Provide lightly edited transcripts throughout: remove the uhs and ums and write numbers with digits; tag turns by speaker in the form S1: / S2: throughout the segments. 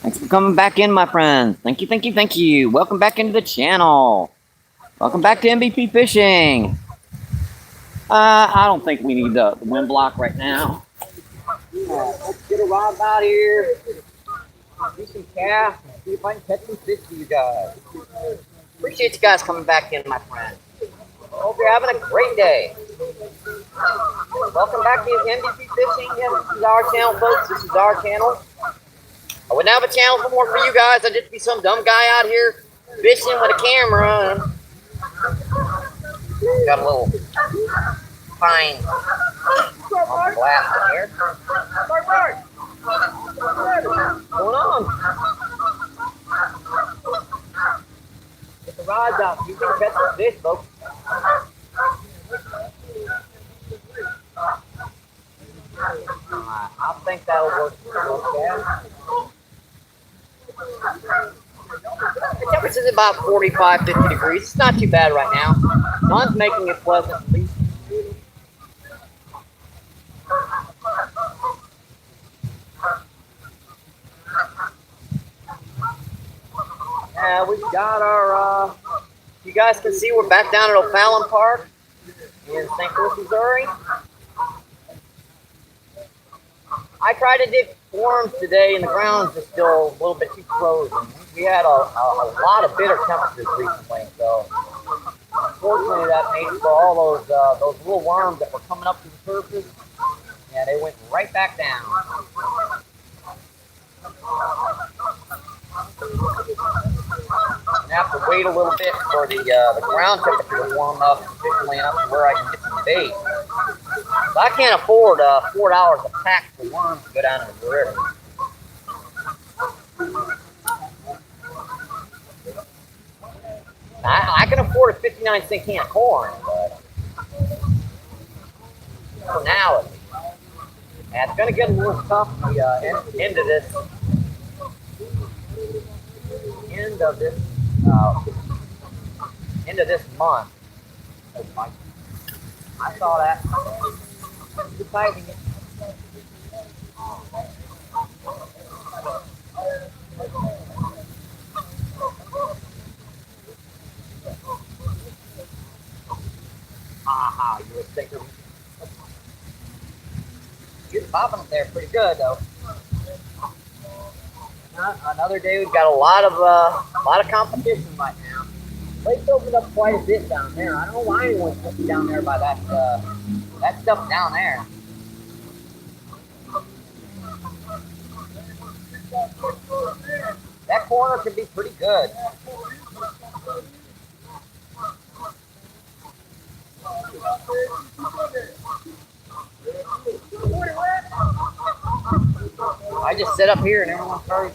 S1: Thanks for coming back in, my friends. Thank you, thank you, thank you. Welcome back into the channel. Welcome back to MBP Fishing. I don't think we need the wind block right now. Let's get a rod out here, do some casts, and see if I can catch some fish for you guys. Appreciate you guys coming back in, my friends. Hope you're having a great day. Welcome back to MBP Fishing. Yes, this is our channel, folks. This is our channel. I wouldn't have a channel for more for you guys. I'd just be some dumb guy out here fishing with a camera. Got a little pine on the glass in here. What's going on? Get the rods out. You can catch some fish, folks. I think that'll work. The temperature is about 45, 50 degrees. It's not too bad right now. Sun's making it pleasant at least. We've got our, you guys can see we're back down at O'Fallon Park in St. Louis, Missouri. I tried to dig worms today, and the ground's just still a little bit too frozen. We had a lot of bitter temperatures recently, so unfortunately that made for all those little worms that were coming up to the surface. Yeah, they went right back down. I have to wait a little bit for the ground temperature to warm up sufficiently enough to where I can get some bait. So I can't afford $4 a pack for worms to go down into the river. I can afford a 59-cent can of corn, but for now, it's going to get a little tough at the end of this month. I saw that. Just fighting it. Aha, you're a stinker. You're popping up there pretty good, though. Another day, we've got a lot of competition right now. Lake's opened up quite a bit down there. I don't know why anyone's putting down there by that stuff down there. That corner could be pretty good. I just sit up here and everyone started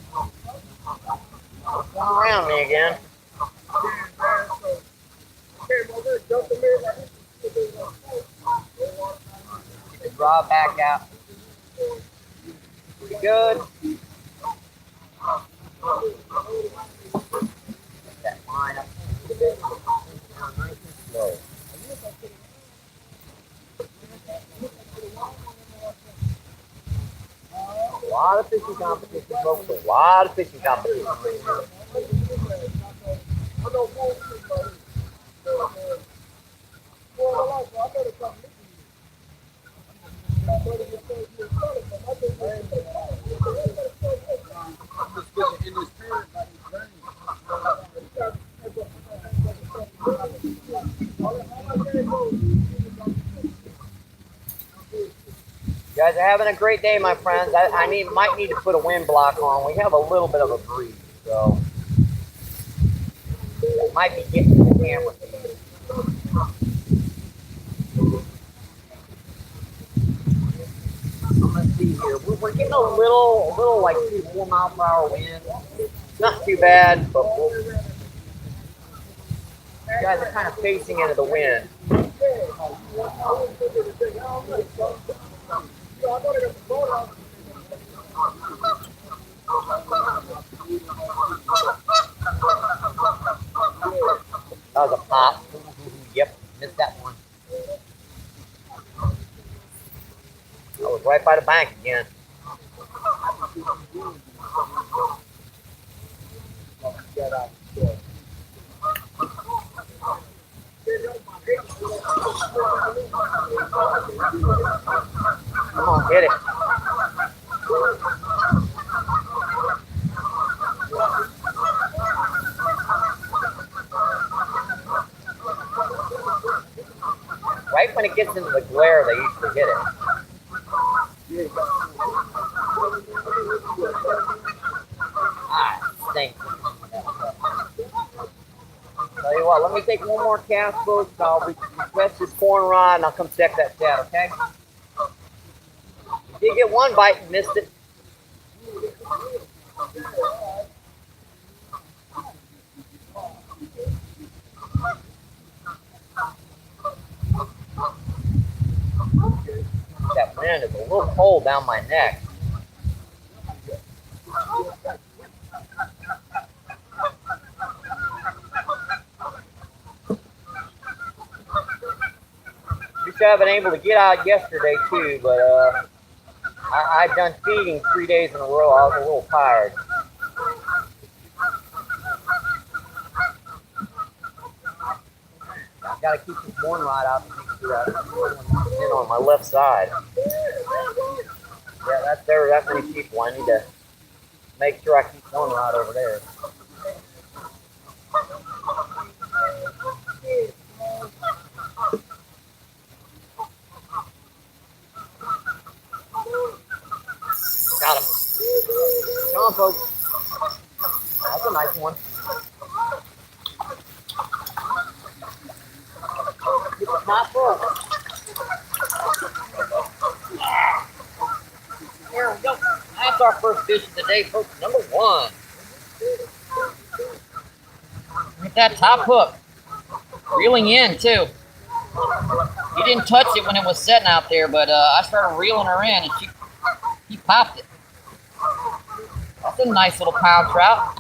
S1: going around me again. Get the draw back out. Pretty good. Get that line up a bit. Nice and slow. A lot of fishing competition, folks. A lot of fishing competition right now. You guys are having a great day, my friends. I might need to put a wind block on. We have a little bit of a breeze, so that might be getting to the camera. Let's see here. We're getting a little like 4 miles per hour wind. Not too bad, but you guys are kind of facing into the wind. That was a pop. Yep, missed that one. I was right by the bank again. Come on, get it. Right when it gets into the glare, they usually hit it. Ah, it stinks. Tell you what, let me take one more cast, folks. I'll request this corn rod and I'll come check that chat, okay? You did get one bite and missed it. That wind is a little cold down my neck. I've been able to get out yesterday too, but I'd done feeding 3 days in a row. I was a little tired. I've got to keep this corn rod out to make sure I'm on my left side. Yeah, that's there. That's pretty cheap one. I need to make sure I keep corn rod over there. Got him. Come on, folks. That's a nice one. Get the top hook. There we go. That's our first fish of the day, folks. Number 1. Get that top hook. Reeling in, too. He didn't touch it when it was setting out there, but I started reeling her in, and he popped it. That's a nice little pound trout.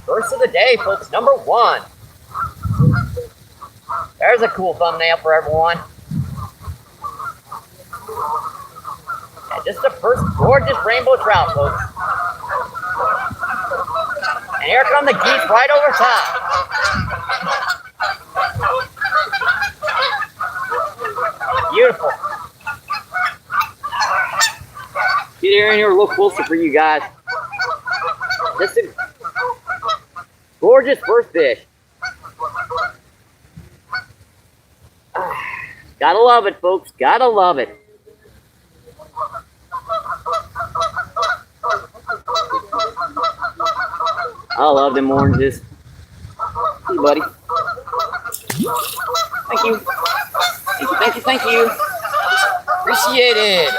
S1: First of the day, folks. Number 1. There's a cool thumbnail for everyone. Yeah, just the first gorgeous rainbow trout, folks. And here come the geese right over top. Beautiful. Get here in here a little closer for you guys. This is gorgeous first fish. Gotta love it, folks. Gotta love it. I love them oranges. Hey, buddy. Thank you. Thank you, thank you. Appreciate it.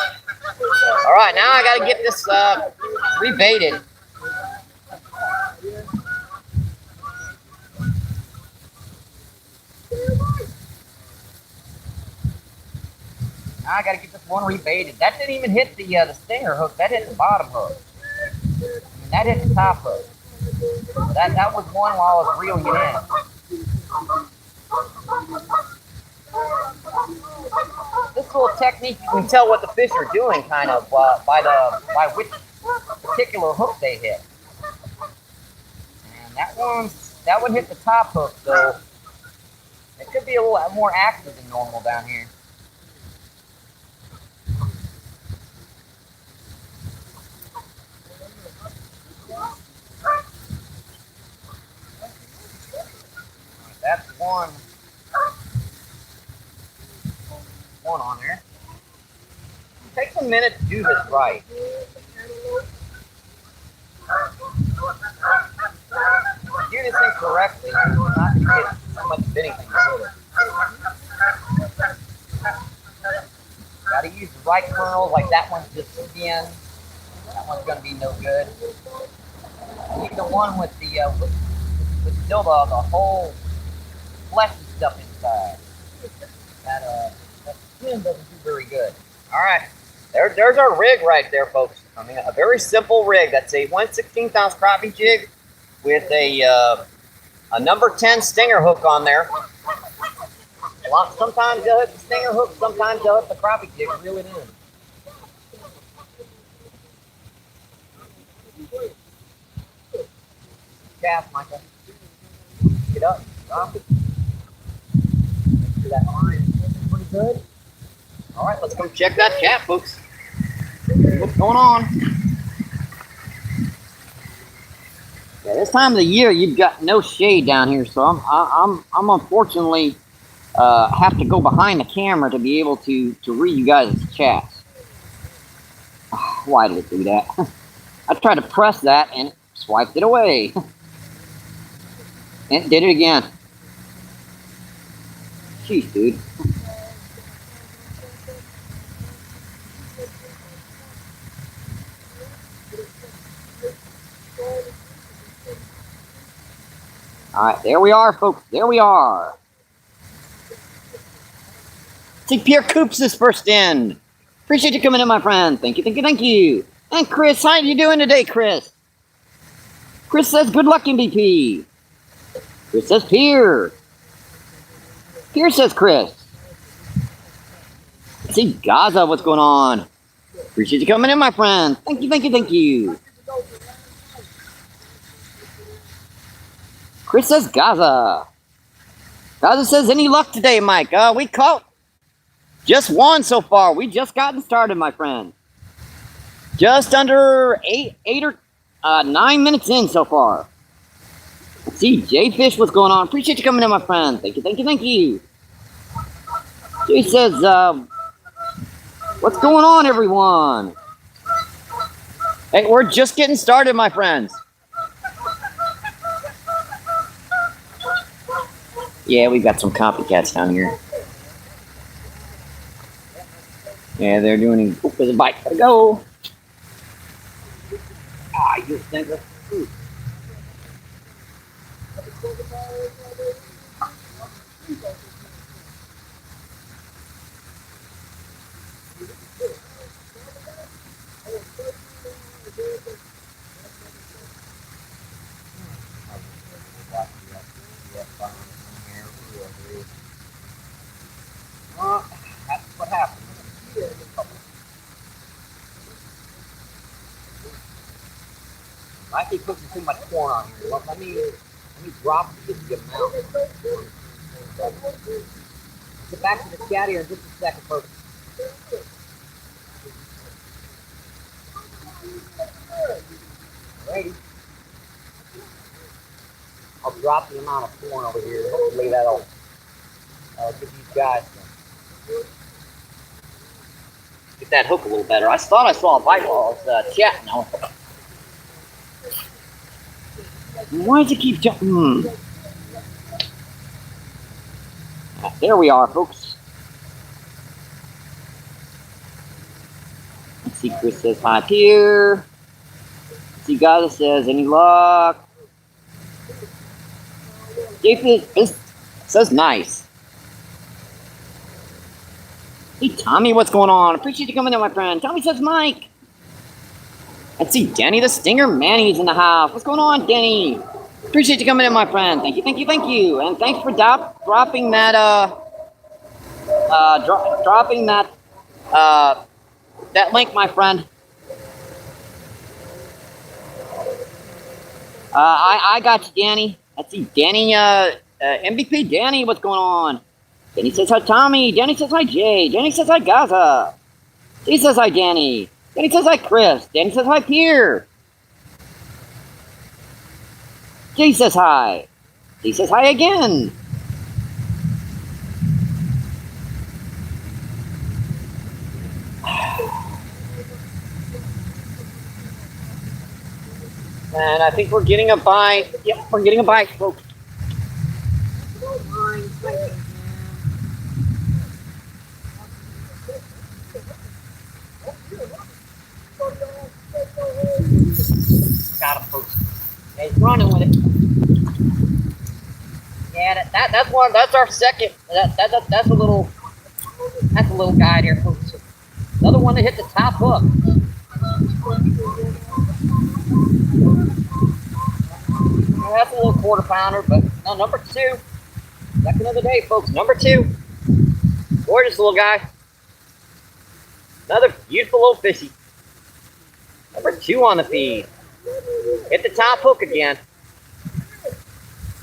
S1: All right, now I gotta get this rebaited. Now I gotta get this one rebaited. That didn't even hit the stinger hook. That hit the bottom hook. And that hit the top hook. That was one while I was reeling it in. This little technique, you can tell what the fish are doing, kind of by which particular hook they hit. And that one hit the top hook, so it could be a little more active than normal down here. That's one on there. It takes a minute to do this right. If you do this thing correctly, you're not going to get so much of anything to it. Got to use the right kernels, like that one's just skin. That one's going to be no good. You need the one with the with still the whole fleshy stuff inside. That skin doesn't do very good. All right, there's our rig right there, folks. I mean, a very simple rig. That's a 1/16 ounce crappie jig with a number 10 stinger hook on there. Sometimes they'll hit the stinger hook, sometimes they'll hit the crappie jig and reel it in. cast, Michael. Get up, drop it. Make sure that line is pretty good. All right, let's come check that chat, folks. See what's going on? Yeah, this time of the year, you've got no shade down here, so I'm unfortunately have to go behind the camera to be able to read you guys' chats. Why did it do that? I tried to press that and it swiped it away. And it did it again. Jeez, dude. Alright, there we are, folks. There we are. See, Pierre Coops is first in. Appreciate you coming in, my friend. Thank you, thank you, thank you. And Chris, how are you doing today, Chris? Chris says, good luck, MVP. Chris says, Pierre. Pierre says, Chris. See, Gaza, what's going on? Appreciate you coming in, my friend. Thank you, thank you, thank you. Chris says, Gaza. Gaza says, any luck today, Mike? We caught just one so far. We just gotten started, my friend. Just under 8 or 9 minutes in so far. Let's see, Jay Fish, what's going on? Appreciate you coming in, my friend. Thank you, thank you, thank you. Jay says, what's going on, everyone? Hey, we're just getting started, my friends. Yeah, we've got some copycats down here. Yeah, they're doing. Oh, there's a bite. Gotta go. Ah, you stinker. Ooh. That's what happened. Might be putting too much corn on here. Look, let me drop the amount. Get back to the chat here in just a second, folks. Alrighty. I'll drop the amount of corn over here. Hopefully that'll give these guys get that hook a little better. I thought I saw a bite while I was chatting. Why does it keep jumping? There we are, folks. Let's see, Chris says hi here. Let's see, Gaza says, any luck? Japheth says nice. Hey, Tommy, what's going on? Appreciate you coming in, my friend. Tommy says Mike. Let's see, Danny the Stinger Manny's in the house. What's going on, Danny? Appreciate you coming in, my friend. Thank you, thank you, thank you. And thanks for dropping that, dropping that, that link, my friend. I got you, Danny. Let's see, Danny, MVP Danny, what's going on? Danny says hi, Tommy. Danny says hi, Jay. Danny says hi, Gaza. He says hi, Danny. Danny says hi, Chris. Danny says hi, Pierre. Jay says hi. He says hi again. And I think we're getting a bite. Yep, we're getting a bite, folks. Got him, folks. Yeah, he's running with it. Yeah, that's one. That's our second. That's a little guy there, folks. Another one that hit the top hook. Well, that's a little quarter pounder, but no, number two. Second of the day, folks. Number two. Gorgeous little guy. Another beautiful little fishy. Number two on the feed. Hit the top hook again.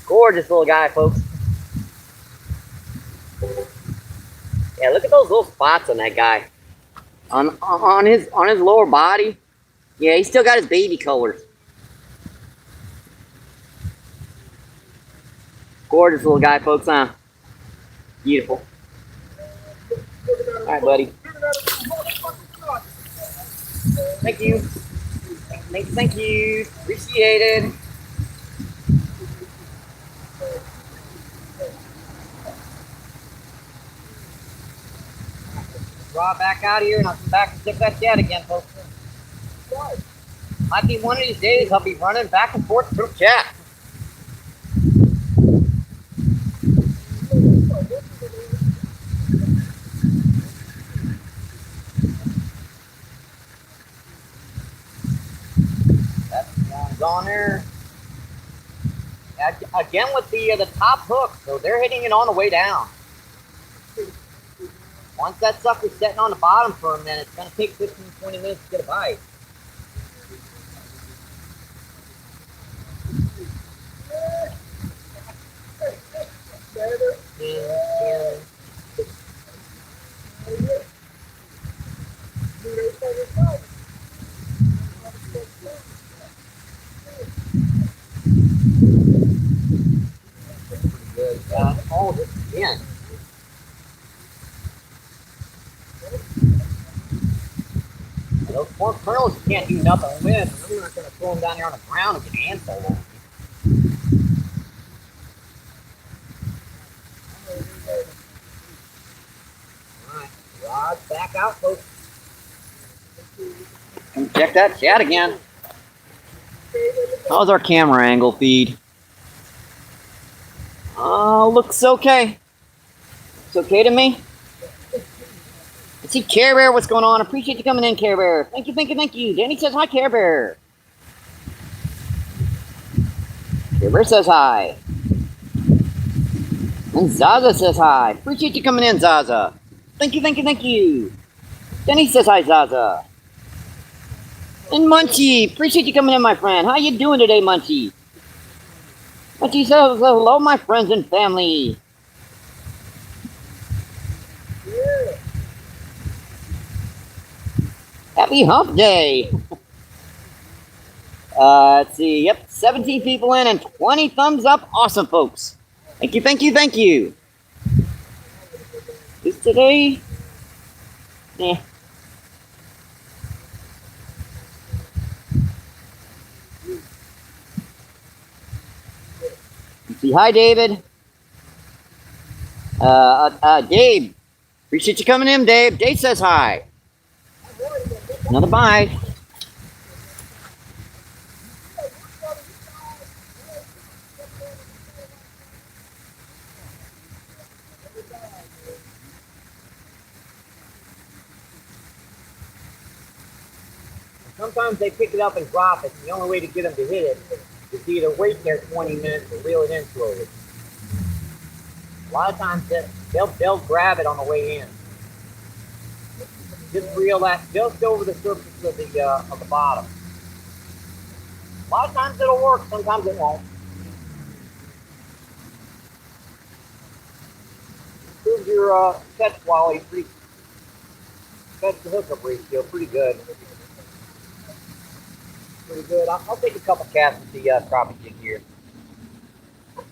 S1: Gorgeous little guy, folks. Yeah, look at those little spots on that guy. On his lower body. Yeah, he's still got his baby colors. Gorgeous little guy, folks, huh? Beautiful. All right, buddy. Thank you. Thank you. Appreciate it. Draw back out of here, and I'll come back and check that chat again, folks. Might be one of these days I'll be running back and forth through chat. That's on there. Again with the top hook, so they're hitting it on the way down. Once that sucker's sitting on the bottom for a minute, it's going to take 15-20 minutes to get a bite. Pretty good. Oh, this again. Those poor kernels can't do nothing with. I'm not going to throw them down here on the ground and get ants all over me. Alright, rod's back out, folks. And check that chat again. How's our camera angle feed? Oh, looks okay. It's okay to me. I see Care Bear, what's going on? Appreciate you coming in, Care Bear. Thank you, thank you, thank you. Danny says hi, Care Bear. Care Bear says hi. And Zaza says hi. Appreciate you coming in, Zaza. Thank you, thank you, thank you. Denny says hi, Zaza. And Munchie, appreciate you coming in, my friend. How you doing today, Munchie? Munchie says hello, my friends and family. Happy hump day. Let's see. Yep, 17 people in and 20 thumbs up. Awesome, folks. Thank you, thank you, thank you. Is today? Yeah. Let's see. Hi, David. Dave. Appreciate you coming in, Dave. Dave says hi. Another bite. Sometimes they pick it up and drop it, and the only way to get them to hit it is either wait there 20 minutes or reel it in slowly. A lot of times they'll grab it on the way in. Just reel that just over the surface of the bottom. A lot of times it'll work, sometimes it won't. Improve your catch quality, catch to hookup ratio pretty good. Pretty good. I'll take a couple casts with the crappie jig here.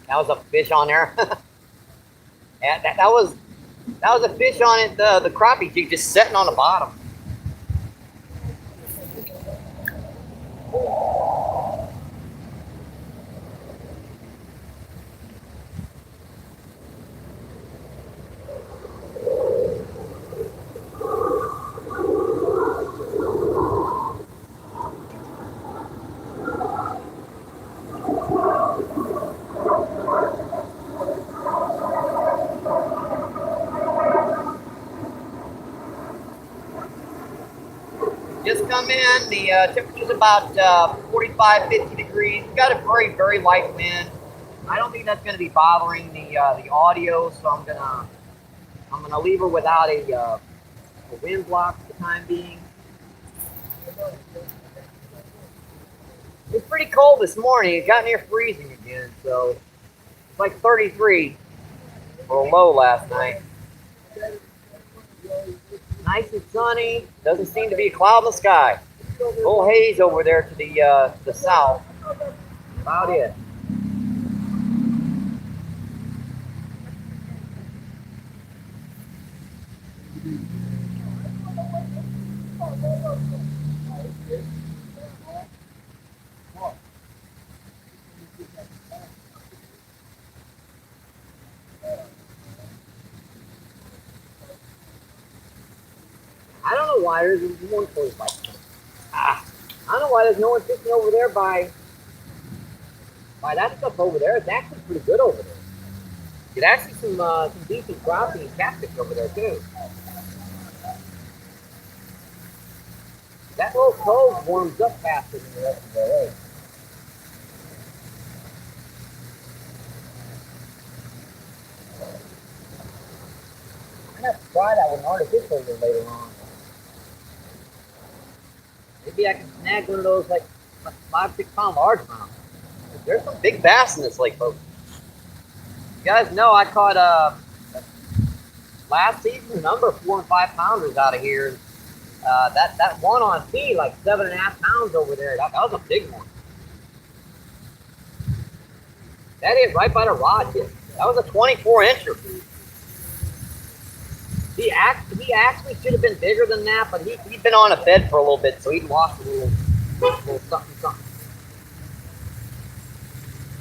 S1: That was a fish on there. Yeah, that was a fish on it. The crappie jig just sitting on the bottom. Just come in, the temperature's about 45, 50 degrees. We've got a very, very light wind. I don't think that's going to be bothering the audio, so I'm gonna leave her without a wind block for the time being. It's pretty cold this morning. It got near freezing again, so It's like 33 for a low last night. Nice and sunny. Doesn't seem to be a cloud in the sky. A little haze over there to the south. About it. I don't know why there's one close by. I don't know why there's no one fishing over there by that stuff over there. It's actually pretty good over there. Get actually some decent crappie and catfish over there too. That little cove warms up faster than the rest of the lake. I'm gonna have to try that with artificial later on. Maybe I can snag one of those like 5-6 pound largemouth. There's some big bass in this lake, folks. You guys know I caught last season a number of 4 and 5 pounders out of here. That one on P, like 7.5 pounds over there. That was a big one. That hit right by the rod tip. That was a 24-incher. He actually should have been bigger than that, but he'd been on a bed for a little bit, so he'd lost a little something.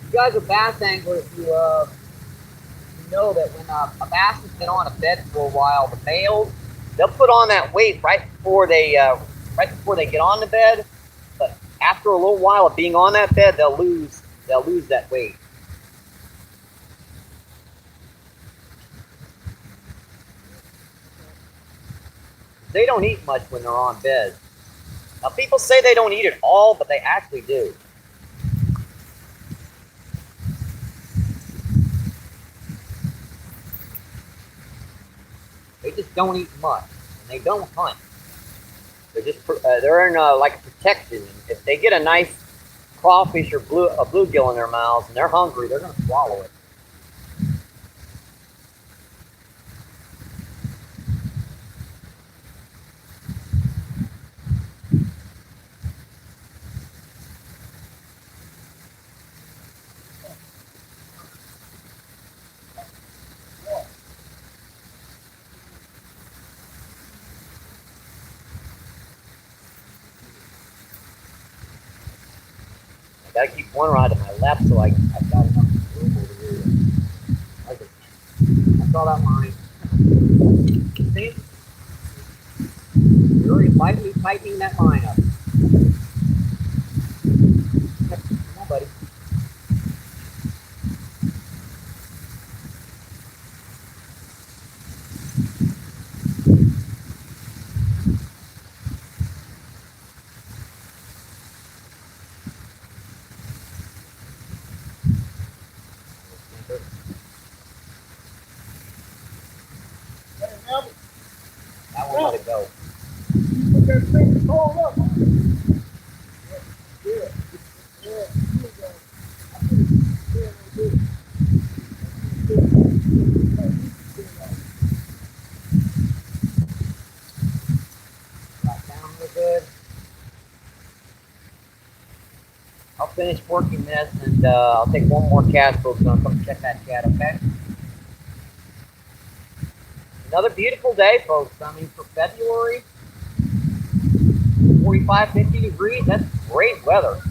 S1: You guys are bass anglers, you know that when a bass has been on a bed for a while, the males, they'll put on that weight right before they get on the bed, but after a little while of being on that bed, they'll lose that weight. They don't eat much when they're on bed. Now, people say they don't eat at all, but they actually do. They just don't eat much, and they don't hunt. They're in like a protection. If they get a nice crawfish or a bluegill in their mouths and they're hungry, they're going to swallow it. Gotta keep one rod to my left so I've got enough room over here. I saw that line. See? You're already tightening that line up. Come on, buddy. That one let it go. Drop down real good. I'll finish working this and I'll take one more cast, folks, and I'll come check that cat, okay? Another beautiful day, folks. I mean, for February, 45, 50 degrees, that's great weather.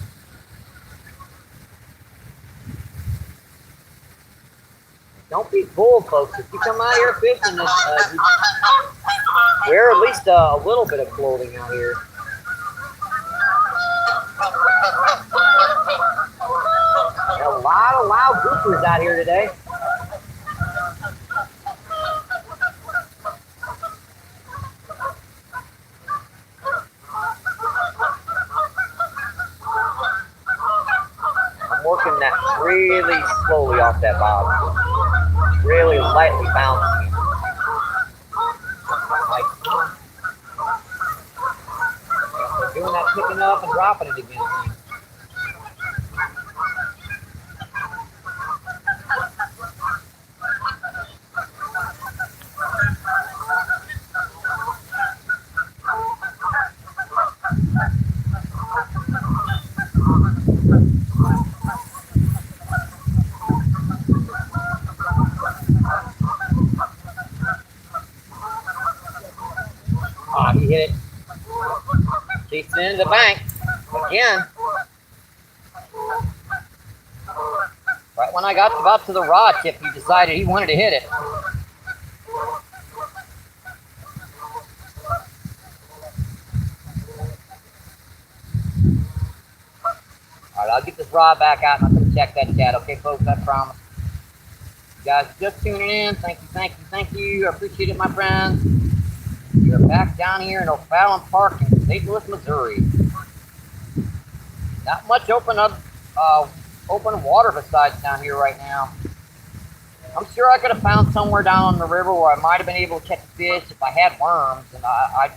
S1: Don't be fooled, folks. If you come out here fishing, wear at least a little bit of clothing out here. There are a lot of loud groupers out here today. Working that really slowly off that bottom. Really lightly bouncing. Like, doing that, picking up and dropping it again. coming into the bank again. Right when I got about to the rod tip, he decided he wanted to hit it. All right, I'll get this rod back out and I'm gonna check that chat. Okay, folks, I promise. You guys just tuning in. Thank you, thank you, thank you. I appreciate it, my friends. You're back down here in O'Fallon Park in St. Louis, Missouri. Not much open water besides down here right now. I'm sure I could have found somewhere down on the river where I might have been able to catch a fish if I had worms. And the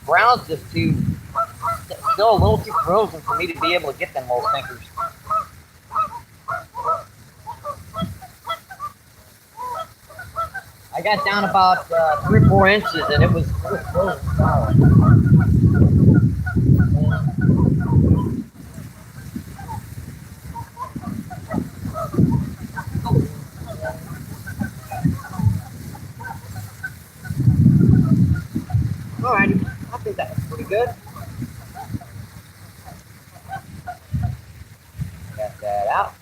S1: ground's just still a little too frozen for me to be able to get them little stinkers. I got down about 3 or 4 inches and it was frozen solid. Alrighty, I think that was pretty good. Got that out.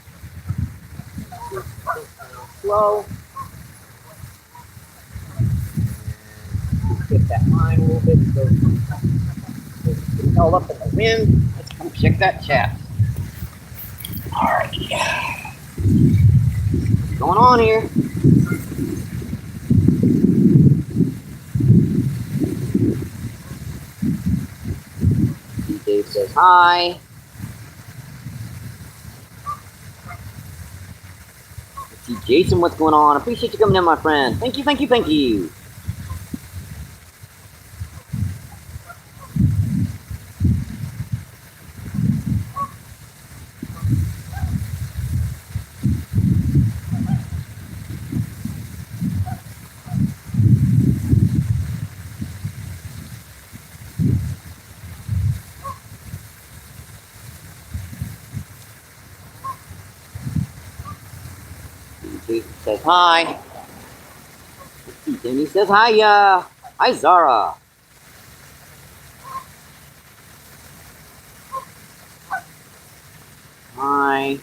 S1: Slow. Get that line a little bit so it's all up in the wind. Let's come check that chat. Alrighty. What's going on here? Dave says hi. Let's see, Jason, what's going on? Appreciate you coming in, my friend. Thank you, thank you, thank you. Says hi. Danny says hi. Hi, Zara. Hi.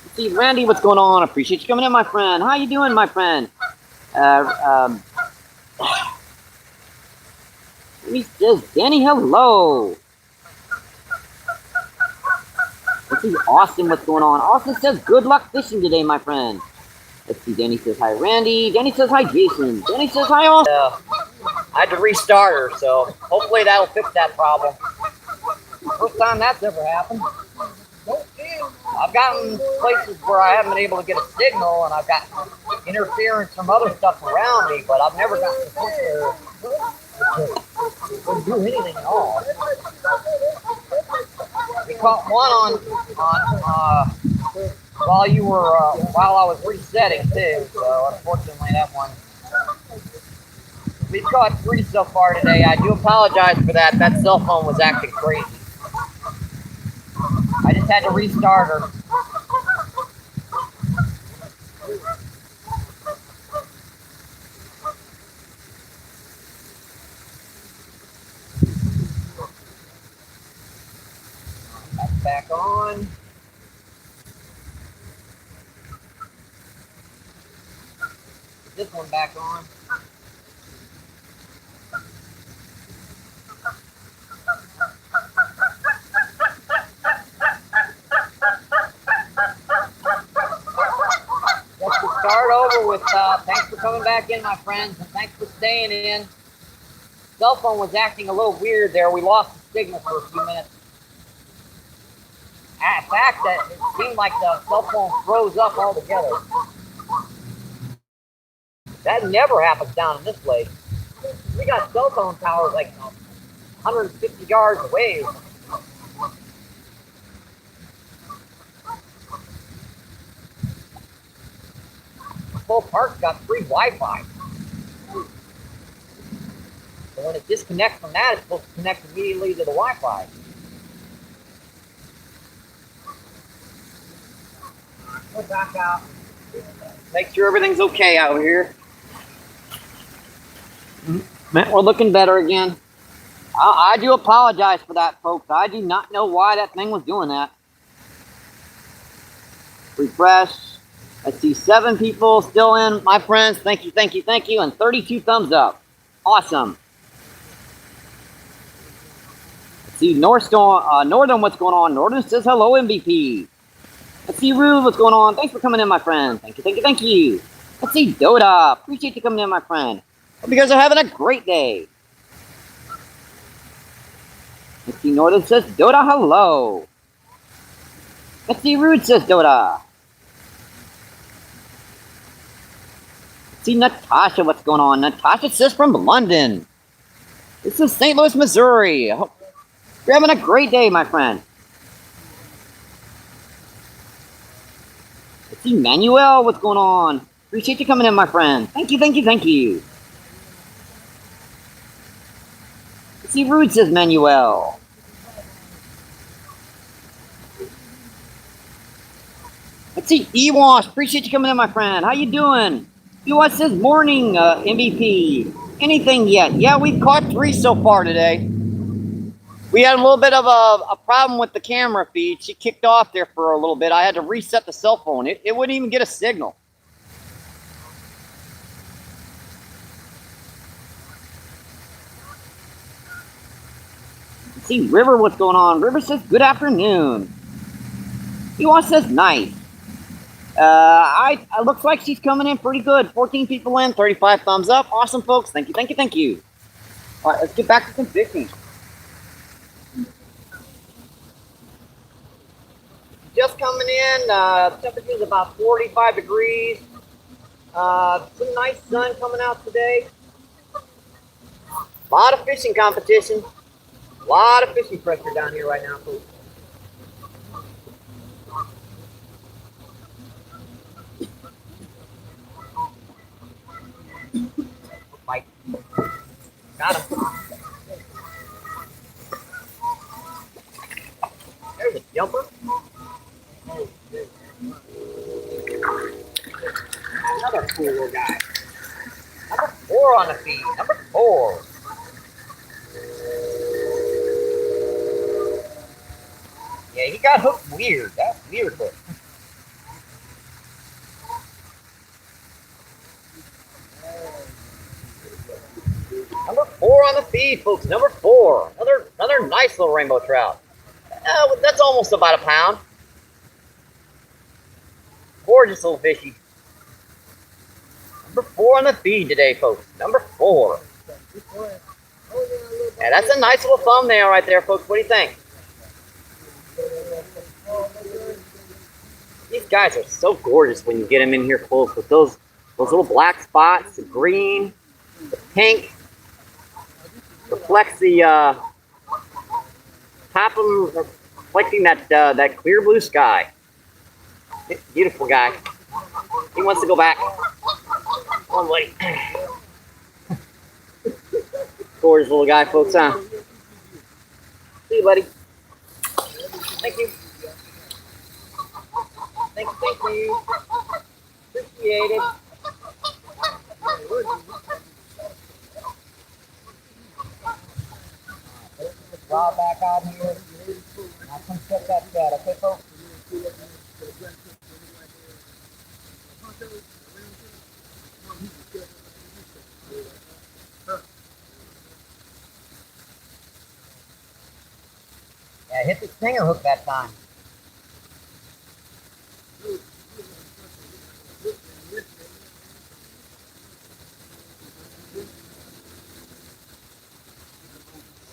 S1: Let's see, Randy, what's going on? Appreciate you coming in, my friend. How you doing, my friend? He says, Danny, hello. Let's see, Austin, what's going on? Austin says, good luck fishing today, my friend. Let's see, Danny says hi, Randy. Danny says hi, Jason. Danny says hi, Austin. I had to restart her, so hopefully that'll fix that problem. First time that's ever happened. I've gotten places where I haven't been able to get a signal, and I've got interference from other stuff around me, but I've never gotten to the point where it wouldn't do anything at all. We caught one on while I was resetting too. So unfortunately, that one. We've caught 3 so far today. I do apologize for that. That cell phone was acting crazy. I just had to restart her. Back on. Put this one back on. Let's start over with thanks for coming back in, my friends, and thanks for staying in. Cell phone was acting a little weird there. We lost the signal for a few minutes. In fact, that it seemed like the cell phone froze up altogether. That never happens down in this lake. We got cell phone towers like 150 yards away. The whole park's got free Wi-Fi. So when it disconnects from that, it's supposed to connect immediately to the Wi-Fi. Go back out. Make sure everything's okay out here. Man, we're looking better again. I do apologize for that, folks. I do not know why that thing was doing that. Refresh. I see 7 people still in, my friends. Thank you, thank you, thank you. And 32 thumbs up. Awesome. Let's see Northern, what's going on? Northern says hello, MVP. Let's see Rude, what's going on? Thanks for coming in, my friend. Thank you, thank you, thank you. Let's see Dota. Appreciate you coming in, my friend. Hope you guys are having a great day. Let's see Northern says Dota, hello. Let's see Rude says Dota. Let's see Natasha, what's going on? Natasha says from London. This is St. Louis, Missouri. I hope you're having a great day, my friend. Let's see Manuel, what's going on? Appreciate you coming in, my friend. Thank you, thank you, thank you. Let's see Rude says Manuel. Let's see Ewash, appreciate you coming in, my friend. How you doing? Ewash says morning, MVP. Anything yet? Yeah, we've caught 3 so far today. We had a little bit of a problem with the camera feed. She kicked off there for a little bit. I had to reset the cell phone. It wouldn't even get a signal. Let's see River, what's going on? River says good afternoon. Ewan says nice. It looks like she's coming in pretty good. 14 people in, 35 thumbs up. Awesome, folks. Thank you, thank you, thank you. All right, let's get back to some fishing. Just coming in, temperature is about 45 degrees. Some nice sun coming out today. A lot of fishing competition. A lot of fishing pressure down here right now, folks. Bite. Got him. There's a jumper. Another cool little guy. Number 4 on the feed. Number 4. Yeah, he got hooked weird. That's weird hook. Number 4 on the feed, folks. Number 4. Another nice little rainbow trout. That's almost about a pound. Gorgeous little fishy. Number 4 on the feed today, folks. Number 4. Yeah, that's a nice little thumbnail right there, folks. What do you think? These guys are so gorgeous when you get them in here close with those little black spots, the green, the pink. Reflects the top of them, reflecting that clear blue sky. Beautiful guy. He wants to go back. Oh, buddy. Gorgeous little guy, folks, huh? See you, buddy. Thank you. Thank you. Appreciate it. Draw back out here. I'll come check that cat, okay, folks? Yeah, hit the stinger hook that time.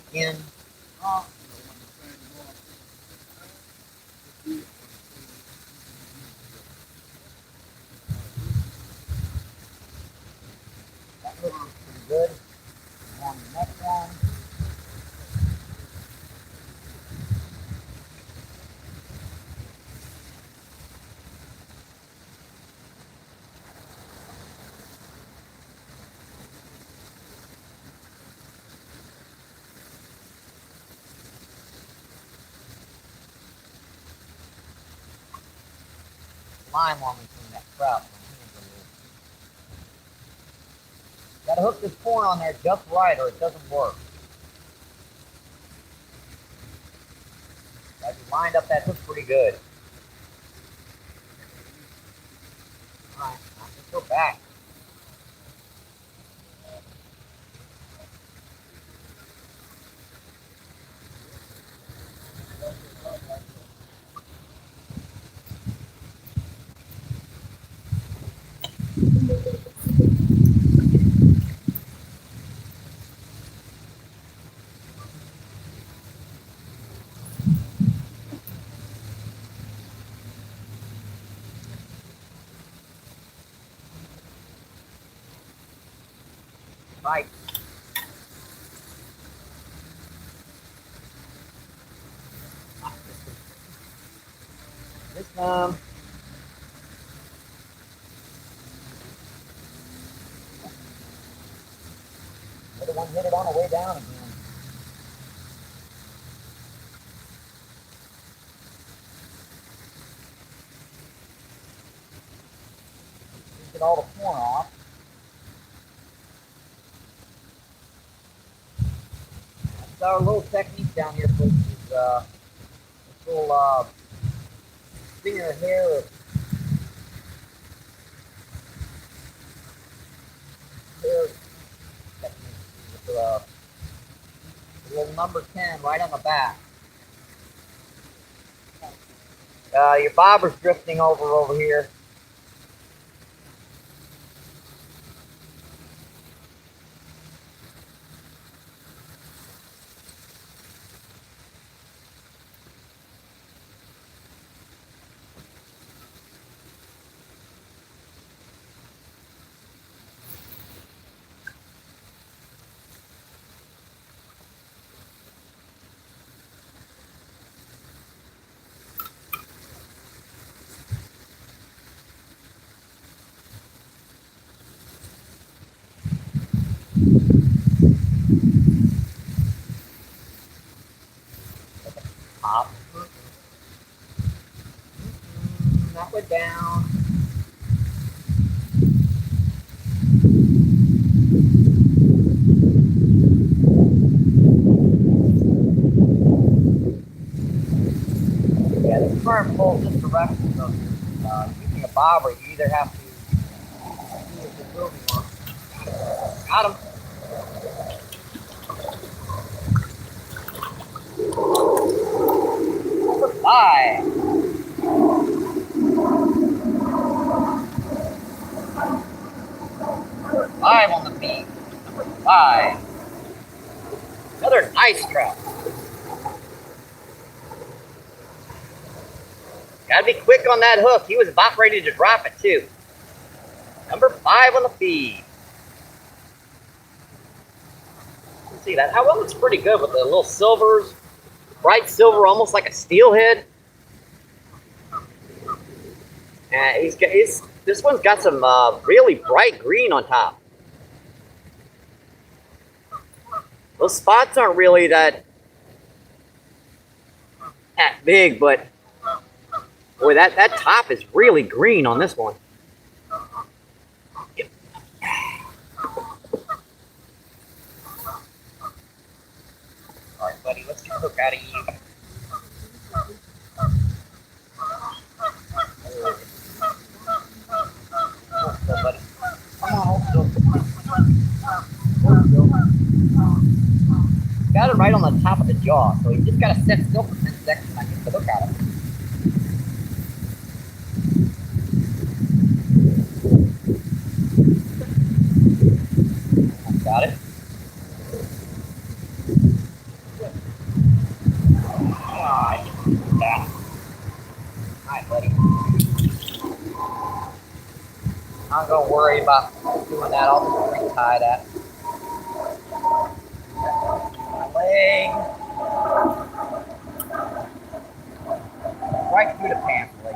S1: Skin. That looks pretty good. On the next one. Line while we clean that trout. Gotta hook this corner on there just right or it doesn't work. Got you lined up that hook pretty good. Alright, let's go back. Right. This time. Another one hit it on the way down again. Get all the corn off. That's our little technique down here, folks. Is this little finger hair of hair technique with the little number 10 right on the back. Your bobber's drifting over here. Pop. That went down. Yeah, this current pulls this direction, so using a bobber, you either have to use the moving one. Got him. Number 5. Number 5 on the beat. Number 5. Another nice trout. Gotta be quick on that hook. He was about ready to drop it too. Number 5 on the feed. Let's see that. That one looks pretty good with the little silvers. Bright silver, almost like a steelhead. And this one's got some really bright green on top. Those spots aren't really that big, but boy, that top is really green on this one. Yep. All right, buddy, let's get a hook out of you. Hold still, buddy. Come on, hold still. Hold still. Got it right on the top of the jaw, so you just gotta sit still for 10 seconds and I get the hook out of it. Got it. Alright, buddy. I'm gonna worry about doing that. I'll just retie that. My leg. Right through the pants leg.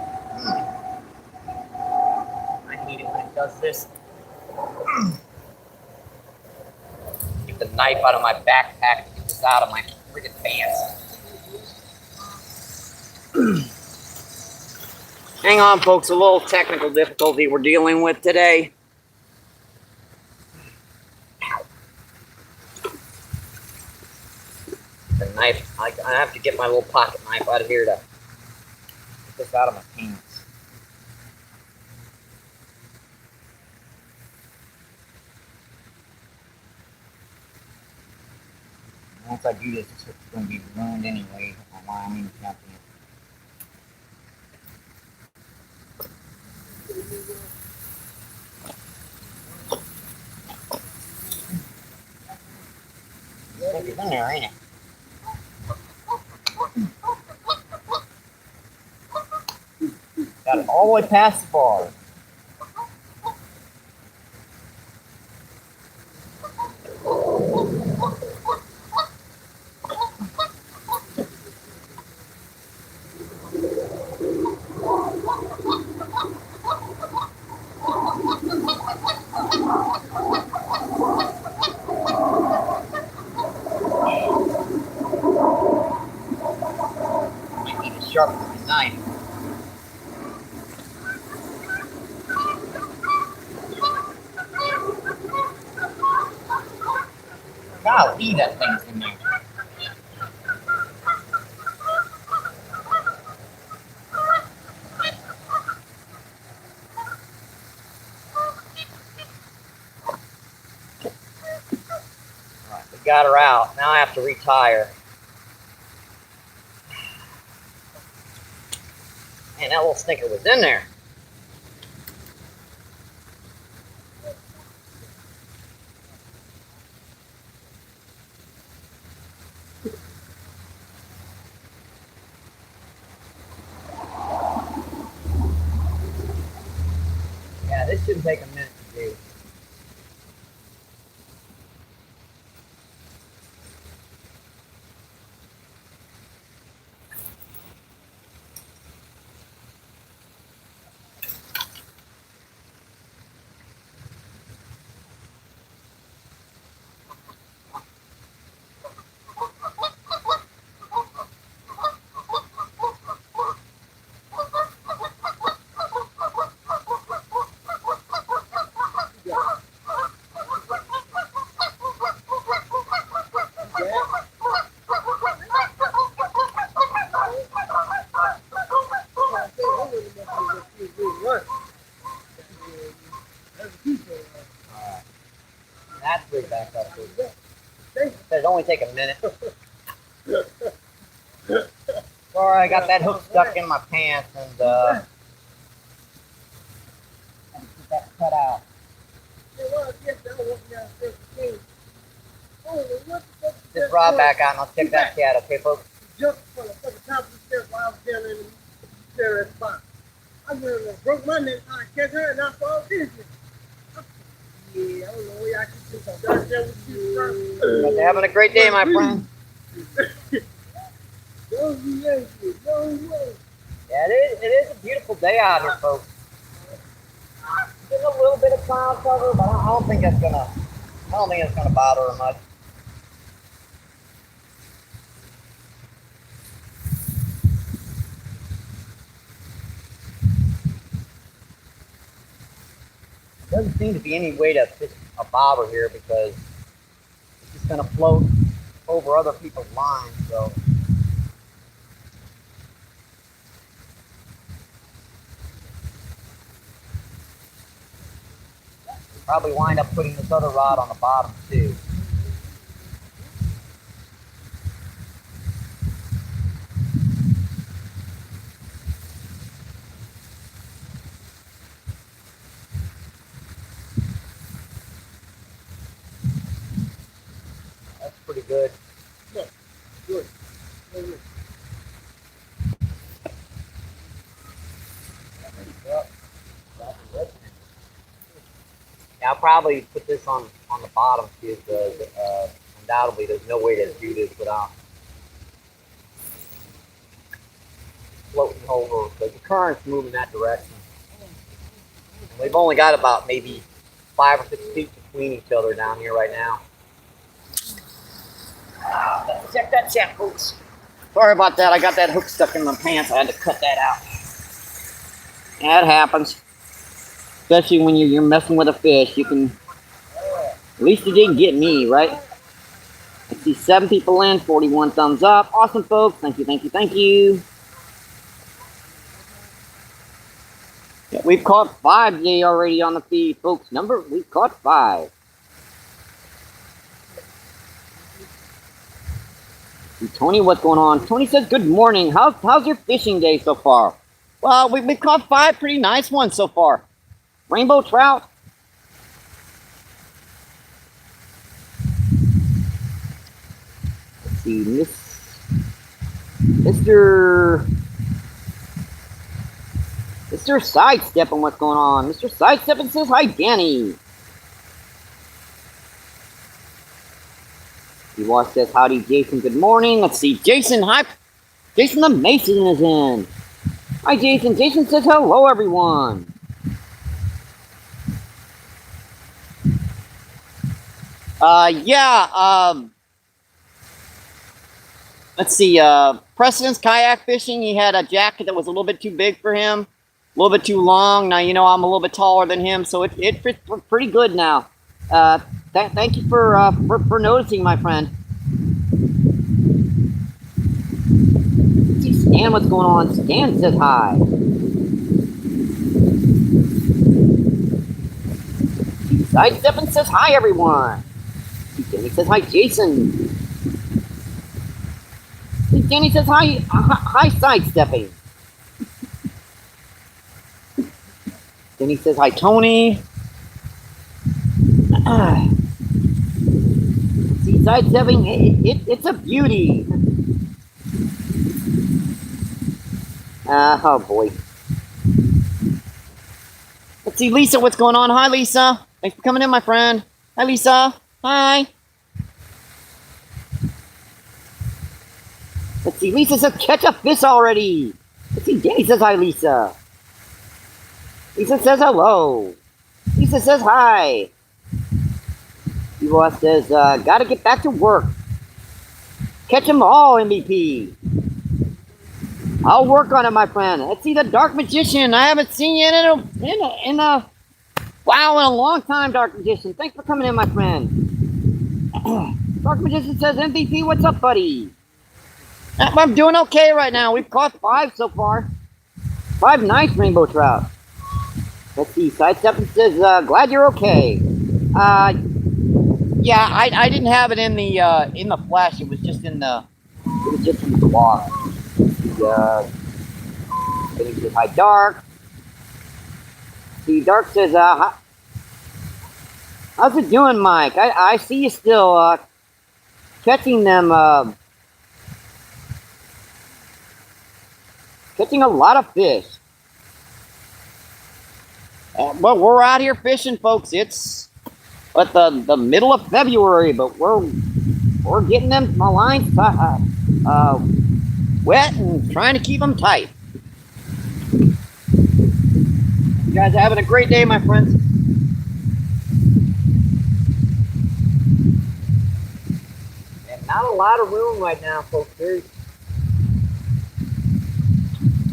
S1: I hate it when it does this. Get the knife out of my backpack to get this out of my friggin' pants. Hang on, folks, a little technical difficulty we're dealing with today. knife. I have to get my little pocket knife out of here to get this out of my pants. Once I do this, it's going to be ruined anyway. Why I'm even counting it. It's in there, ain't it? Got it all the way past the bar. Might need a sharp looking knife. Golly, that thing's in there. Alright, we got her out. Now I have to retire. Man, that little stinker was in there. Yeah, this shouldn't take a minute to do. That's big back up. It'll only take a minute. Sorry, I got that hook stuck in my pants and had to get that cut out. Just rod back out and I'll check that cat, okay, folks?
S2: Jumped from the fucking top of the stairs while I was down in the stair at the bottom. I broke my neck, I catch her, and I fall this. Yeah, I don't know where I can do something.
S1: You're having a great day, my friend. Yeah, it is a beautiful day out here, folks. Getting a little bit of cloud cover, but I don't think it's gonna bother her much. Doesn't seem to be any way to fish a bobber here because it's just going to float over other people's lines. So probably wind up putting this other rod on the bottom too. Pretty good.
S2: Yeah, good. Good.
S1: Yeah, I'll probably put this on the bottom too, because undoubtedly there's no way to do this without floating over, because the current's moving that direction. And we've only got about maybe 5 or 6 feet between each other down here right now. Check that check, folks. Sorry about that. I got that hook stuck in my pants. I had to cut that out. Yeah, it happens. Especially when you're messing with a fish. You can... At least it didn't get me, right? I see 7 people in, 41 thumbs up. Awesome, folks. Thank you, thank you, thank you. Yeah, we've caught 5 today already on the feed, folks. We've caught 5. And Tony, what's going on? Tony says, good morning. How's your fishing day so far? Well, we've caught 5 pretty nice ones so far. Rainbow trout. Let's see, Mr. Sidestepping, what's going on? Mr. Sidestepping says, hi, Danny. He says, howdy, Jason, good morning. Let's see, Jason, hi. Jason the Mason is in. Hi, Jason. Jason says, hello, everyone. Let's see, Precedence kayak fishing, he had a jacket that was a little bit too big for him, a little bit too long. Now, you know, I'm a little bit taller than him, so it fits pretty good now. Thank you for noticing, my friend. Let's see, Stan, what's going on? Stan says hi. Sidestepping says hi, everyone. Danny says hi, Jason. Danny says hi, Sidestepping. Danny says hi, Tony. See, Sidestepping, it's a beauty. Oh boy. Let's see, Lisa, what's going on? Hi, Lisa. Thanks for coming in, my friend. Hi, Lisa. Hi. Let's see, Lisa says, catch a fish already. Let's see, Danny says hi, Lisa. Lisa says hello. Lisa says hi. Eva says, gotta get back to work. Catch them all, MVP. I'll work on it, my friend. Let's see, the Dark Magician. I haven't seen you in a long time, Dark Magician. Thanks for coming in, my friend. Dark Magician says, MVP, what's up, buddy? I'm doing okay right now. We've caught 5 so far. 5 nice rainbow trout. Let's see. Sidestepping says, glad you're okay. Yeah, I didn't have it in the flesh. It was just in the vlog. Then he says hi, Dark. See, Dark says, how's it doing, Mike? I see you still catching them. Catching a lot of fish. But we're out here fishing, folks. It's at the middle of February, but we're getting my lines wet and trying to keep them tight. You guys are having a great day, my friends. And not a lot of room right now, folks.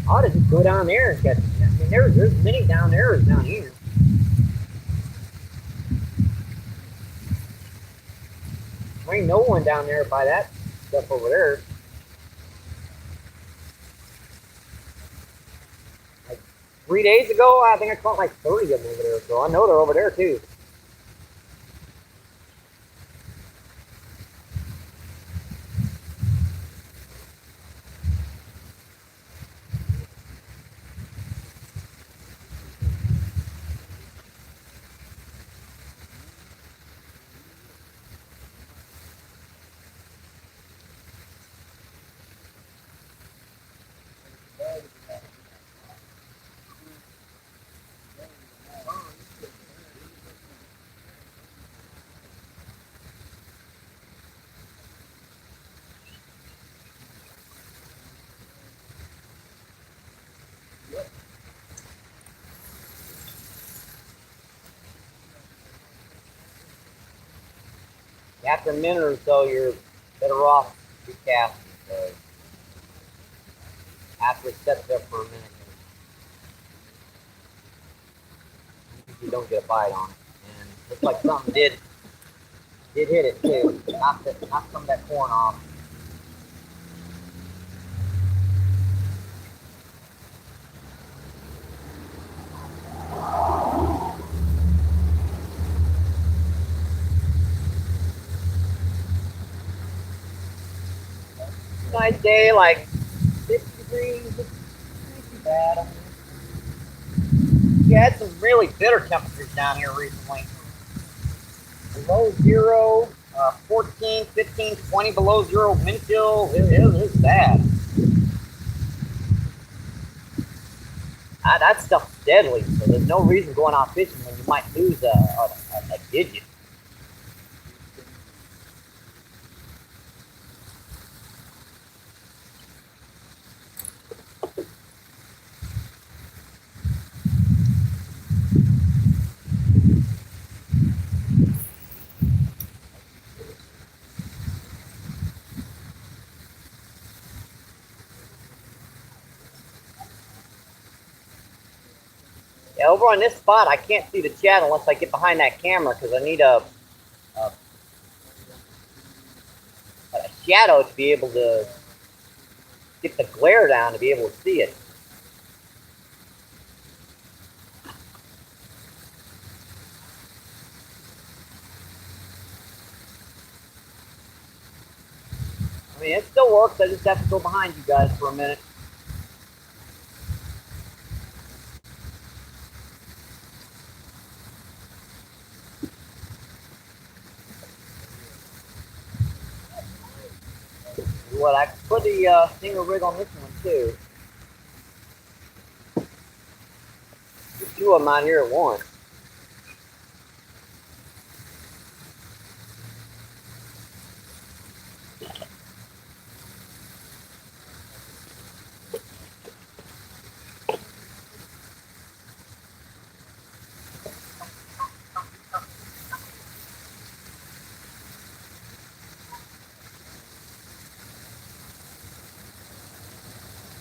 S1: I ought to just go down there and catch them. I mean, there's many down there as down here. There ain't no one down there by that stuff over there. Like 3 days ago, I think I caught like 30 of them over there. So I know they're over there too. After a minute or so, you're better off recasting. So after it sets up for a minute, you don't get a bite on it. And looks like something did It hit it too. Knocked some of that corn off. Nice day, like 50 degrees. It's not too bad. You had some really bitter temperatures down here recently. Below zero, 14, 15, 20 below zero wind chill. It's bad. That stuff's deadly, so there's no reason going out fishing when you might lose a digit. Yeah, over on this spot, I can't see the chat unless I get behind that camera because I need a shadow to be able to get the glare down to be able to see it. I mean, it still works. I just have to go behind you guys for a minute. Well, I can put the stinger rig on this one too. There's two of them out here at once.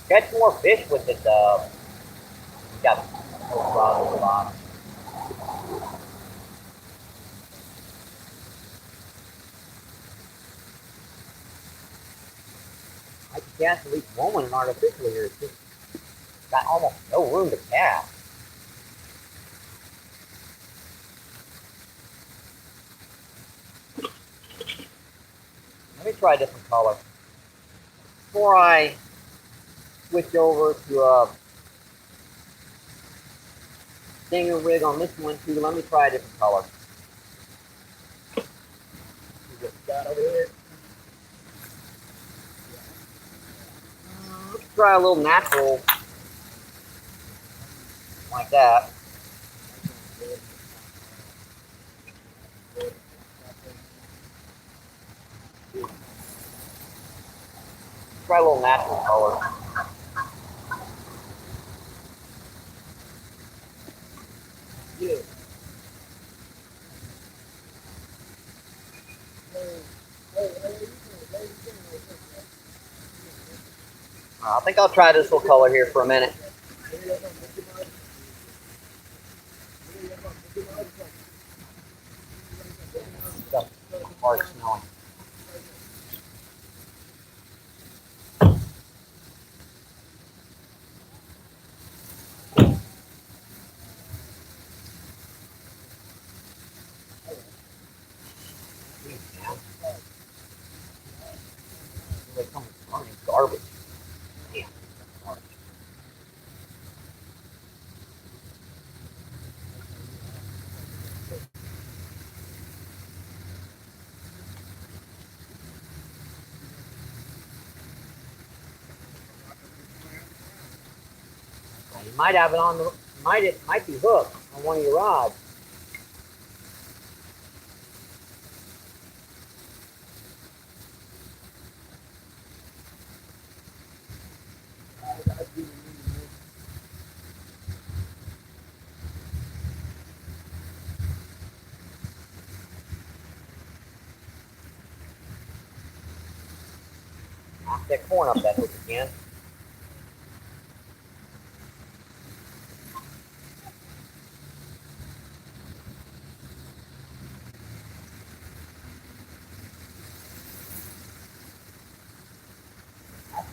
S1: Catch more fish with it. Got no problem with the bottom. I can cast at least one with an artificial here. It's just got almost no room to cast. Let me try a different color. Before I switch over to a stinger rig on this one too, let me try a different color. See what we got over here. Let's try a little natural like that. Try a little natural color. Yeah. I think I'll try this little color here for a minute. Hard smelling. Garbage. Damn. You might have it on the might be hooked on one of your rods. Knock that corn up that hook again.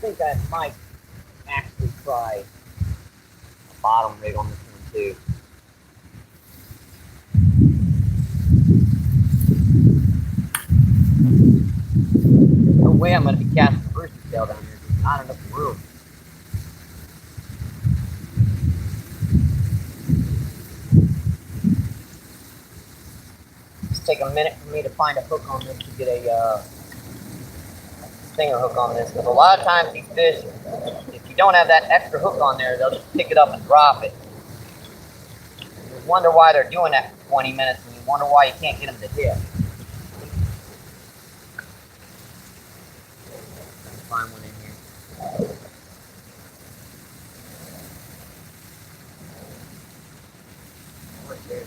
S1: think I might actually try a bottom rig on this one too. No way I'm going to be casting a rooster tail down here. There's not enough room. Just take a minute for me to find a hook on this to get a stinger hook on this, because a lot of times these fish, if you don't have that extra hook on there, they'll just pick it up and drop it. You wonder why they're doing that for 20 minutes, and you wonder why you can't get them to hit. Find one in here. Right there.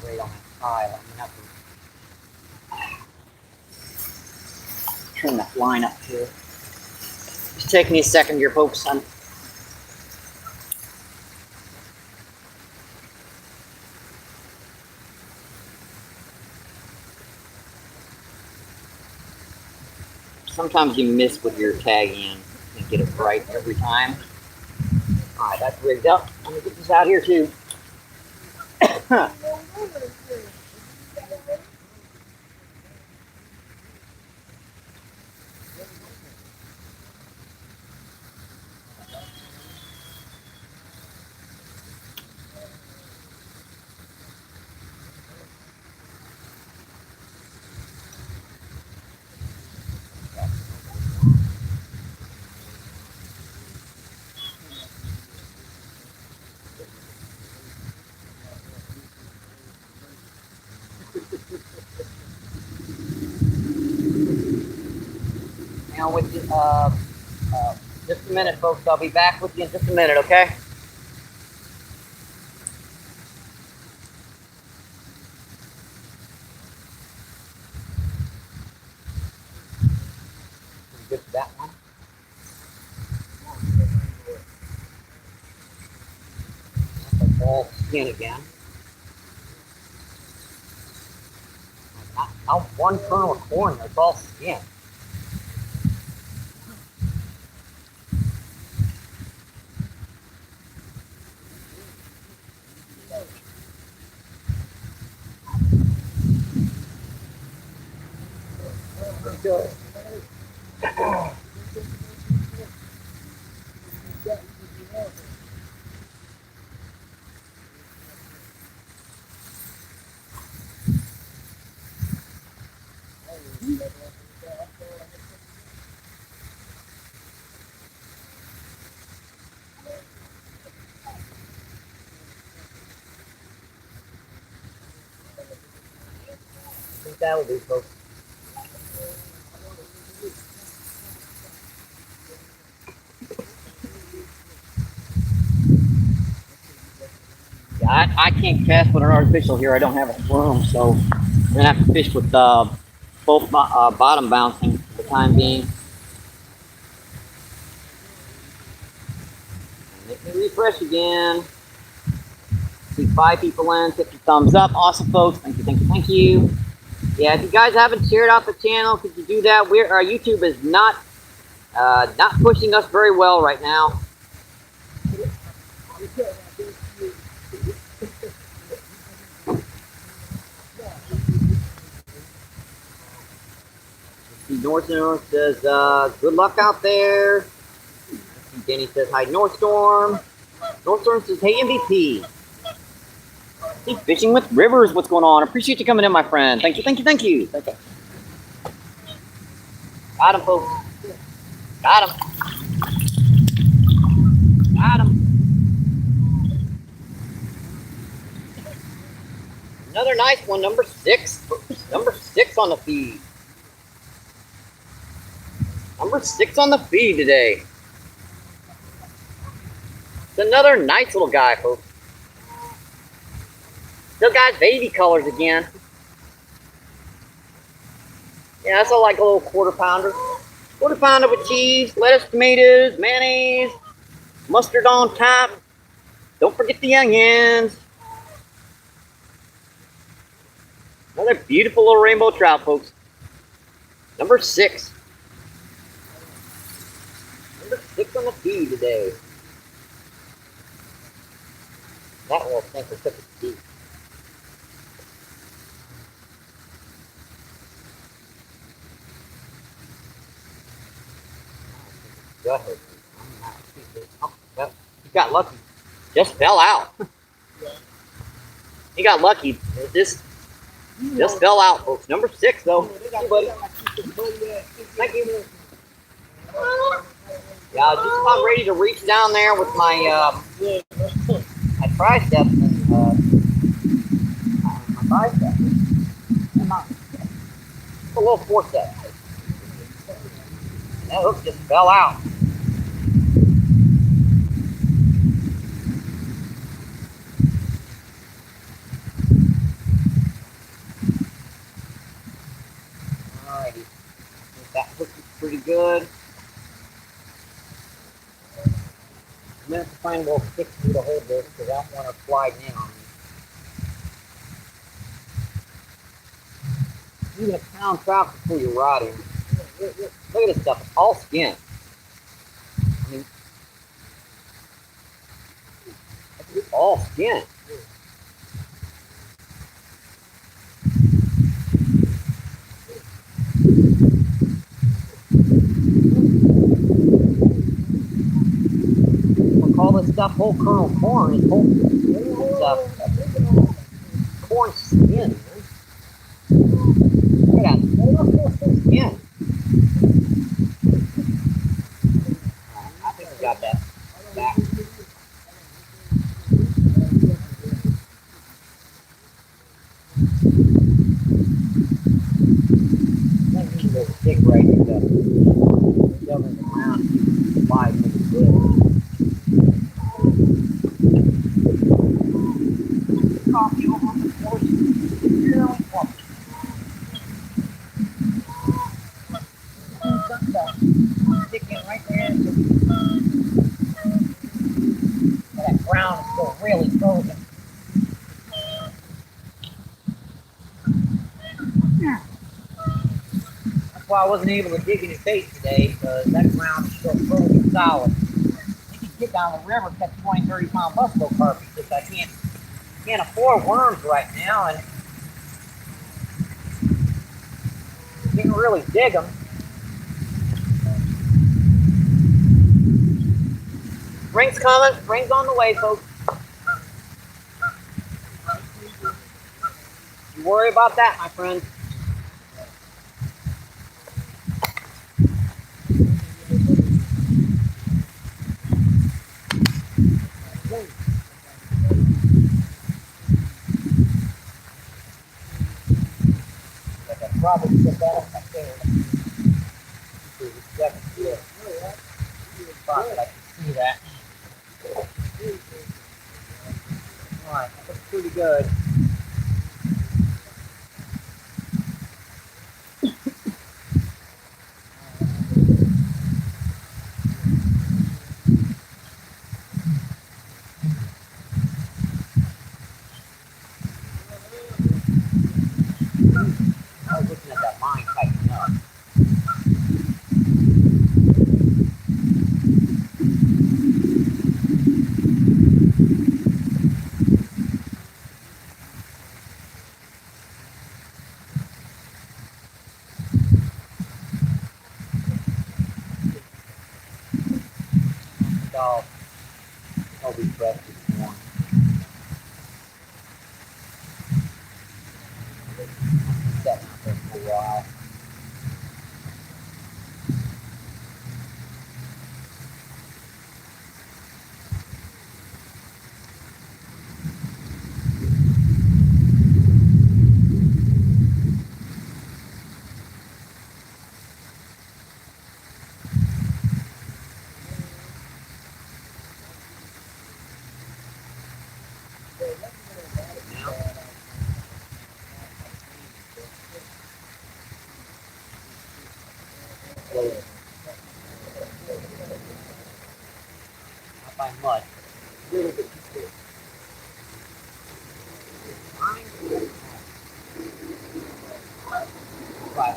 S1: Right on that pile. I'm going to have to turn that line up here. Just take me a second here, folks. Sometimes you miss with your tagging and get it right every time. Alright, that's rigged up. I'm going to get this out here too. Now with you, just a minute, folks. I'll be back with you in just a minute, okay? Good for that one. That's a ball skin again. Not one kernel of corn. That's all skin. Good. I think that will do, folks. Yeah, I can't cast with an artificial here. I don't have a room, so I'm gonna have to fish with both bottom bouncing for the time being. Let me refresh again. See 5 people in, 50 thumbs up. Awesome, folks. Thank you, thank you, thank you. Yeah, if you guys haven't shared out the channel, could you do that? Our YouTube is not pushing us very well right now. North says, good luck out there. Danny says, hi, Northstorm. Northstorm says, hey, MVP. Hey, Fishing with Rivers, what's going on? Appreciate you coming in, my friend. Thank you, thank you, thank you. Thank you. Got him, folks. Got him. Got him. Another nice one, number 6. Number 6 on the feed. Number 6 on the feed today. It's another nice little guy, folks. Still got baby colors again. Yeah, that's all like a little quarter pounder. Quarter pounder with cheese, lettuce, tomatoes, mayonnaise, mustard on top. Don't forget the onions. Another beautiful little rainbow trout, folks. Number 6. Number 6 on the feed today. That little sinker took it deep. Oh, he got lucky. Just fell out. He got lucky. This just fell out, folks. Number 6, though. Hey, buddy. Thank you. Yeah, I was just about ready to reach down there with my my tricep and my bicep. A little forceps. That hook just fell out. Alrighty. That hook is pretty good. I'm going to have to find a little stick for me to hold this because I don't want to slide in on me. Even a pound trout can pull your rod in. Look at this stuff. It's all skin. I mean, it's all skin. We'll call this stuff whole kernel corn. It's whole corn skin. Look at that. Skin. I think we got that back. That needs a little stick right here to shove in the ground and keep the 5 minutes good. Coffee over on the porch. Really fluffy. Sticking right there. That ground is still really frozen. That's why I wasn't able to dig any bait today, because that ground is still frozen solid. You can get down the river and catch 20, 30-pound buffalo carp, because I can't afford worms right now, and didn't really dig them. Spring's coming. Spring's on the way, folks. You worry about that, my friend. I could probably put that up there. I can see that. Alright, that looks pretty good. I'll be fresh this morning. Setting out there for a while. Not by much. Right.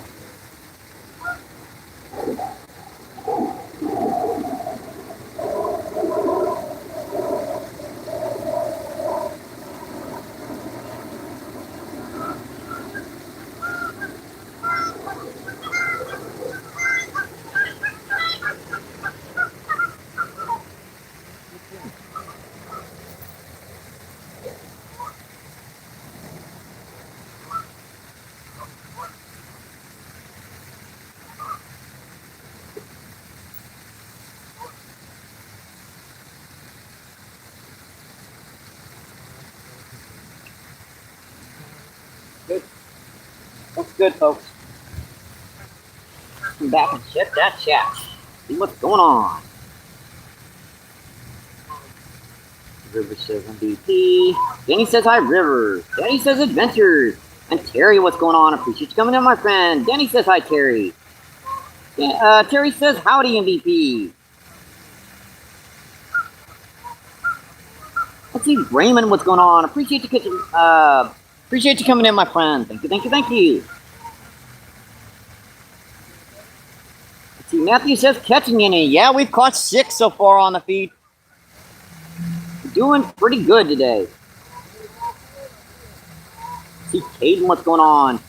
S1: Good. Looks good, folks. Come back and check that chat. See what's going on. River says MVP. Danny says hi, Rivers. Danny says adventures. And Terry, what's going on? Appreciate you coming in, my friend. Danny says hi, Terry. Terry says howdy, MVP. Let's see, Raymond, what's going on? Appreciate you coming in, my friend. Thank you, thank you, thank you. Let's see, Matthew says catching any. Yeah, we've caught 6 so far on the feed. Doing pretty good today. See, Caden, what's going on?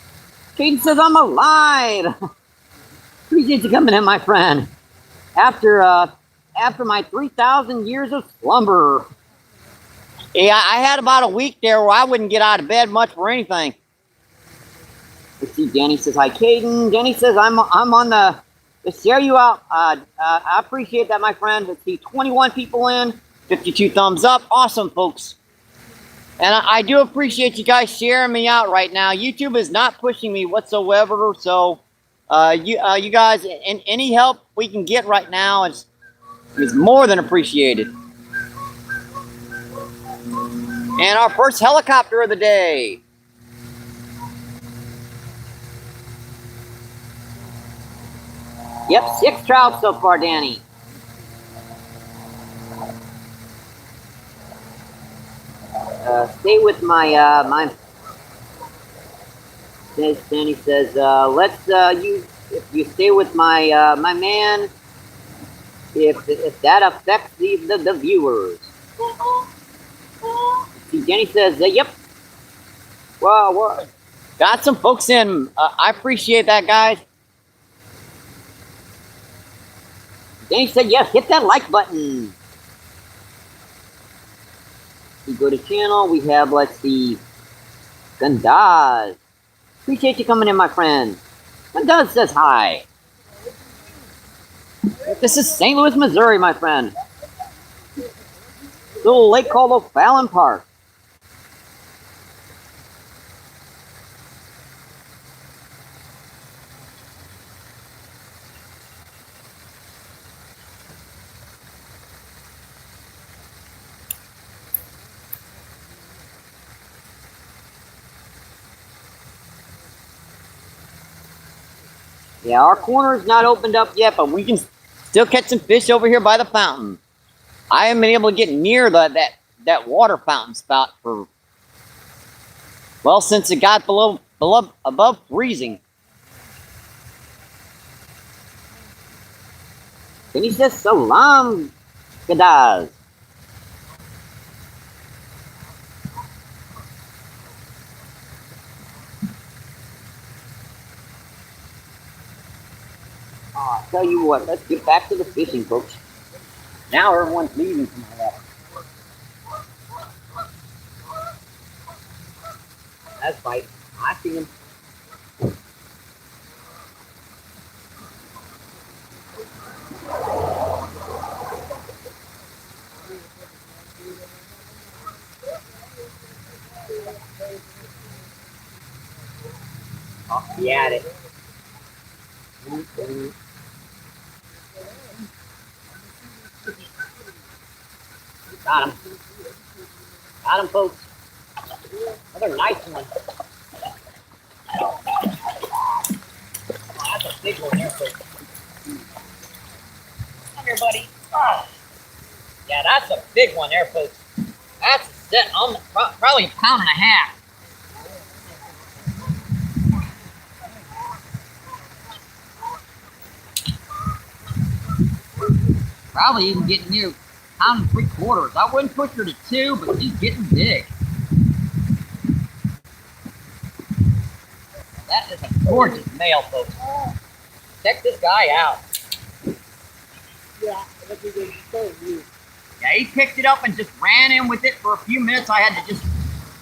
S1: Caden says I'm alive. Appreciate you coming in, my friend. After my 3,000 years of slumber. Yeah, I had about a week there where I wouldn't get out of bed much for anything. Let's see, Danny says hi, Caden. Danny says I'm on the share you out. I appreciate that, my friend. Let's see, 21 people in, 52 thumbs up. Awesome, folks. And I do appreciate you guys sharing me out right now. YouTube is not pushing me whatsoever, so you guys, any help we can get right now is more than appreciated. And our first helicopter of the day. Yep, 6 trout so far, Danny. Stay with my Danny says, if you stay with my my man, if that affects the viewers. See, Danny says, yep. Well, got some folks in. I appreciate that, guys. Danny said, yes, hit that like button. You go to channel, we have, let's see, Gandaz. Appreciate you coming in, my friend. Gandaz says hi. This is St. Louis, Missouri, my friend. Little lake called O'Fallon Park. Yeah, our corner's not opened up yet, but we can still catch some fish over here by the fountain. I haven't been able to get near that water fountain spout for, well, since it got above freezing. Then he says salam, Gadaz. I'll tell you what, let's get back to the fishing, folks. Now everyone's leaving from my water. That's biting. I see him. Oh, he had it. Got him. Got him, folks. Another nice one. Oh, that's a big one there, folks. Come here, buddy. Oh. Yeah, that's a big one there, folks. That's a set. Probably a pound and a half. Probably even getting near pound and 3/4. I wouldn't push her to 2, but she's getting big. That is a gorgeous male, folks. Check this guy out.
S2: Yeah,
S1: Yeah, he picked it up and just ran in with it for a few minutes. I had to just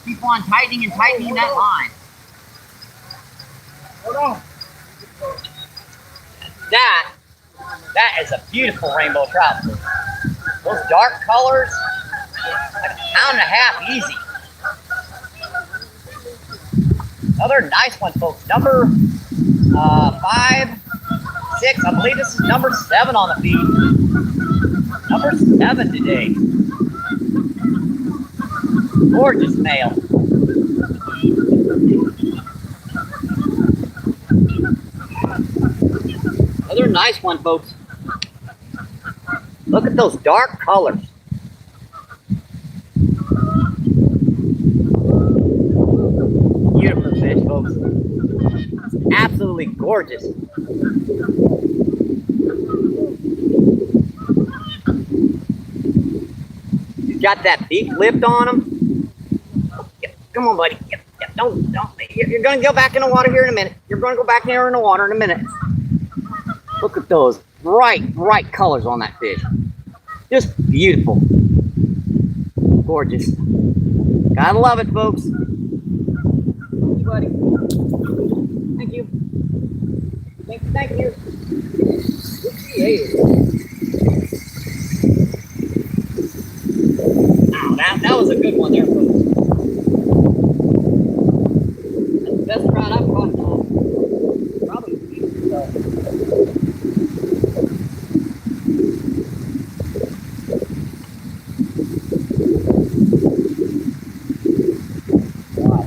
S1: keep on tightening and tightening that line.
S2: Hold on.
S1: That is a beautiful rainbow trout. Those dark colors, like a pound and a half easy. Another nice one, folks. Number 5, 6. I believe this is number 7 on the feed. Number 7 today. Gorgeous male. Another nice one, folks. Look at those dark colors. Beautiful fish, folks. It's absolutely gorgeous. He's got that beak lift on him. Yep, come on, buddy. Yep, don't. You're going to go back in the water here in a minute. You're going to go back there in the water in a minute. Look at those bright colors on that fish. Just beautiful. Gorgeous. Gotta love it, folks. Thank you, buddy. Thank you. Thank you. Wow, that was a good one there, folks. That's the best trout I've caught now. Probably a week or so.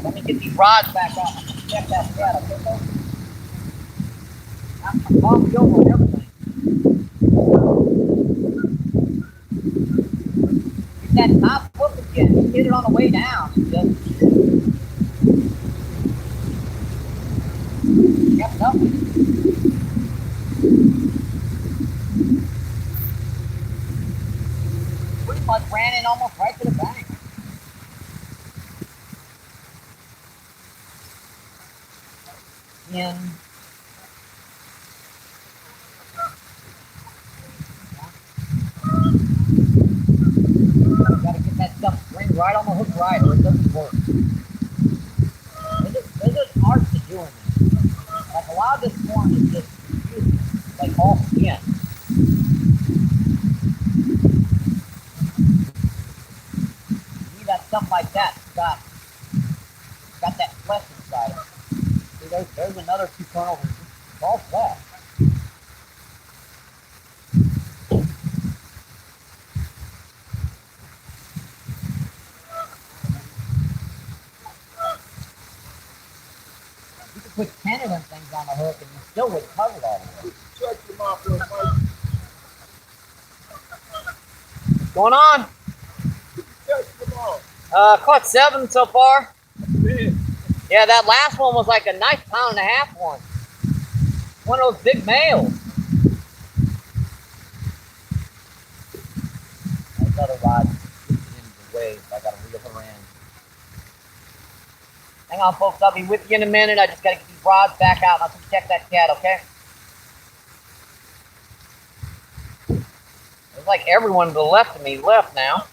S1: Let me get these rods back out. Check that cat, okay, folks? I'm off over and everything. Get that top hook again. Just hit it on the way down. Just kept up with it. Pretty much ran in almost right to the bank. In. Gotta get that stuff string right on the hook right or it doesn't work. There's an art to doing this. Like a lot of this form is just like all skin. You need that stuff like that. It's got that flesh inside it. There's another 2 turnovers. It's all flat. You could put 10 of them things on the hook and you still would cover it all the way.
S2: Check them out, Mike.
S1: What's going on?
S2: Check them out.
S1: Caught 7 so far.
S2: Yeah.
S1: Yeah, that last one was like a nice pound and a half one. One of those big males. There's another rod in the way, so I gotta reel her in. Hang on, folks, I'll be with you in a minute. I just gotta get these rods back out and I'll check that cat, okay? There's like everyone to the left of me left now.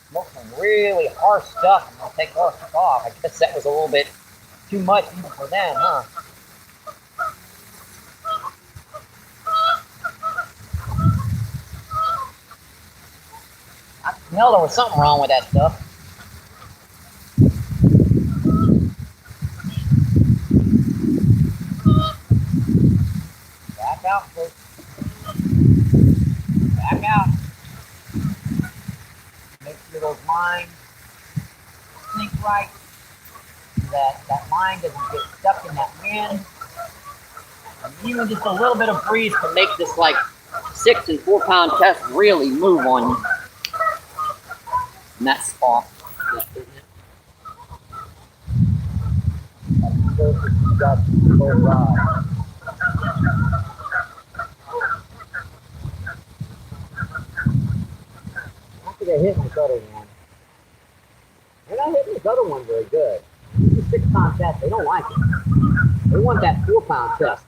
S1: Smoked some really harsh stuff. I'm gonna take all the stuff off. I guess that was a little bit too much even for them, huh? I smelled there was something wrong with that stuff. Back out, folks. Back out. Make sure those lines sink right. That line doesn't get stuck in that wind. And even just a little bit of breeze can make this like 6 and 4 pound test really move on you. And that's off. I think I hit this other one. They're not hitting this other one very good. This is a 6 pound test. They don't like it. They want that 4 pound test.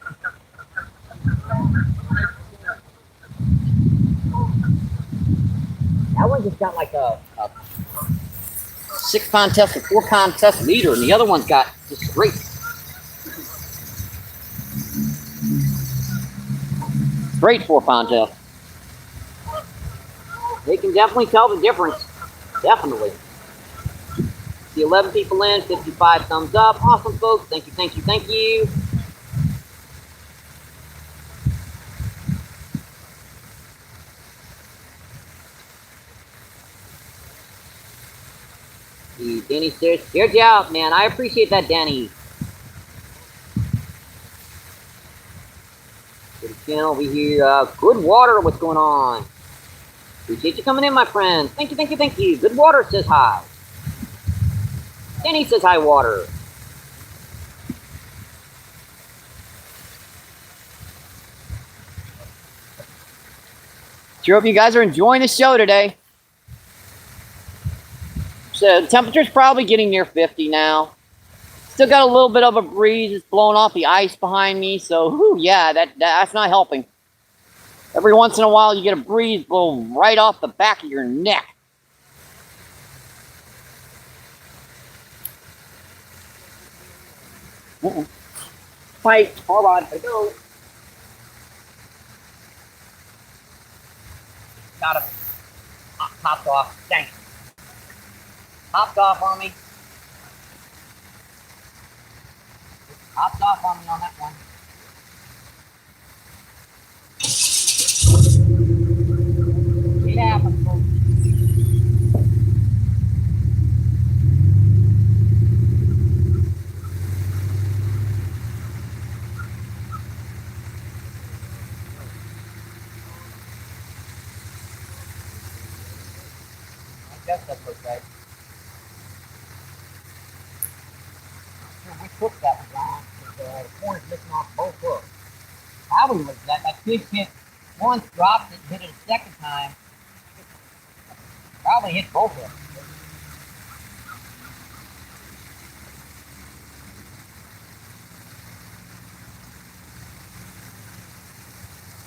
S1: That one just got like a 6 pound test, a 4 pound test leader, and the other one's got just straight 4 pound test. They can definitely tell the difference. Definitely. The 11 people in, 55 thumbs up. Awesome, folks. Thank you, thank you, thank you. Danny says, cheered you out, man. I appreciate that, Danny. Good channel over here. Good water, what's going on? Appreciate you coming in, my friends. Thank you, thank you, thank you. Good water says hi. Danny says hi, water. Sure hope you guys are enjoying the show today. So the temperature's probably getting near 50 now. Still got a little bit of a breeze. It's blowing off the ice behind me. So, whew, yeah, that's not helping. Every once in a while, you get a breeze blow right off the back of your neck. Fight, hold on, I go. Got it. Popped off. Dang. Popped off on me. Popped off on me on that one. It happens, folks. I guess that's okay. We took that one down because the corn's missing off both hooks. Probably was that fish hit once, dropped it, hit it a second time. Probably hit both hooks.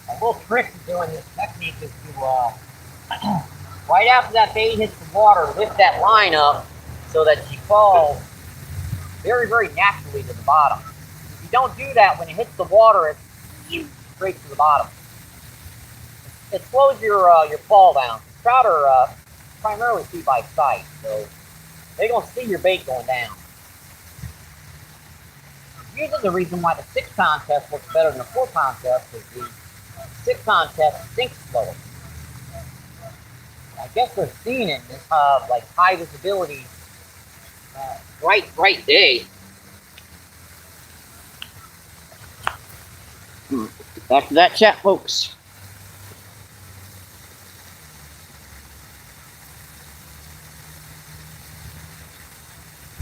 S1: A little trick to doing this technique is to, right after that bait hits the water, lift that line up so that she falls very, very naturally to the bottom. If you don't do that, when it hits the water, it's straight to the bottom. It slows your fall down. Trout are primarily see by sight, so they're going to see your bait going down. Usually the reason why the 6 pound test works better than the 4 pound test is the 6 pound test sinks slower. I guess they're seeing it in this like high visibility, bright day. Back to that chat, folks.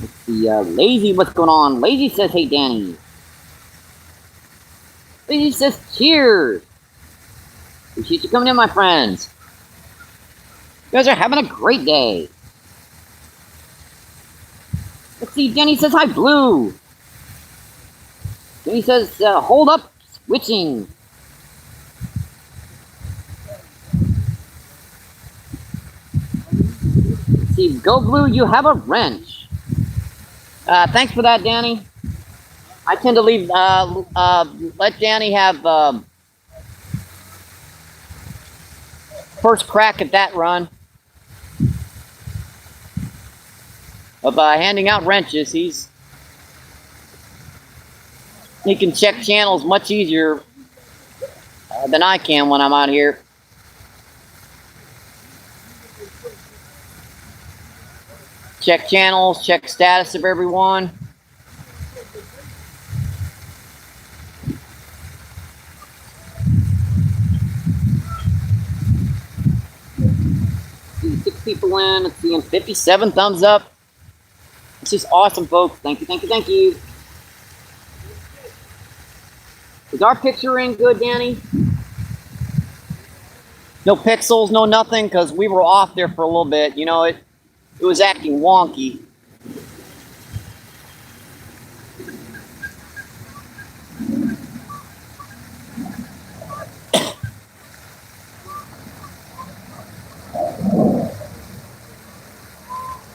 S1: Let's see, Lazy, what's going on? Lazy says, hey, Danny. Lazy says, cheers. Appreciate you coming in, my friends. You guys are having a great day. Let's see, Jenny says, hi, Blue. Jenny says, hold up, Witching. Let's see, Go Blue, you have a wrench. Thanks for that, Danny. I tend to leave, let Danny have first crack at that run of handing out wrenches. He can check channels much easier than I can when I'm out here. Check channels, check status of everyone. See 6 people in. Let's see, 57 thumbs up. This is awesome, folks. Thank you, thank you, thank you. Is our picture in good, Danny? No pixels, no nothing, because we were off there for a little bit. You know, it was acting wonky.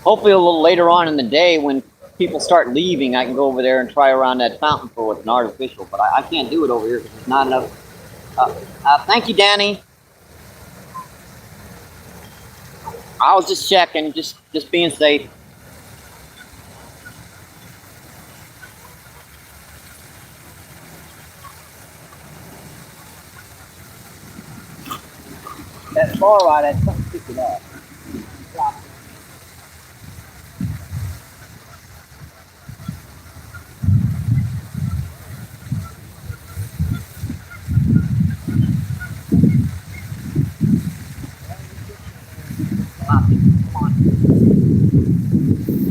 S1: Hopefully a little later on in the day when people start leaving, I can go over there and try around that fountain for what's an artificial, but I can't do it over here because there's not enough. Thank you, Danny. I was just checking, just being safe. That far right, that's something to pick it up. Come on.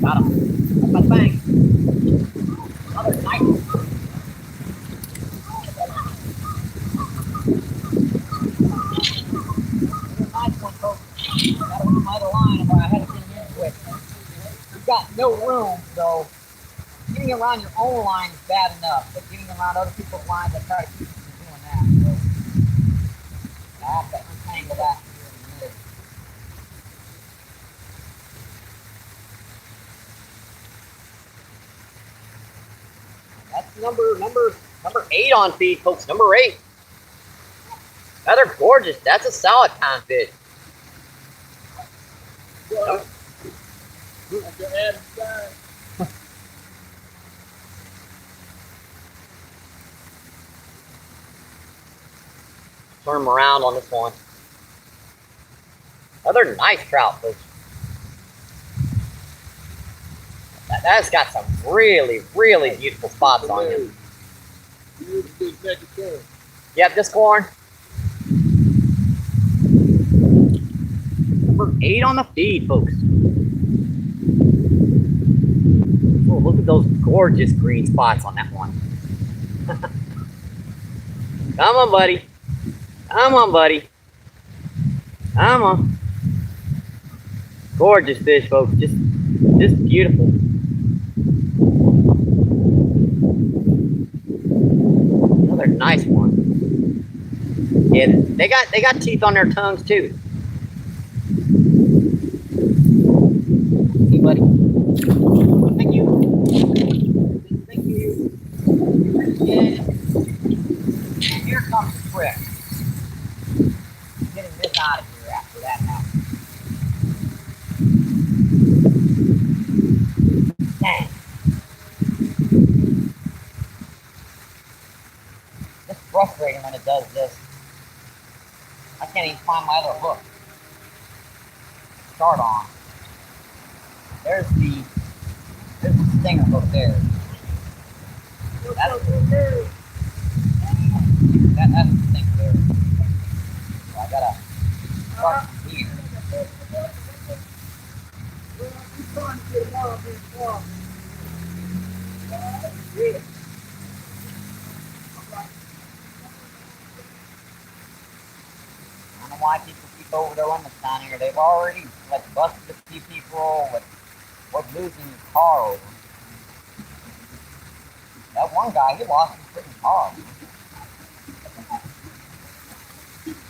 S1: Got him. That's my bang. Another nice one. Nice one, folks. Got him on my other line, but I had to get him in quick. You've got no room, so getting around your own line is bad enough, but getting around other people's lines, I try to keep you from doing that. So I have to untangle that here in a minute. That's number 8 on feed, folks. Number 8. Another gorgeous. That's a solid time fish. Yep. Turn them around on this one. Another nice trout, folks. That's got some really, really beautiful spots on him. Yep, this corn. Number 8 on the feed, folks. Oh, look at those gorgeous green spots on that one. Come on, buddy. Come on, buddy. Come on. Gorgeous fish, folks. Just beautiful. Another nice one. Yeah, they got teeth on their tongues too. Hey, buddy. Thank you. Thank you. Yeah. And here comes the trick. Getting this out of here after that happens. Dang. It's frustrating when it does this. I can't even find my other hook. Start on. There's the stinger hook there. That's the thing there. So I gotta start from here. I don't know why people keep over their limits down here. They've already busted a few people with losing your car over. That one guy, he lost his freaking car.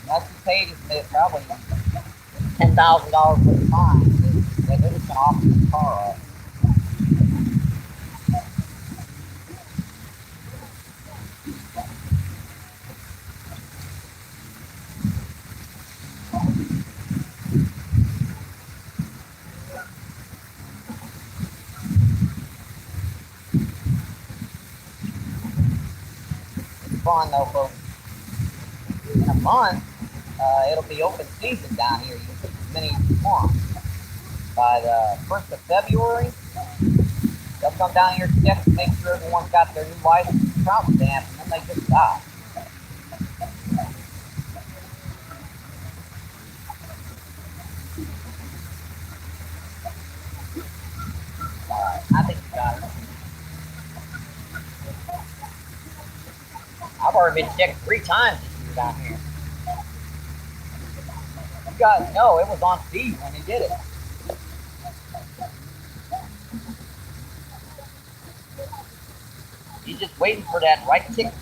S1: That's what paid is probably $10,000 for the fine. They're just gonna offer the car off. It's fun though, folks. In a month, it'll be open season down here. You can fish as many as you want. By the 1st of February, they'll come down here to check to make sure everyone's got their new license and travel stamps, and then they just stop. Alright, I think you got it. I've already been checked 3 times this year down here. You guys know it was on feed when they did it. You're just waiting for that right ticket.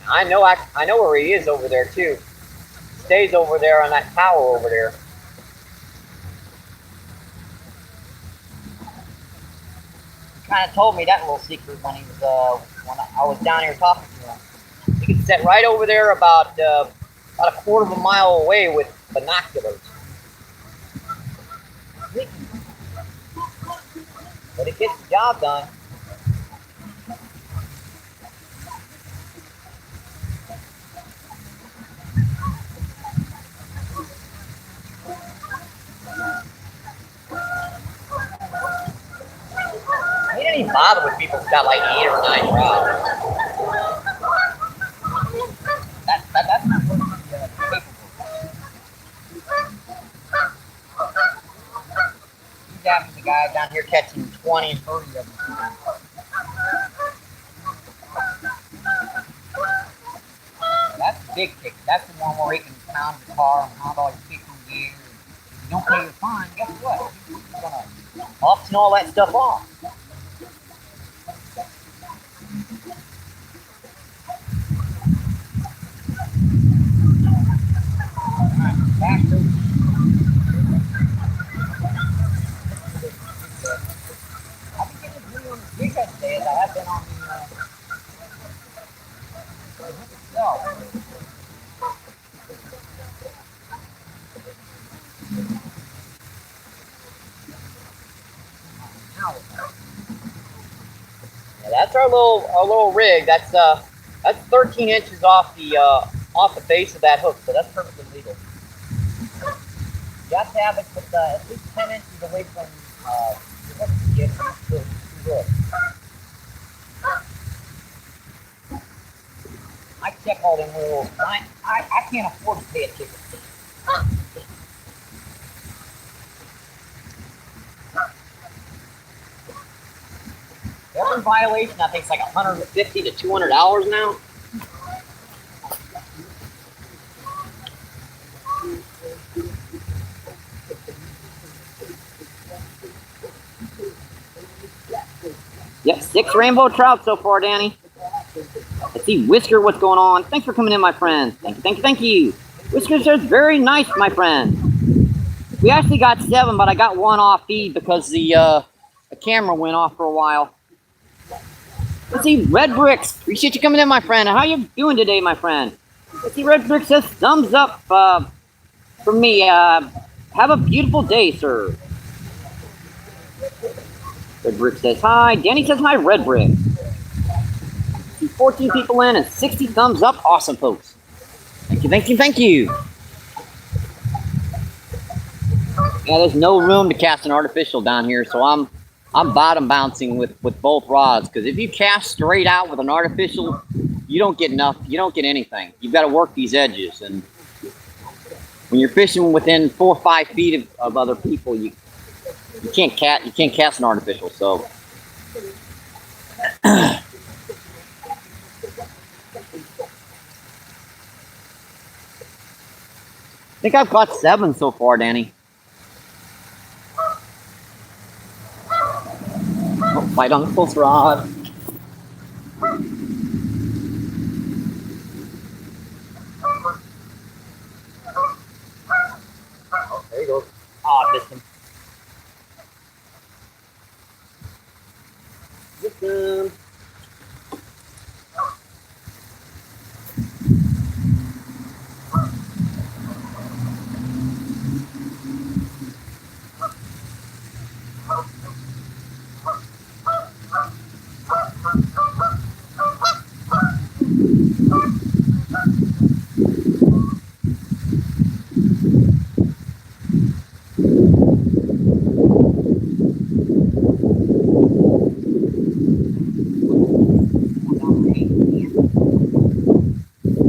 S1: I know where he is over there too. Stays over there on that tower over there. He kind of told me that little secret when he was when I was down here talking to him. He could sit right over there about a quarter of a mile away with binoculars. But it gets the job done. He didn't even bother with people who've got like 8 or 9 rods. That's not what he's capable of. He's having the guy down here catching 20 and 30 of them. That's the big ticket. That's the one where he can pound the car and pound all your fishing gear. If you don't pay your fine, guess what? He's gonna auction all that stuff off. Back to I've been getting blue on the big today as I have been on the hook itself. Yeah, that's our little rig. That's 13 inches off the base of that hook, so that's perfectly legal. You have to have it with at least 10 inches away from your hook to get to hook. I check all them rules. I can't afford to pay a ticket. Every violation, I think, is like $150 to $200 now. Yep, 6 rainbow trout so far, Danny. Let's see, Whisker, what's going on? Thanks for coming in, my friend. Thank you, thank you, thank you. Whisker says, very nice, my friend. We actually got 7, but I got 1 off feed because the camera went off for a while. Let's see, Red Bricks. Appreciate you coming in, my friend. How you doing today, my friend? Let's see, Red Bricks says, thumbs up for me. Have a beautiful day, sir. Red Brick says hi. Danny says hi, Red Brick. See 14 people in and 60 thumbs up. Awesome, folks. Thank you, thank you, thank you. Yeah, there's no room to cast an artificial down here, so I'm bottom bouncing with both rods, because if you cast straight out with an artificial, you don't get enough. You don't get anything. You've got to work these edges, and when you're fishing within 4 or 5 feet of other people, you can't cast an artificial. So I think I've caught 7 so far, Danny. Bite on the close rod. Oh, there he goes. Oh, I missed him. Missed him.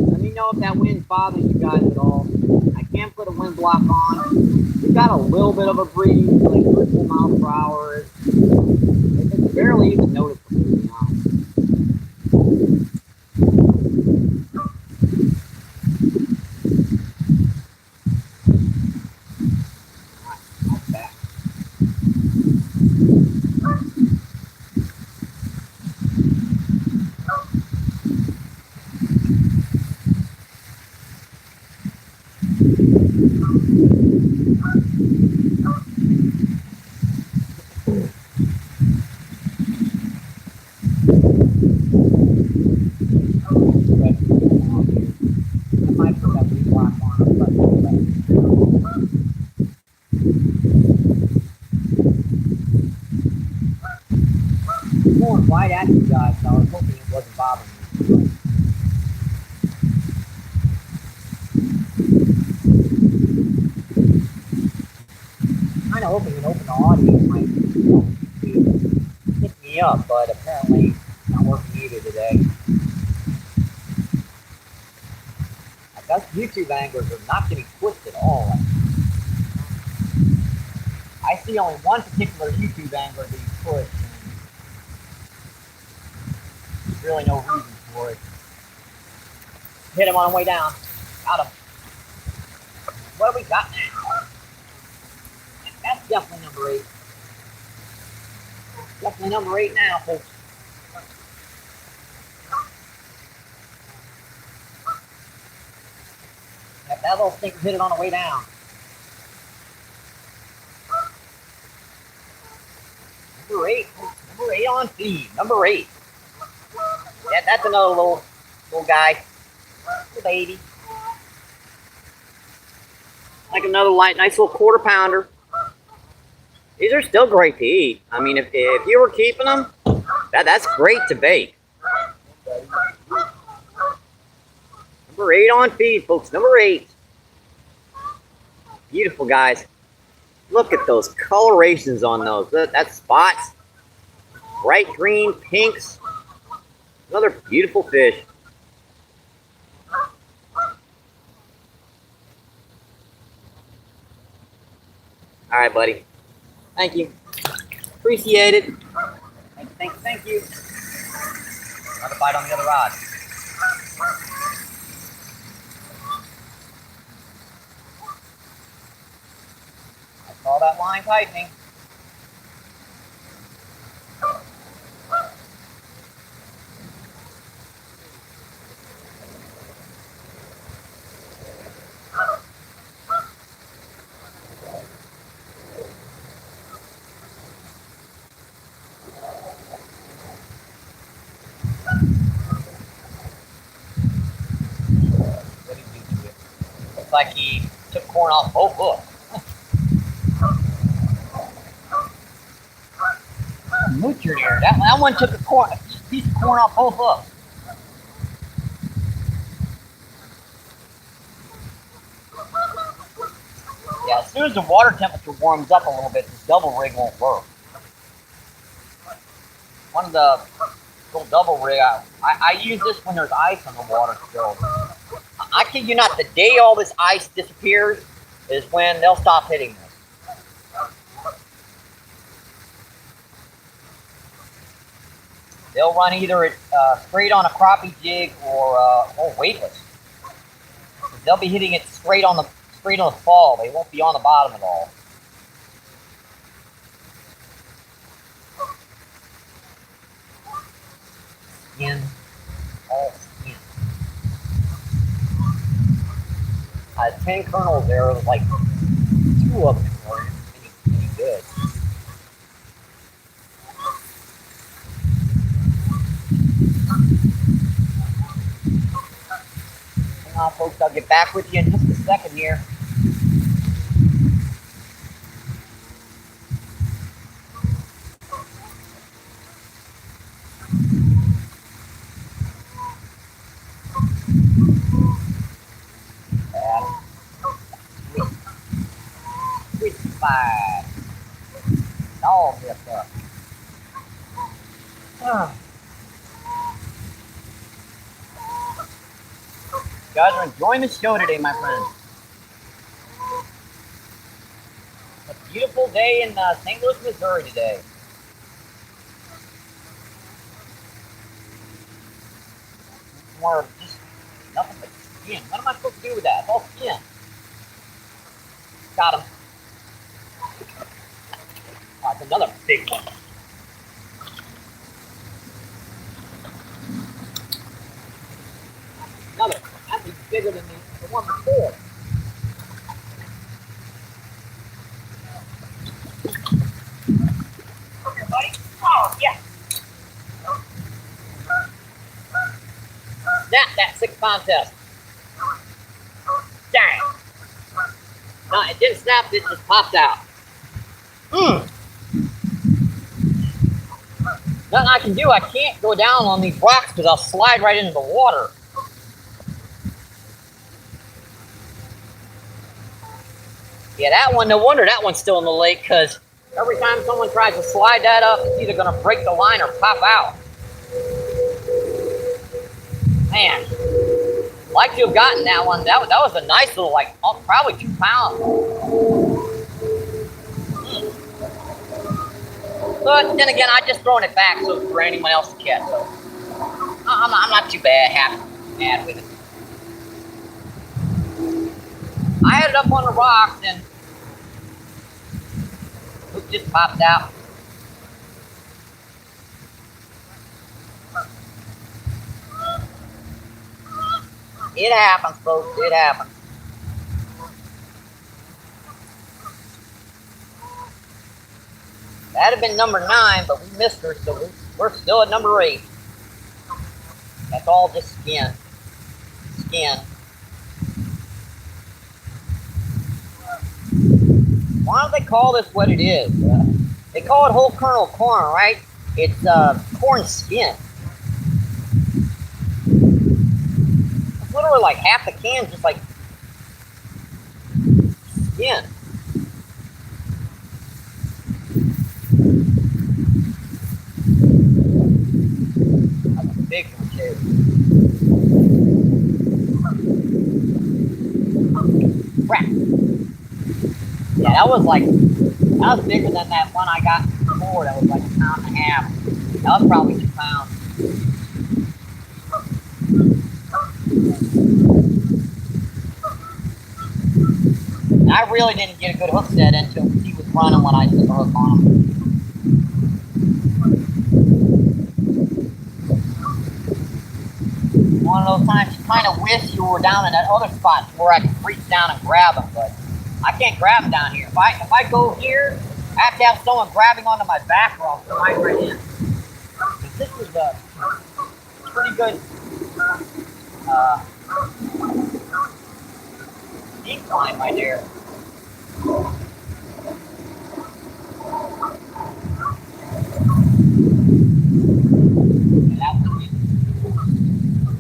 S1: Let me know if that wind's bothering you guys at all. I can't put a wind block on. We've got a little bit of a breeze, like 34 miles per hour. It's barely even noticeable, to be honest. Alright, back. Going right at you guys, so I was hoping it wasn't bothering you. Kind of hoping an open audio might pick me up, but apparently it's not working either today. I guess YouTube anglers are not getting pushed at all. I see only one particular YouTube angler being pushed. There's really no reason for it. Hit him on the way down. Got him. What do we got now? That's definitely number 8. Definitely number 8 now, folks. That little stinker hit it on the way down. Number 8. Number 8 on feed. Number 8. Yeah, that's another little guy. Little baby. Like another nice little quarter pounder. These are still great to eat. I mean, if you were keeping them, that's great to bake. Number 8 on feed, folks. Number 8. Beautiful, guys. Look at those colorations on those. That's spots. Bright green, pinks. Another beautiful fish. All right, buddy. Thank you. Appreciate it. Thank you. Another bite on the other rod. I saw that line tightening. Like he took corn off both hooks. Moocher there. That one took a piece of corn off both hooks. Yeah, as soon as the water temperature warms up a little bit, this double rig won't work. One of the little double rig, I use this when there's ice on the water still. I kid you not, the day all this ice disappears is when they'll stop hitting this. They'll run either straight on a crappie jig or weightless. They'll be hitting it straight on the fall. They won't be on the bottom at all. skin, all skin. 10 kernels there, like 2 of them weren't any good. Hang on, folks, I'll get back with you in just a second here. Sweet spot. All this up. You guys are enjoying the show today, my friends. It's a beautiful day in St. Louis, Missouri today. More just nothing but skin. What am I supposed to do with that? It's all skin. Got him. Oh, it's another big one. Another. That's even bigger than the one before. Come here, buddy. Oh, yeah. Snap that 6-pound test. Dang. No, it didn't snap, it just popped out. Nothing I can do. I can't go down on these rocks because I'll slide right into the water. Yeah, that one, no wonder that one's still in the lake, because every time someone tries to slide that up, it's either going to break the line or pop out. Man, I'd like to have gotten that one. That was a nice little, like, probably 2 pounds. But then again, I just thrown it back so for anyone else to catch. So I'm not too bad with it. I had it up on the rocks and it just popped out. It happens, folks. It happens. That'd have been number 9, but we missed her, so we're still at number 8. That's all just skin. Skin. Why don't they call this what it is? They call it whole kernel corn, right? It's corn skin. It's literally like half the can, just like skin. That's a big one too. Crap. Yeah, that was bigger than that one I got before. That was like 1.5 pounds. That was probably 2 pounds. And I really didn't get a good hook set until he was running when I took the hook on him. One of those times you kind of wish you were down in that other spot where I could reach down and grab him, but I can't grab him down here. If I go here, I have to have someone grabbing onto my back or I'll slide right in. Because this was a pretty good incline right there. And that was it.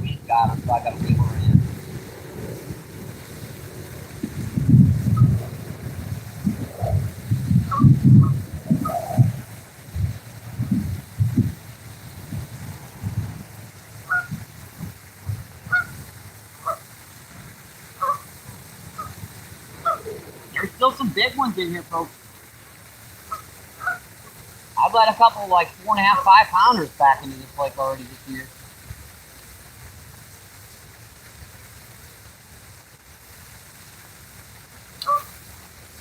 S1: We got him, so I got to leave her in. There's still some big ones in here, folks. I've let a couple like 4.5, 5 pounders back into this lake already this year.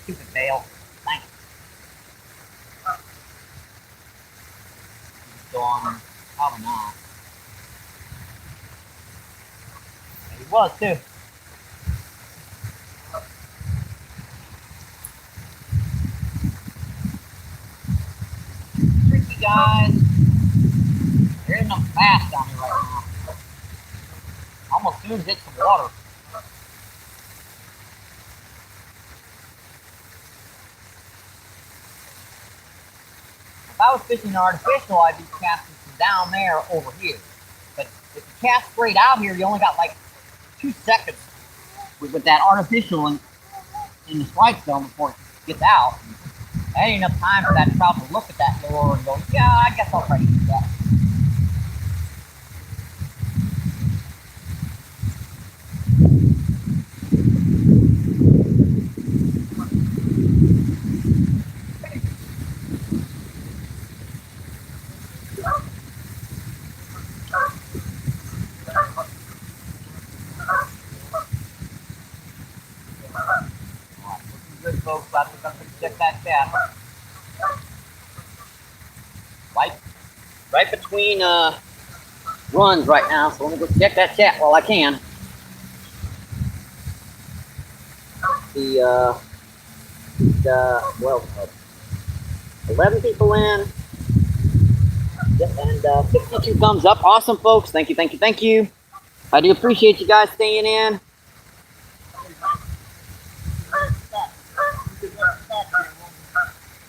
S1: Stupid bail. Thank you. Still on there? Probably not. was too. Tricky guys. There isn't enough bass down here right now. Almost soon hit some water. If I was fishing artificial, I'd be casting from down there over here. But if you cast straight out here, you only got like 2 seconds with that artificial in the strike zone before it gets out. That ain't enough time for that trout to look at that lure and go, yeah, I guess I'll try to use that. Good folks, about to check that chat. Right between runs right now, so let me go check that chat while I can. Well, 11 people in. Yep, and 62 thumbs up. Awesome, folks. Thank you, thank you, thank you. I do appreciate you guys staying in.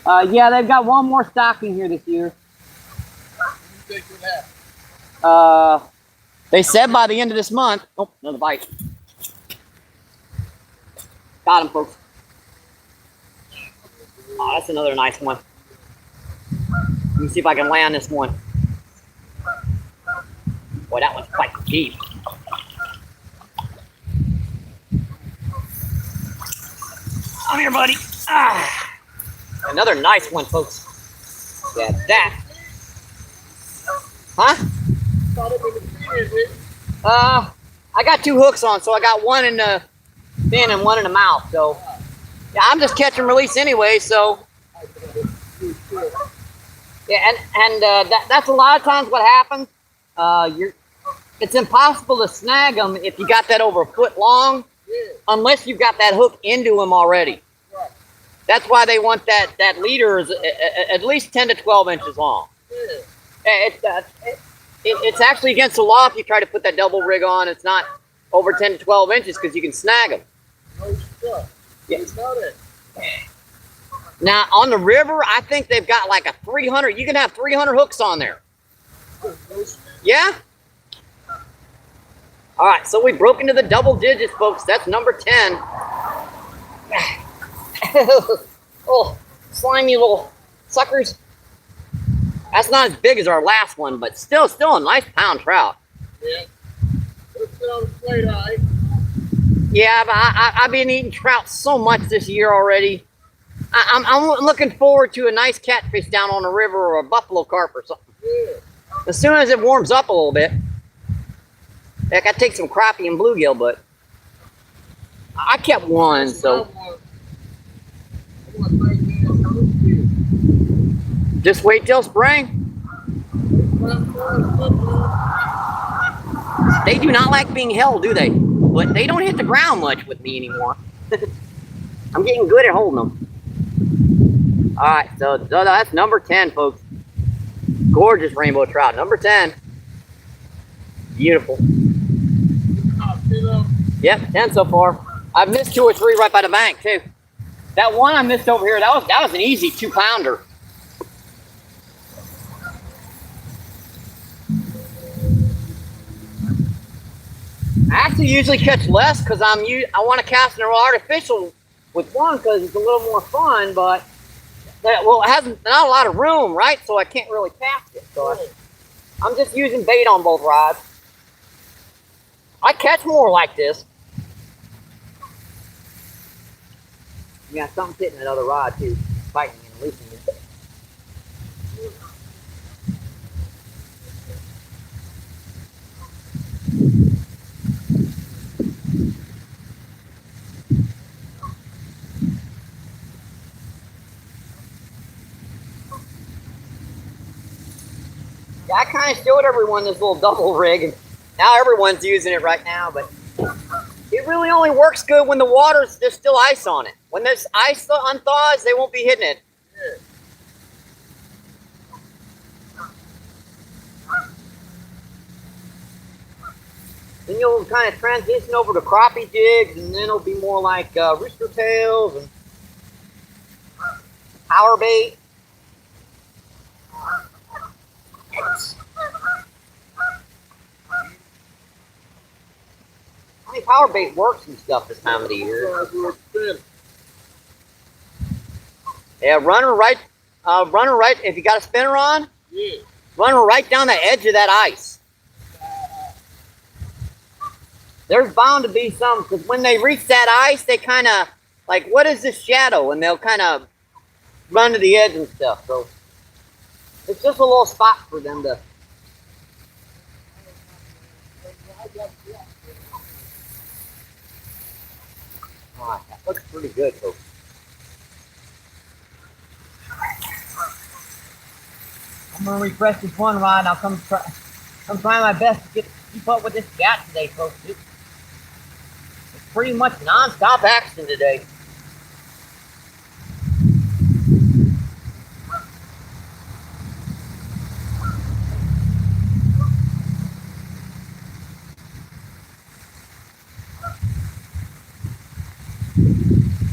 S1: Yeah, they've got one more stocking here this year.
S2: What do you think would happen?
S1: They said by the end of this month. Oh, another bite. Got him, folks. Oh, that's another nice one. Let me see if I can land this one. Boy, that one's quite deep. Come here, buddy. Ah. Another nice one, folks. Yeah, that. Huh? I got 2 hooks on, so I got one in the fin and one in the mouth. So, yeah, I'm just catch and release anyway. So, yeah, and that's a lot of times what happens. It's impossible to snag them if you got that over a foot long, unless you've got that hook into them already. That's why they want that leader is at least 10 to 12 inches long. It's actually against the law if you try to put that double rig on. It's not over 10 to 12 inches because you can snag them.
S2: No stuff.
S1: Yeah.
S2: About it.
S1: Now, on the river, I think they've got like a 300. You can have 300 hooks on there. Yeah? All right, so we broke into the double digits, folks. That's number 10. Oh, slimy little suckers. That's not as big as our last one, but still a nice pound trout.
S2: Yeah. Let's sit on the plate, all right?
S1: Yeah, but I've been eating trout so much this year already. I'm looking forward to a nice catfish down on the river or a buffalo carp or something.
S2: Yeah.
S1: As soon as it warms up a little bit. Heck, I take some crappie and bluegill, but I kept one, so. Just wait till spring. They do not like being held, do they? But they don't hit the ground much with me anymore. I'm getting good at holding them. All right, so that's number 10, folks. Gorgeous rainbow trout, number 10. Beautiful. Yep, 10 so far. I've missed 2 or 3 right by the bank too. That one I missed over here, that was an easy 2-pounder. I actually usually catch less because I want to cast an artificial with one because it's a little more fun, but it has not a lot of room, right? So I can't really cast it. So I'm just using bait on both rods. I catch more like this. Yeah, something's hitting that other rod too, fighting and loosening it. Yeah, I kind of showed everyone this little double rig, and now everyone's using it right now, but really only works good when the there's still ice on it. When this ice unthaws, they won't be hitting it.
S2: Yeah.
S1: Then you'll kind of transition over to crappie jigs, and then it'll be more like rooster tails and power bait. I mean, power bait works and stuff this time of the year. Yeah, run her right. If you got a spinner on,
S2: Yeah.
S1: run her right down the edge of that ice. There's bound to be some, because when they reach that ice, they kind of like, what is this shadow? And they'll kind of run to the edge and stuff. So it's just a little spot for them to. Oh, that looks pretty good, folks. I'm gonna refresh this one rod. And I'll come try my best to keep up with this cat today, folks. It's pretty much non-stop action today.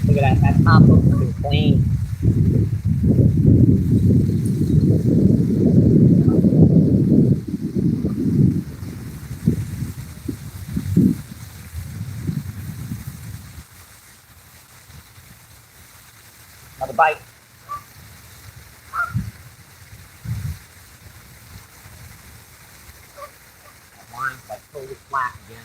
S1: Look at that top looks pretty clean. Another bite. That line's like totally flat again.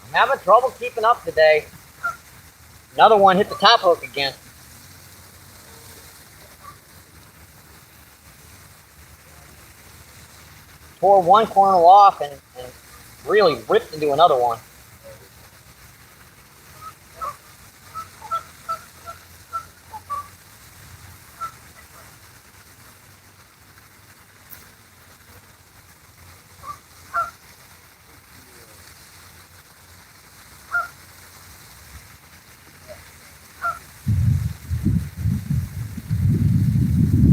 S1: I'm having trouble keeping up today. Another one hit the top hook again. Tore one corner off and really ripped into another one.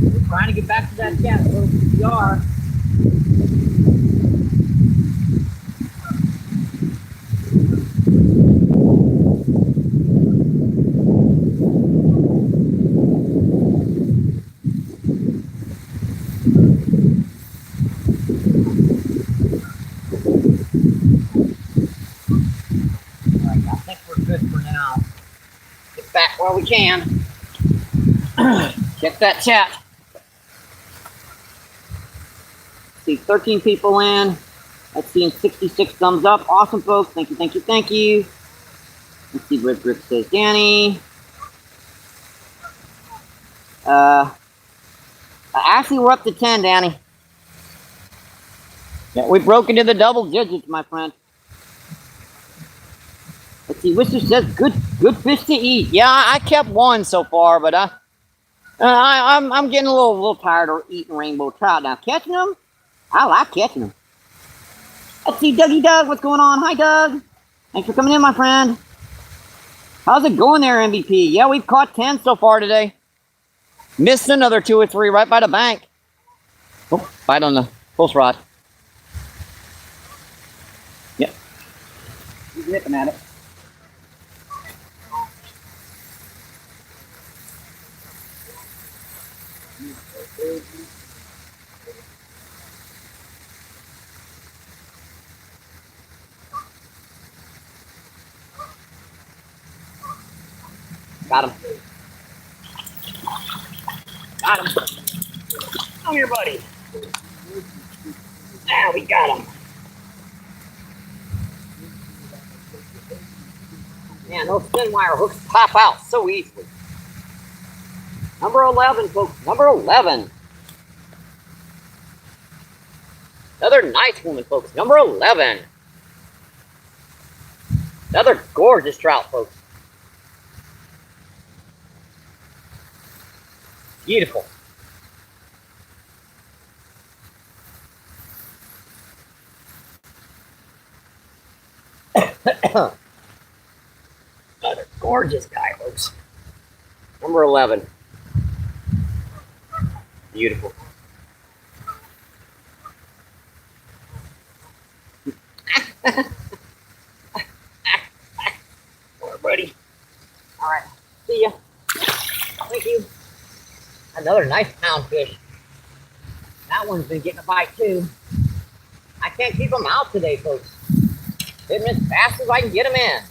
S1: We're trying to get back to that cat, so we are. While we can. Check that chat. See 13 people in. Let's see, 66 thumbs up. Awesome, folks. Thank you, thank you, thank you. Let's see, Rip Grip says Danny. Actually, we're up to 10, Danny. Yeah, we broke into the double digits, my friend. Let's see, Whistler says good fish to eat. Yeah, I kept one so far, but I'm getting a little tired of eating rainbow trout now. Catching them, I like catching them. Let's see, Dougie Doug, what's going on? Hi, Doug. Thanks for coming in, my friend. How's it going there, MVP? Yeah, we've caught 10 so far today. Missed another 2 or 3 right by the bank. Oh, bite on the post rod. Yep. He's nipping at it. Got him. Got him. Come here, buddy. Now we got him. Man, those thin wire hooks pop out so easily. Number 11, folks. Number 11. Another nice woman, folks. Number 11. Another gorgeous trout, folks. Beautiful. Another gorgeous guy, folks. Number 11. Beautiful. Poor buddy. All right. See ya. Thank you. Another nice pound fish. That one's been getting a bite too. I can't keep them out today, folks. Hitting as fast as I can get them in.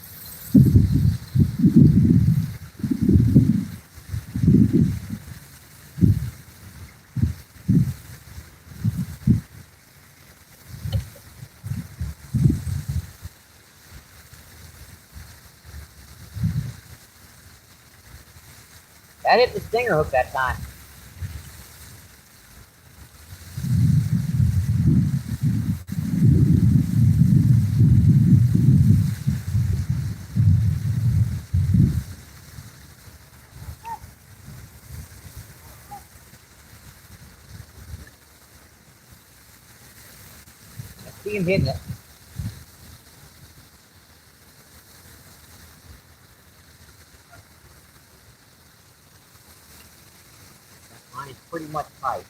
S1: That hit the stinger hook that time. I see him hitting it. That line is pretty much tight.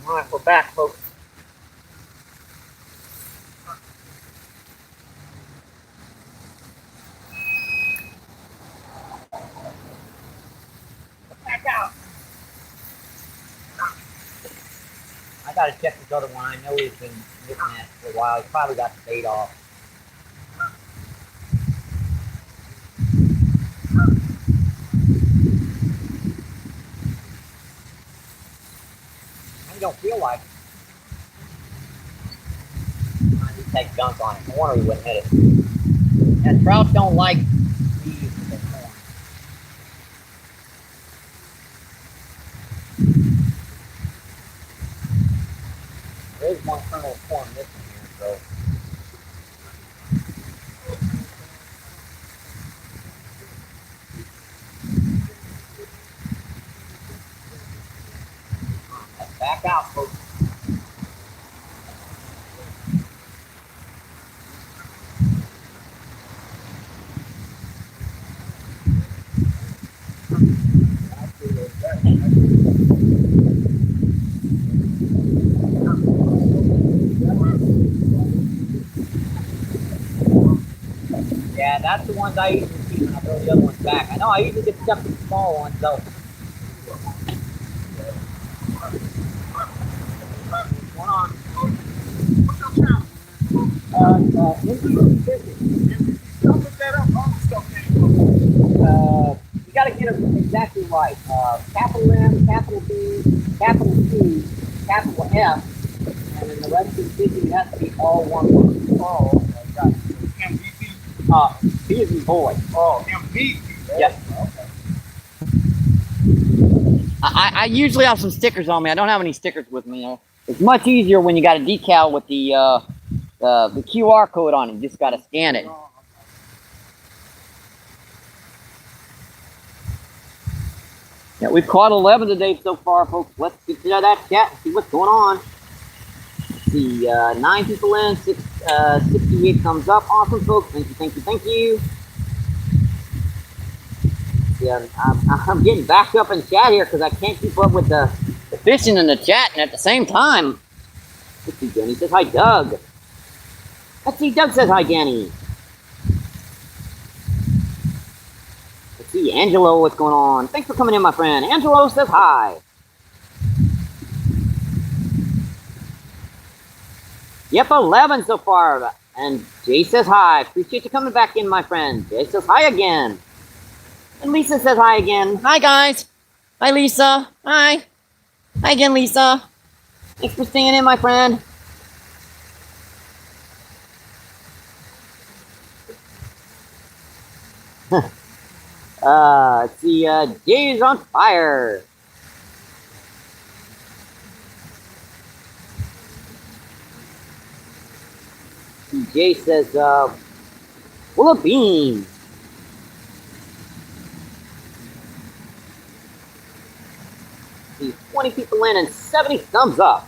S1: All right, we're back, folks. Back out. I gotta check this other one. I know he's been hitting that for a while. He's probably got the bait off. I don't feel like it. I just take gunk on it. No wonder he wouldn't hit it. And trout don't like these with their corn. There is one kernel of corn missing here, so. Let's back out, folks. Yeah, that's the ones I usually keep when I throw the other ones back. I know I usually get stuck with the small ones, though. What's going on?
S2: What's your channel?
S1: MBPFishing.
S2: Don't look that up. All the stuff came
S1: You gotta get them exactly right. Capital M, capital B, capital C, capital F, and then the rest of the fishing has to be all one word.
S2: Oh, okay. Got it. MVP.
S1: B is in boy.
S2: Oh, MVP.
S1: Yes.
S2: Okay.
S1: I usually have some stickers on me. I don't have any stickers with me. It's much easier when you got a decal with the QR code on it. You just gotta scan it. Yeah, we've caught 11 today so far, folks. Let's get to that chat and see what's going on. Let's see, 9 people in, 68 thumbs up. Awesome, folks. Thank you, thank you, thank you. Yeah, I'm getting backed up in chat here because I can't keep up with the fishing and the chatting at the same time. Let's see, Jenny says hi, Doug. Let's see, Doug says hi, Jenny. Let's see, Angelo, what's going on? Thanks for coming in, my friend. Angelo says hi. Yep, 11 so far. And Jay says hi. Appreciate you coming back in, my friend. Jay says hi again. And Lisa says hi again. Hi, guys. Hi, Lisa. Hi. Hi again, Lisa. Thanks for staying in, my friend. Let's see. Jay's on fire. Jay says, full of beans. See, 20 people in and 70 thumbs up.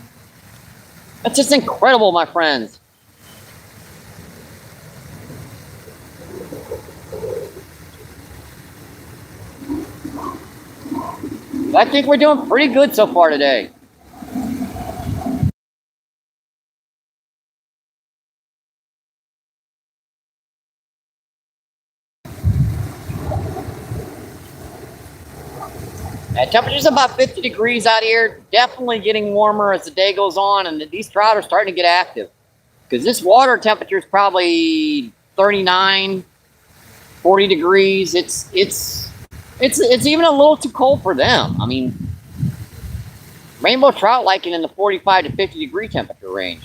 S1: That's just incredible, my friends. I think we're doing pretty good so far today. Temperature's about 50 degrees out here. Definitely getting warmer as the day goes on, and these trout are starting to get active. Because this water temperature is probably 39, 40 degrees. It's even a little too cold for them. I mean, rainbow trout like it in the 45 to 50 degree temperature range.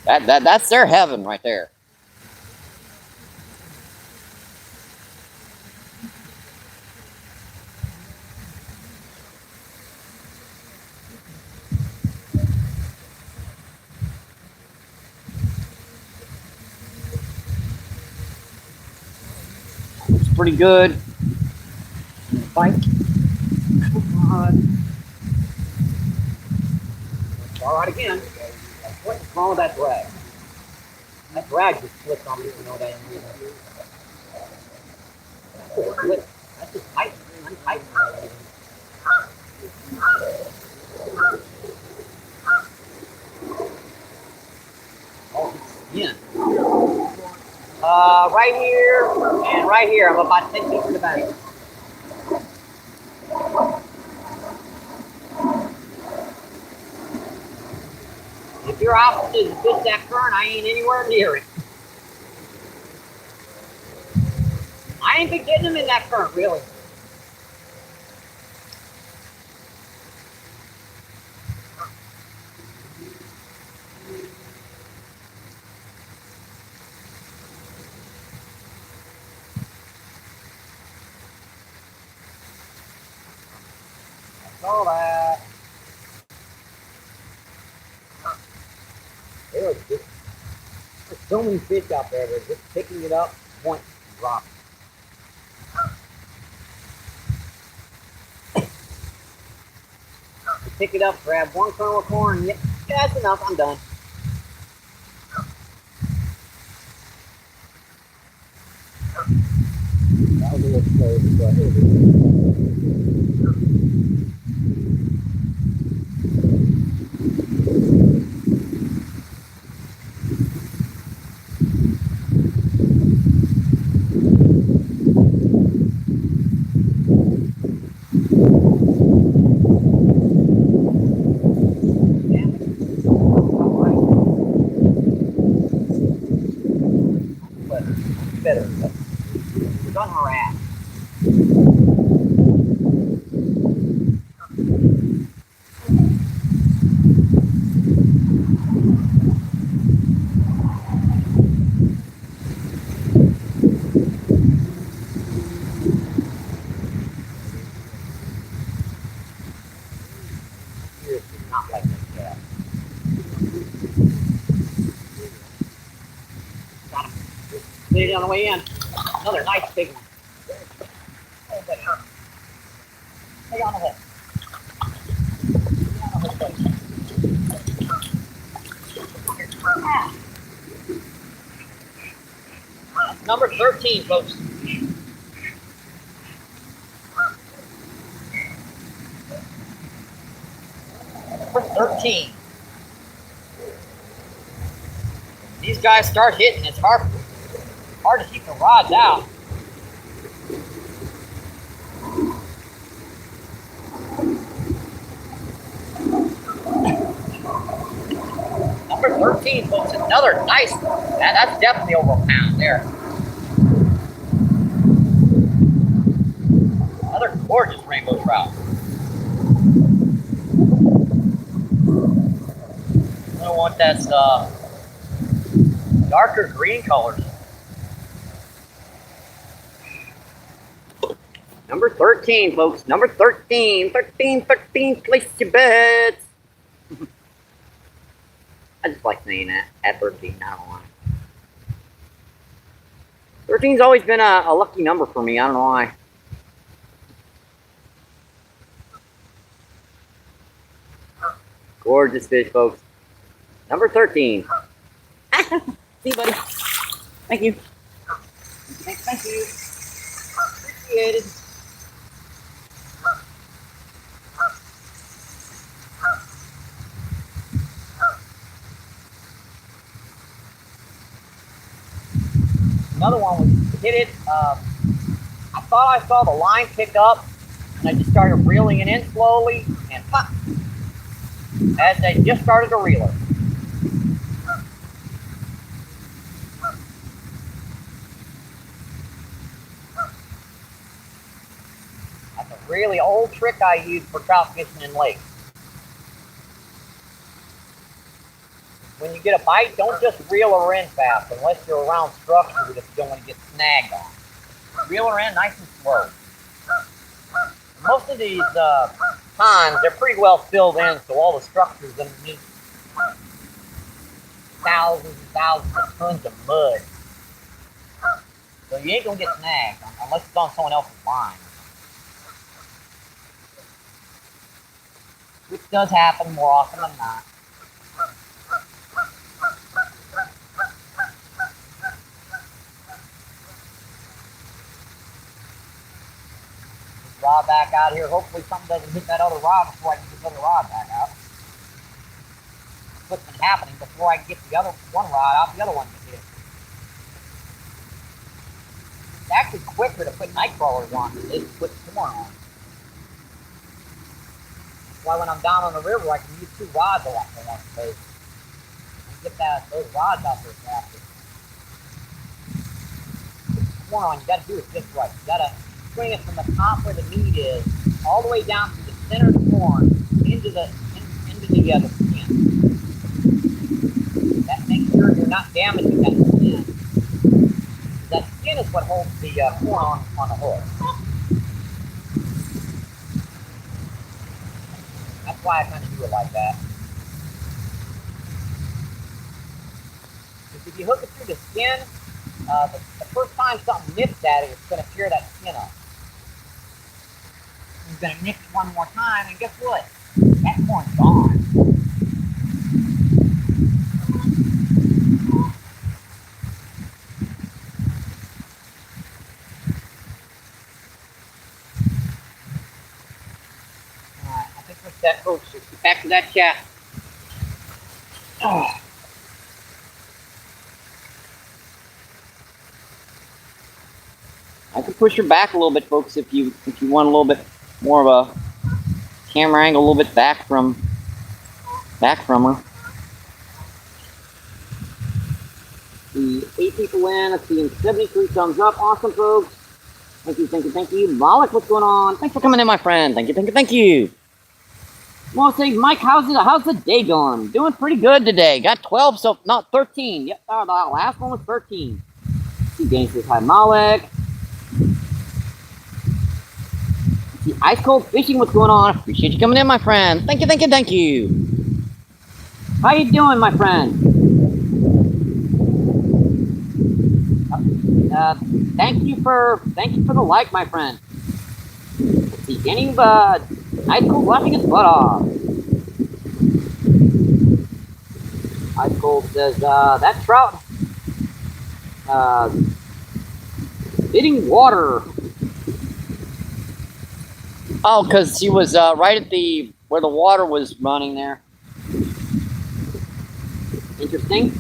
S1: That's their heaven right there. It's pretty good. Bite. Come on. All right again. What's wrong with that drag? That drag just slipped on me. You know that. That's just tight. Untight. Oh, yeah. Right here and right here. I'm about 10 feet from the bank. If your opposite is fish that current, I ain't anywhere near it. I ain't been getting them in that current, really. That's all that. There's so many fish out there. They're just picking it up, point, and drop. Pick it up, grab one kernel of corn. Yeah, that's enough. I'm done. That was a little close, but here we go. Better, but we're done harass. Not like this, yeah. Got him. Lead it on the way in. Another nice big one. Oh, buddy. Stay on the hook. Stay on the hook, buddy. That's number 13, folks. Number 13. These guys start hitting. It's hard to keep the rods out. Number 13, folks, another nice one. That's definitely over a pound there. Another gorgeous rainbow trout. Another one that's darker green colors. Number 13, folks. Number 13. 13, place your bets. I just like saying that at 13. I don't know why. 13's always been a lucky number for me. I don't know why. Gorgeous fish, folks. Number 13. See you, buddy. Thank you. Thank you. Appreciate it. Another one was hit it. I thought I saw the line pick up, and I just started reeling it in slowly, and pop, as I just started to reel it. That's a really old trick I use for trout fishing in lakes. When you get a bite, don't just reel her in fast unless you're around structures that you don't want to get snagged on. Reel her in nice and slow. Most of these ponds, they're pretty well filled in, so all the structures underneath, thousands and thousands of tons of mud. So you ain't going to get snagged unless it's on someone else's line. Which does happen more often than not. Rod back out here. Hopefully something doesn't hit that other rod before I can get the other rod back out. What's been happening, before I can get the other one rod out, the other one gets hit. It's actually quicker to put night crawlers on than it is to put corn on. That's why when I'm down on the river, I can use two rods a lot in one space. And get those rods out there faster. Put corn on, you gotta do it just right. You gotta swing it from the top where the meat is, all the way down to the center of the corn, into the skin. That makes sure you're not damaging that skin. That skin is what holds the corn on the hook. That's why I kind of do it like that. Because if you hook it through the skin, the first time something nips at it, it's going to tear that skin up. You're going to nip it one more time, and guess what? That corn's gone. Alright, I think we're set, folks. Let's get back to that chat. Oh. I can push her back a little bit, folks, if you want a little bit more of a camera angle, a little bit back from her. The 8 people in, let's see, 73 thumbs up. Awesome, folks. Thank you. Malik, what's going on? Thanks for coming in, my friend. Thank you. I want to say, Mike, how's the day going? Doing pretty good today. Got 12, so not 13. Yep, the last one was 13. See, Dane says hi, Malik. See, Ice Cold Fishing, what's going on? Appreciate you coming in, my friend. Thank you. How you doing, my friend? Thank you for the like, my friend. Let's see, getting Ice Cold laughing his butt off. Ice Cold says that trout hitting water. Oh, because she was right at where the water was running there. Interesting.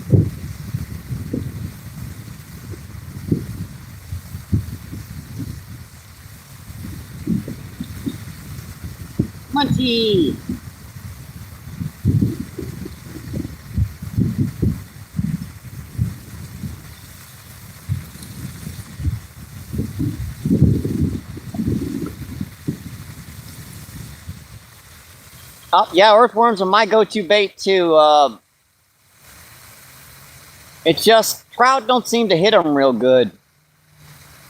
S1: Munchie. Yeah, earthworms are my go-to bait too. It's just trout don't seem to hit them real good.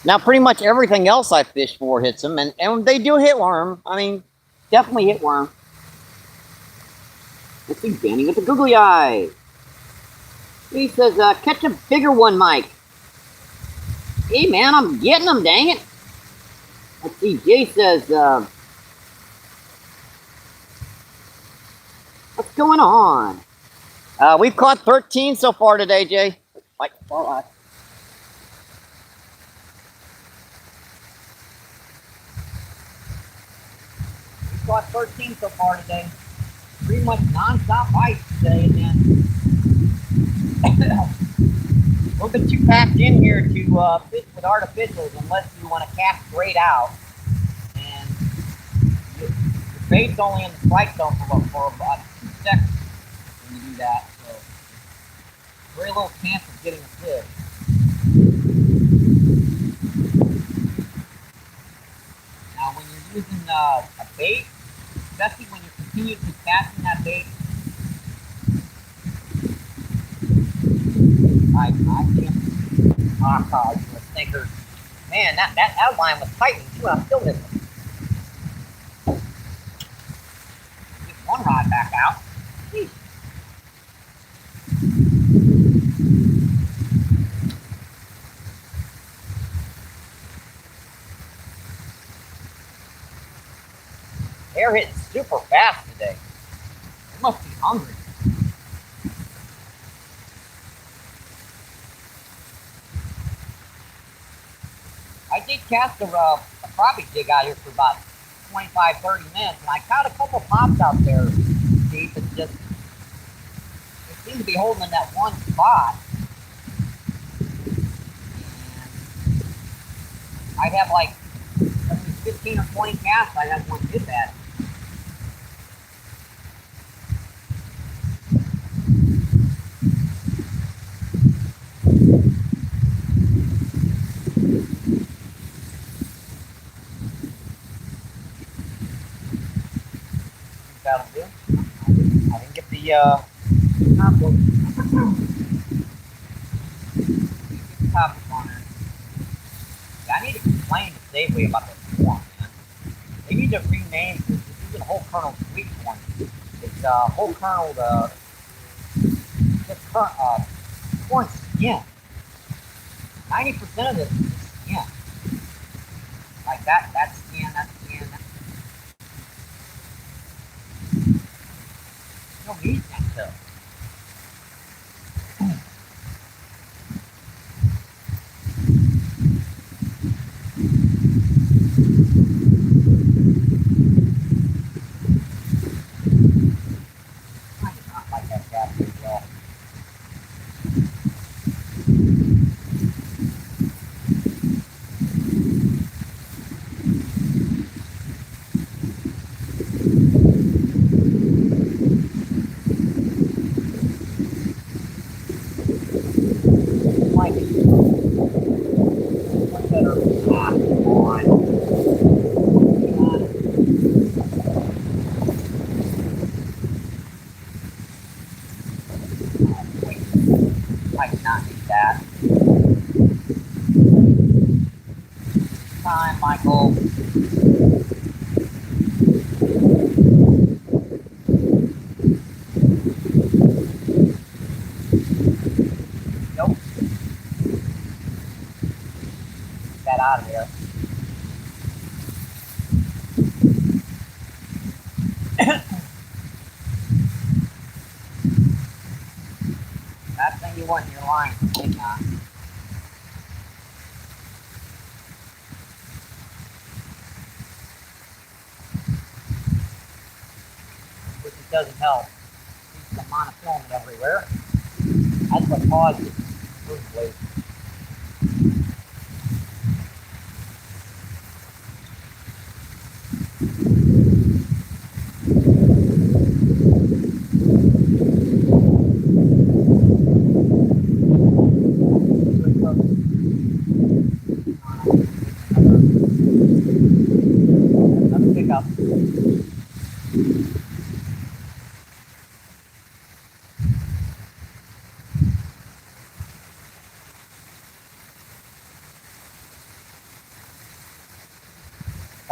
S1: Now, pretty much everything else I fish for hits them, and they do hit worm. I mean, definitely hit worm. Let's see, Danny with the googly eye. He says, catch a bigger one, Mike. Hey, man, I'm getting them, dang it. Let's see, Jay says, what's going on? We've caught 13 so far today, Jay. Like, all right. We've caught 13 so far today. Pretty much non-stop bites today, and then a little bit too packed in here to fish with artificials unless you want to cast straight out. And your bait's only in the strike zone for about 2 seconds when you do that. So very little chance of getting a fish. Now when you're using a bait, especially when you're continuously casting that bait, I think, you're a stinker. Man, that line was tightening too, I'm still missing. Get one rod back out. Jeez. They're hitting super fast today. They must be hungry. I did cast a crappie jig out here for about 25, 30 minutes, and I caught a couple pops out there deep. It's just, they seem to be holding in that one spot. And I have like 15 or 20 casts. I have one hit that. That'll do. I didn't get the top one. Top on there. Yeah, I need to complain to Safeway about this corn, man. They need to rename this. This isn't whole kernel sweet corn. It's whole kernel corn skin. 90% of this is skin. Like that skin, that skin. No meat in it, though. I do not like that cat very well. I cannot eat that. Time, Michael. Nope. Get that out of here. That thing you want in your line, maybe not. Which it doesn't help. There's some monofilament everywhere. That's what causes food waste.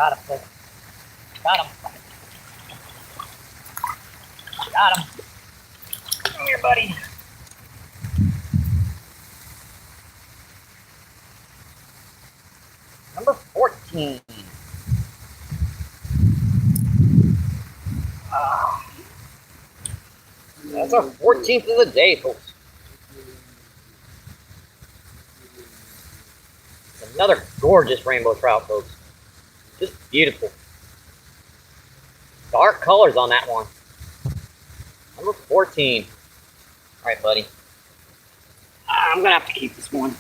S1: Got him, folks. Got him. Got him. Come here, buddy. Number 14. That's our 14th of the day, folks. Another gorgeous rainbow trout, folks. Just beautiful. Dark colors on that one. Number 14. All right, buddy. I'm going to have to keep this one.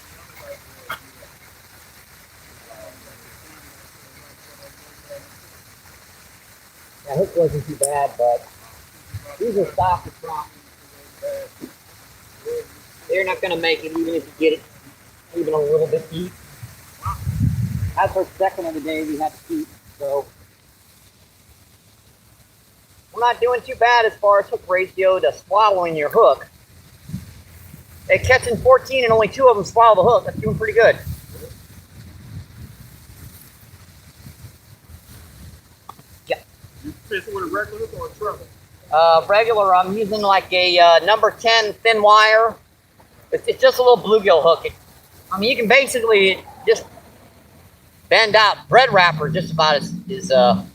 S1: That hook wasn't too bad, but these are softer trout. They're not going to make it even if you get it even a little bit deep. That's our second of the day we had to keep, so we're not doing too bad as far as hook ratio to swallowing your hook. They're catching 14 and only 2 of them swallow the hook. That's doing pretty good. Yeah.
S2: You fishing with a regular hook or a treble?
S1: Regular, I'm using like a number 10 thin wire. It's just a little bluegill hook. I mean, you can basically just bend out bread wrapper just about as tough.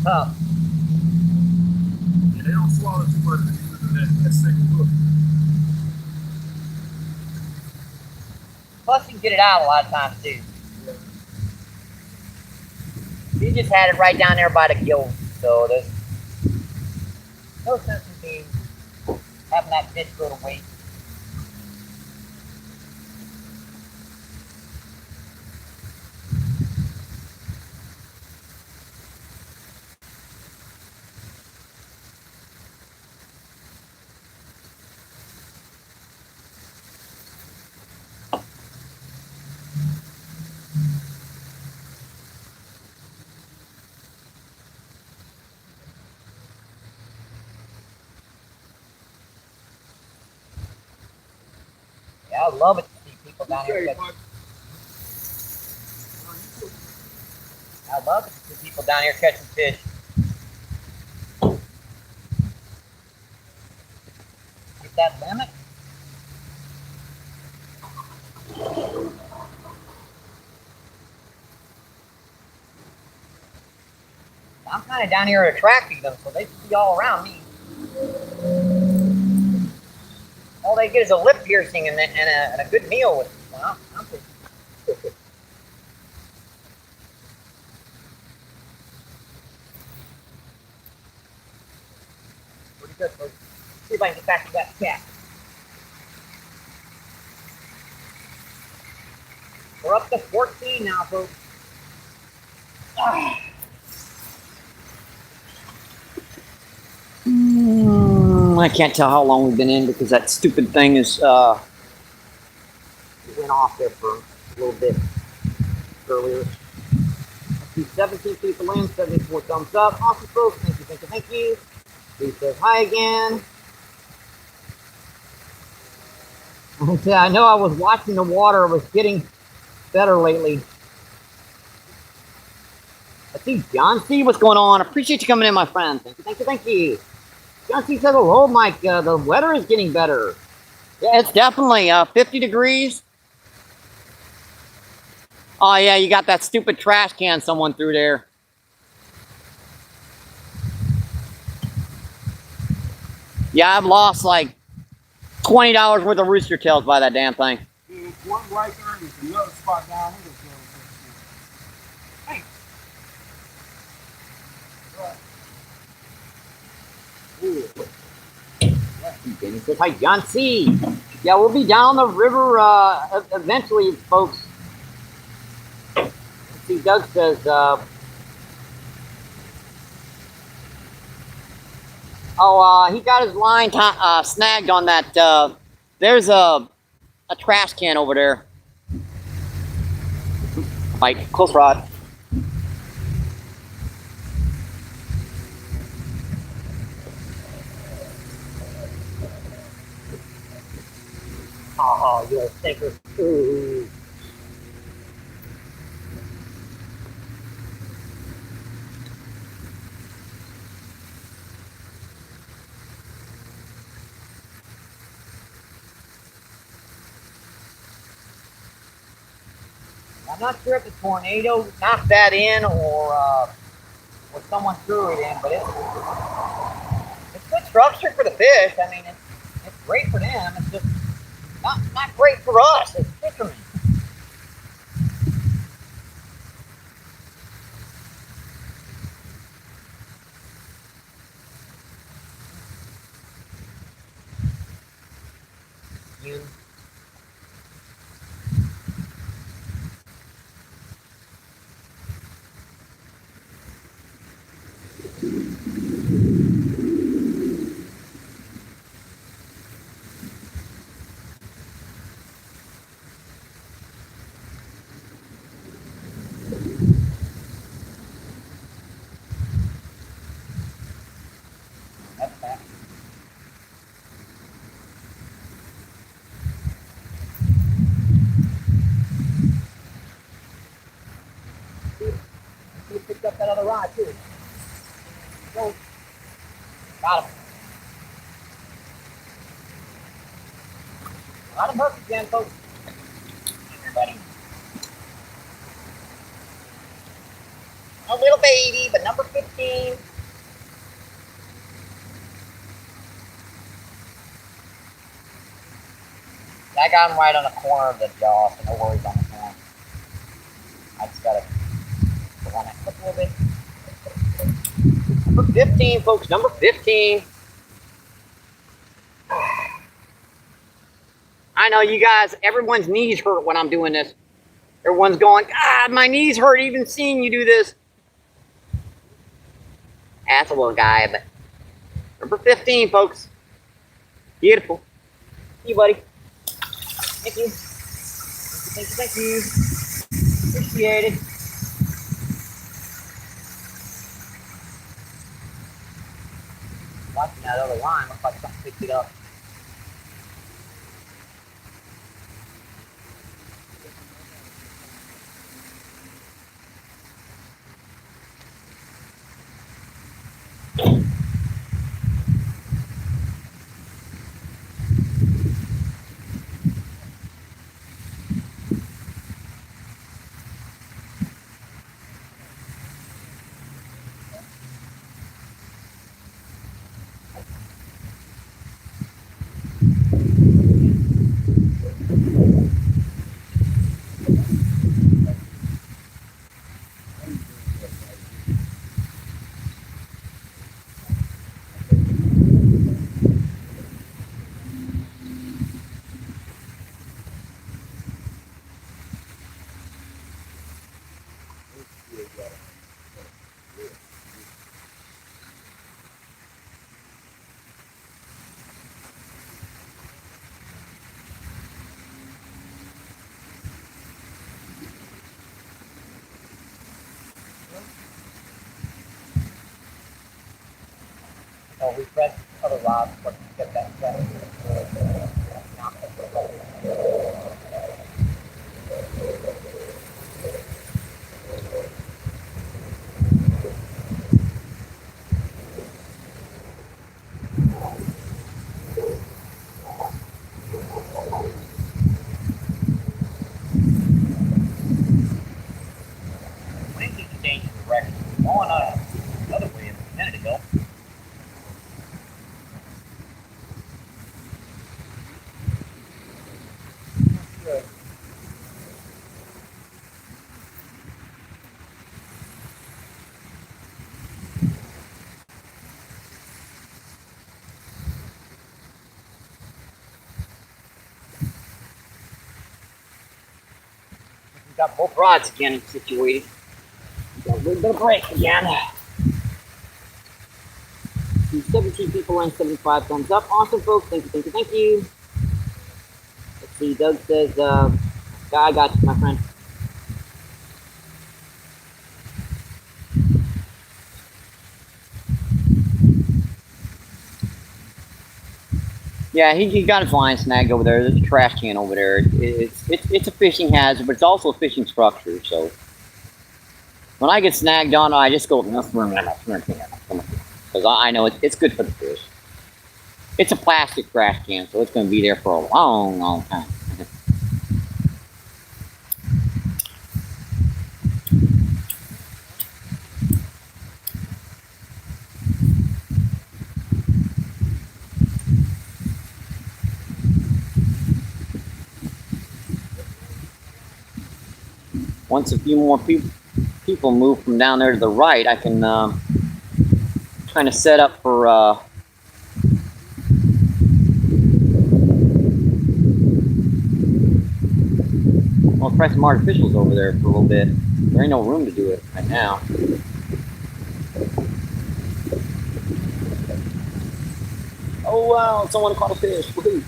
S2: Yeah, they don't swallow too much using that single hook.
S1: Plus, you can get it out a lot of times too.
S2: Yeah.
S1: You just had it right down there by the gill, so there's no sense in me having that fish go to waste. Yeah, I love it to see people down here catching. I love it to see people down here catching fish. Get that limit. I'm kind of down here attracting them, so they see all around me. All they get is a lip piercing and a good meal with it. Well, I'm pretty. Pretty good, folks. See if I can get back to that cat. We're up to 14 now, folks. I can't tell how long we've been in because that stupid thing is it went off there for a little bit earlier. 17 people in, 74 thumbs up. Awesome, folks. Thank you, thank you, thank you. Please says hi again. I know I was watching the water. It was getting better lately. I see John C. What's going on? Appreciate you coming in, my friend. Thank you, thank you, thank you. John C. says, hello, Mike. The weather is getting better. Yeah, it's definitely 50 degrees. Oh, yeah, you got that stupid trash can someone threw there. Yeah, I've lost like $20 worth of rooster tails by that damn thing.
S2: There's one right there and there's another spot down here. Hey.
S1: He says, hi, John C. Yeah, we'll be down the river eventually, folks. Let's see, Doug says, he got his line snagged on that. There's a trash can over there. Mike, close rod. Oh, you little stinker. Ooh. I'm not sure if the tornado knocked that in or someone threw it in, but it's good structure for the fish. I mean, it's great for them. It's just not great for us as fishermen. You. That's that. He picked up that other rod too. Go. Got him. Got him hooked again, folks. Everybody. A little baby, but number 15. I got him right on the corner of the jaw, so no worries on the corner. I just gotta go on that clip a little bit. Number 15, folks, number 15. I know you guys, everyone's knees hurt when I'm doing this. Everyone's going, God, my knees hurt even seeing you do this. That's a little guy, but number 15, folks. Beautiful. See you, buddy. Thank you. Thank you. Appreciate it. Watching that other line, looks like something picked it up. Oh, we press other rods, but get that set. Wind is changing direction. Going the other way a minute ago. Got both rods again situated. Got a little bit of break again. 17 people and 75 thumbs up. Awesome, folks. Thank you, thank you, thank you. Let's see. Doug says, I got you, my friend. Yeah, he got his line snagged over there. There's a trash can over there. It's a fishing hazard, but it's also a fishing structure. So when I get snagged on, I just go because I know it's good for the fish. It's a plastic trash can, so it's going to be there for a long, long time. once a few more people move from down there to the right, I can kind of set up for I'll try some artificials over there for a little bit. There ain't no room to do it right now. Oh wow, someone caught a fish. Woohoo.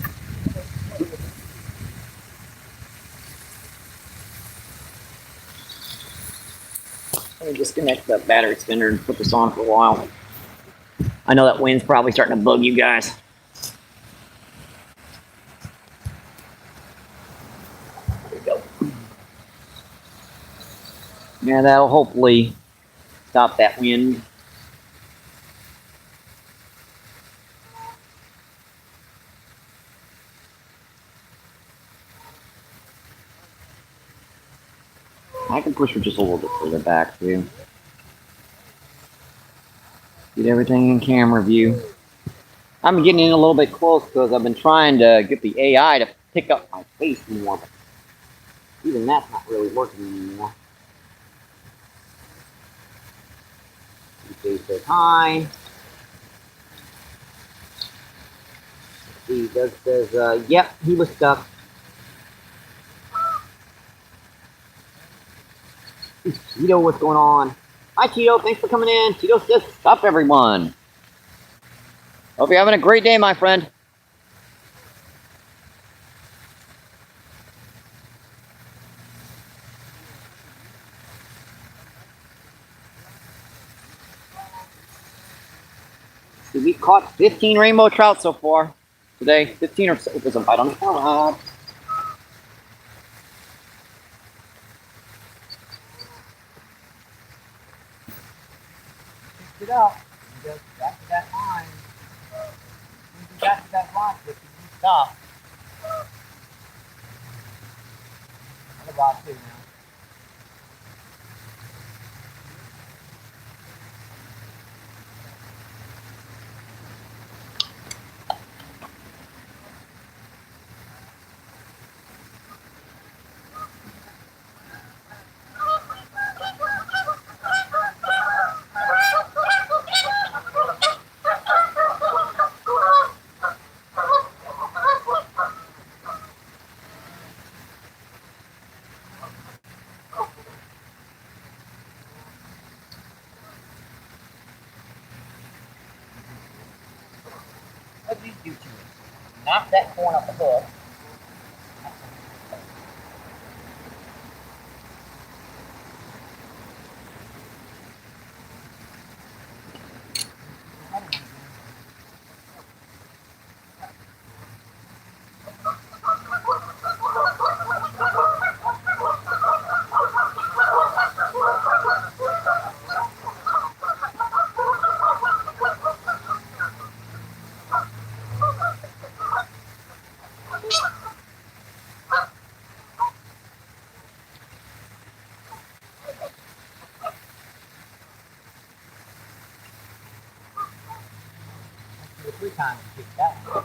S1: Let me disconnect the battery extender and put this on for a while. I know that wind's probably starting to bug you guys. There we go. Yeah, that'll hopefully stop that wind. I can push her just a little bit further back too. Get everything in camera view. I'm getting in a little bit close because I've been trying to get the AI to pick up my face more. But even that's not really working anymore. He says hi. He says, yep, he was stuck. Tito, what's going on? Hi, Tito. Thanks for coming in. Tito says, sup, everyone. Hope you're having a great day, my friend. See, we caught 15 rainbow trout so far today. 15 or so. There's a bite on the camera. Picked it up. And goes back to that line. Back to that line, but you stop. I'm about to now. These YouTubers knock that corn off the hook. Three times to kick that one.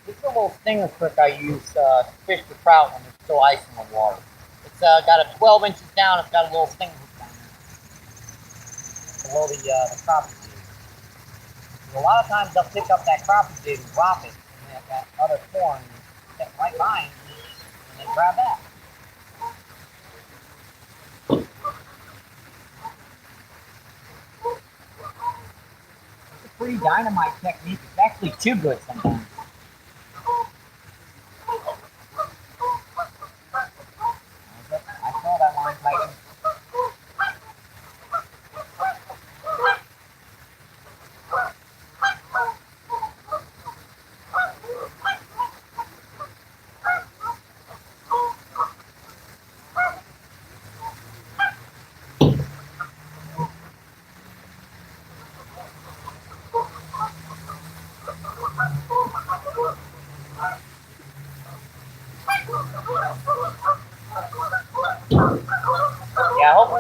S1: This is a little stinger trick I use to fish for trout when there's still ice in the water. It's got a 12 inches down. It's got a little stinger hook down there below the crappie jig. So a lot of times they'll pick up that crappie jig and drop it in that other corn and step right by it and then grab that. It's a pretty dynamite technique. It's actually too good sometimes.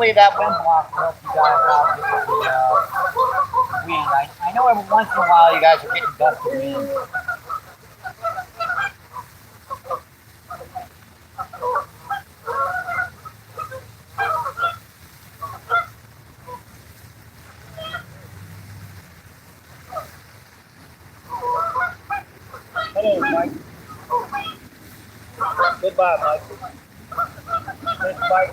S1: hopefully that wind block will help you guys out with the wind. I know every once in a while you guys are getting gusty wind.
S2: Hello, Mike. Goodbye, Mike. Goodbye.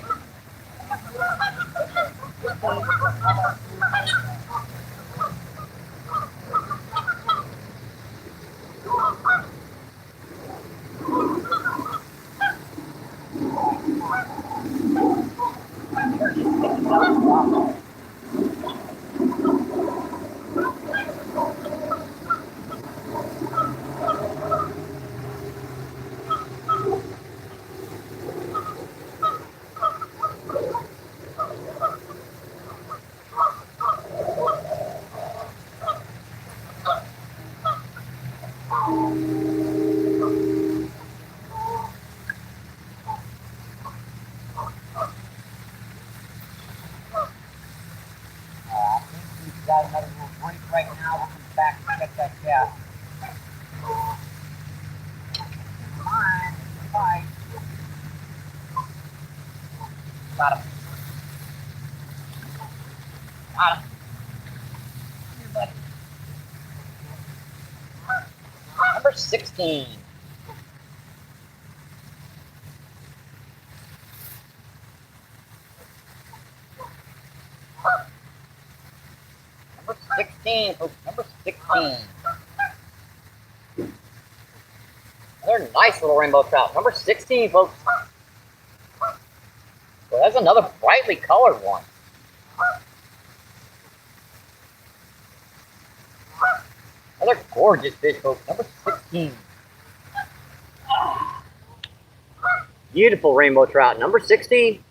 S1: Got another little break right now. We'll come back and check that cat. Fine, fine. Got him. Got him. Here, buddy. Number 16. Number 16, folks. Number 16. Another nice little rainbow trout. Number 16, folks. Well, that's another brightly colored one. Another gorgeous fish, folks. Number 16. Beautiful rainbow trout. Number 16.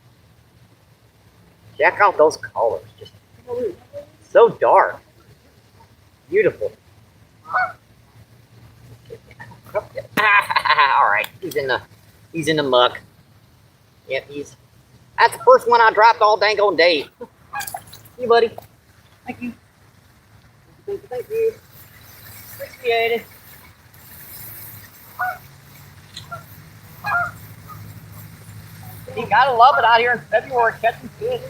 S1: Check out those colors. Just so dark. Beautiful. All right, he's in the muck. Yep, that's the first one I dropped all dang on day. You buddy. Thank you. Thank you. Appreciate it. You gotta love it out here in February catching fish.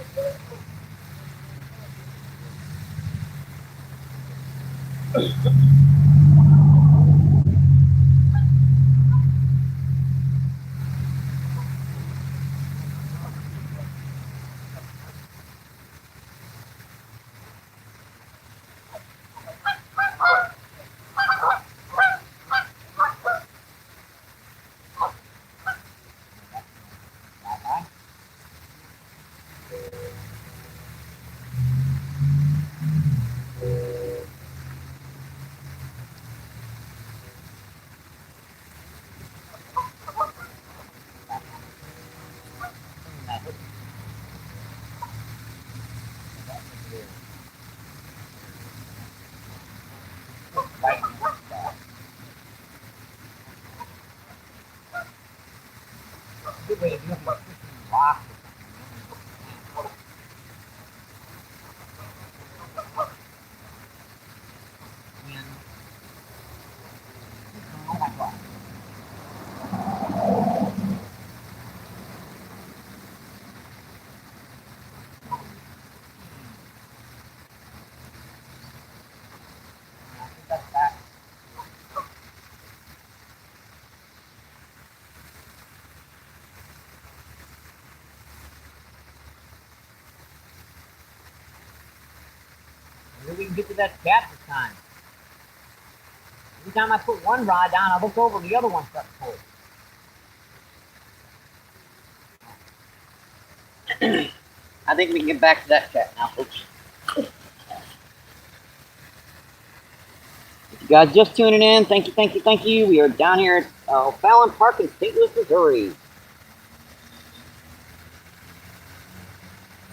S1: Good way to do it. Rock. Oh my God. That's that. Maybe we can get to that cat this time. Every time I put one rod down, I look over, the other one starts pulling. I think we can get back to that cat now, folks. If you guys just tuning in, thank you, thank you, thank you. We are down here at Fallon Park in St. Louis, Missouri.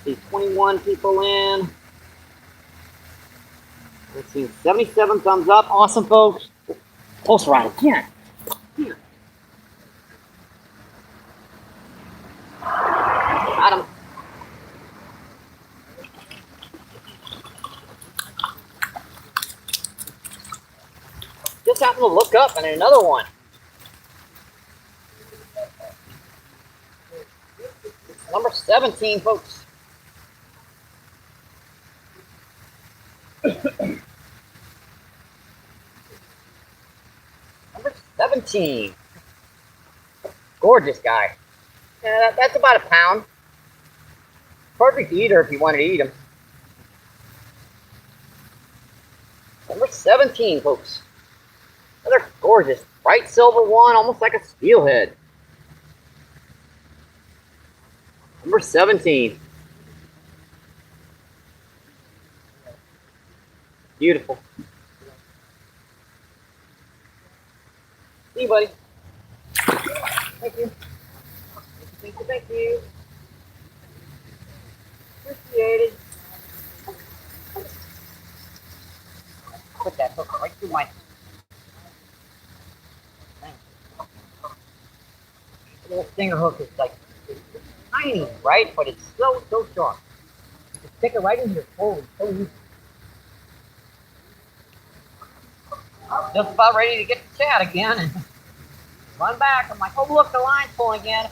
S1: See 21 people in. Let's see, 77 thumbs up. Awesome, folks. Pulse rod again. Here. Got him. just happened to look up and another one. Number 17, folks. Number 17. Gorgeous guy. Yeah, that's about a pound. Perfect eater if you wanted to eat him. Number 17, folks. Another gorgeous, bright silver one, almost like a steelhead. Number 17. Beautiful. See you, buddy. Thank you. Thank you, thank you. Appreciate it. Put that hook right through my thing. The little stinger hook is like tiny, right? But it's so sharp. Just stick it right into your fold. So easy. Just about ready to get the chat again and run back. I'm like, oh look, the line's pulling again.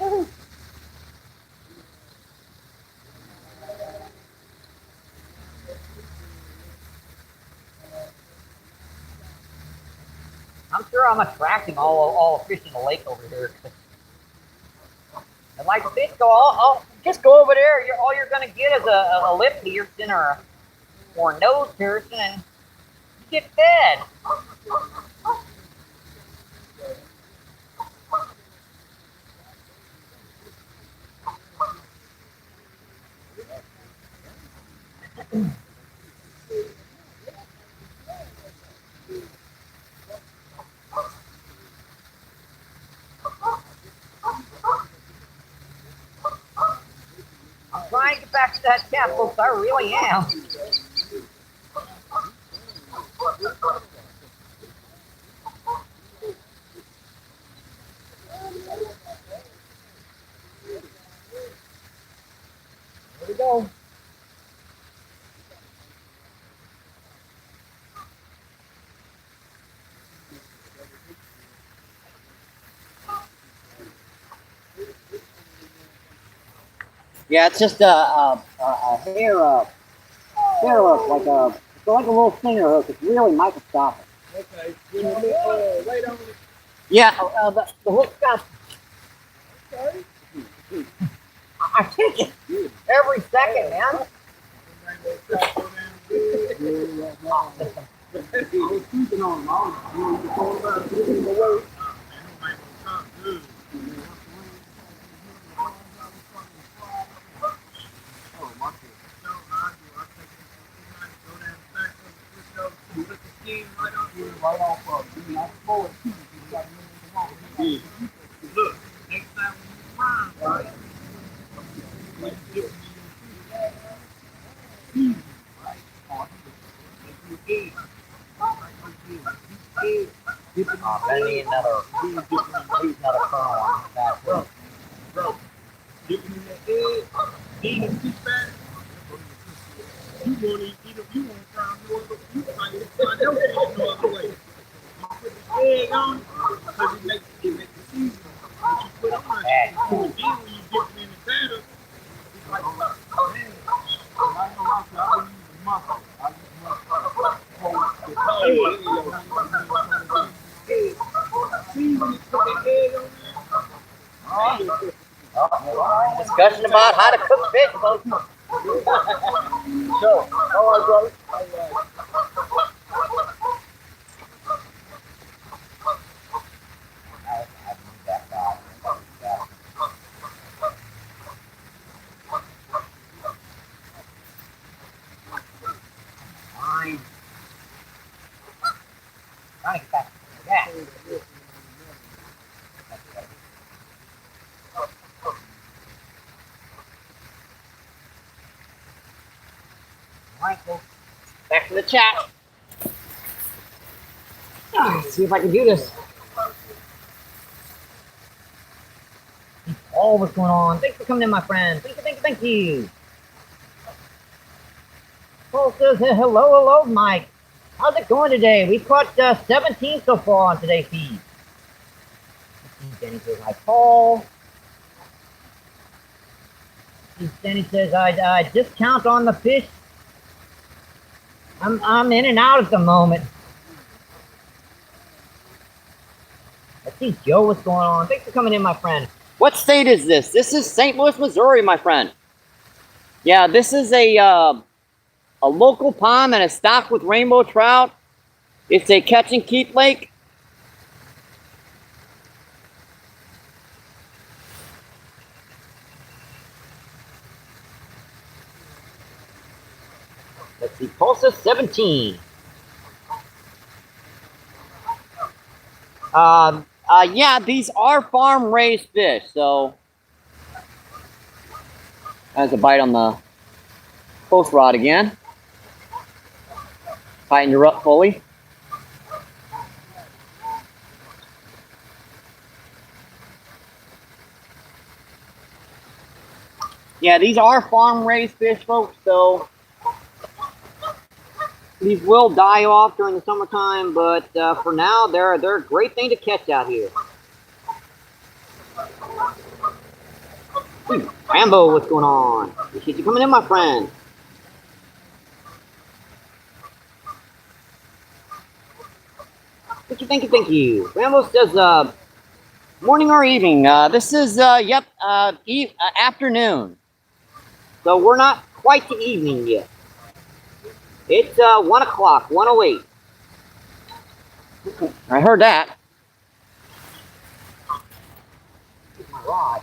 S1: I'm sure I'm attracting all the fish in the lake over here. And like the fish go, I'll just go over there. All you're gonna get is a lip piercing or a nose piercing, and you get fed. I'm trying to get back to that cat, folks. I really am. There we go. Yeah, it's just a hair hook, like a little finger hook. It's really microscopic.
S2: Okay. You want me to wait on it?
S1: Yeah, the hook's got.
S2: Okay.
S1: I take it every second, man.
S2: Keeping on them. I was doing the away. Right off of it. I pull it too. Look, next time when you find, right? Like dip in your right? Or if you eat,
S1: I need another kernel on that.
S2: bro, dipping in that egg, eating a fish back. You want to eat if you want to find no other, you find your fish no other way. You put the egg on it, because it makes the seasoning. But you put on it, and then when you dip it in the batter, it's like, man, I know I use the muscle. I use muscle. Season it, put the egg on there.
S1: Discussion about how to cook fish, folks.
S2: So, all right, brother. All right.
S1: Fine. Trying to get back to that. Alright, folks. Back to the chat. Let's see if I can do this. Oh, what's going on? Thanks for coming in, my friend. Thank you. Paul says, hello, Mike. How's it going today? We caught 17 so far on today's feed. Denny says hi, Paul. Denny says I discount on the fish. I'm in and out at the moment. Let's see, Joe, what's going on? Thanks for coming in, my friend. What state is this? This is St. Louis, Missouri, my friend. Yeah, this is a local pond and a stock with rainbow trout. It's a catch and keep lake. Let's see, Pulsa 17. Yeah, these are farm-raised fish, so that's a bite on the post rod again. Tighten her up fully. Yeah, these are farm-raised fish, folks, so these will die off during the summertime, but for now, they're a great thing to catch out here. Hey, Rambo, what's going on? Appreciate you coming in, my friend. Thank you. Rambo says, morning or evening. This is, afternoon. So we're not quite to evening yet. It's 1 o'clock, 1:08. I heard that. Here's my rod.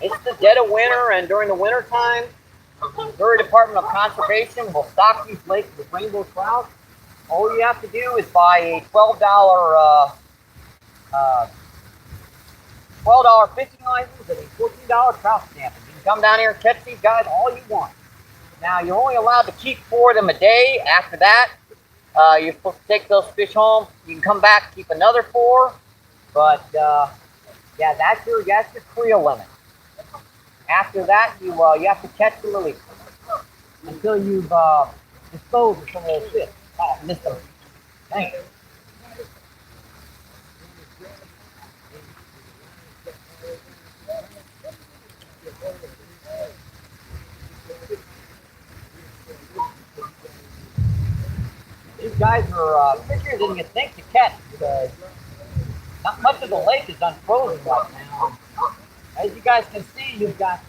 S1: It's the dead of winter, and during the winter time, the Missouri Department of Conservation will stock these lakes with rainbow trout. All you have to do is buy a $12 fishing license and a $14 trout stamp. And you can come down here and catch these guys all you want. Now, you're only allowed to keep 4 of them a day. After that, you're supposed to take those fish home. You can come back, keep another 4. But, yeah, that's your creel limit. After that, you have to catch and release until you've disposed of some of those fish. Oh, I missed them. Dang it. These guys are fishers that you think to catch because not much of the lake is unfrozen right now. As you guys can see, you've got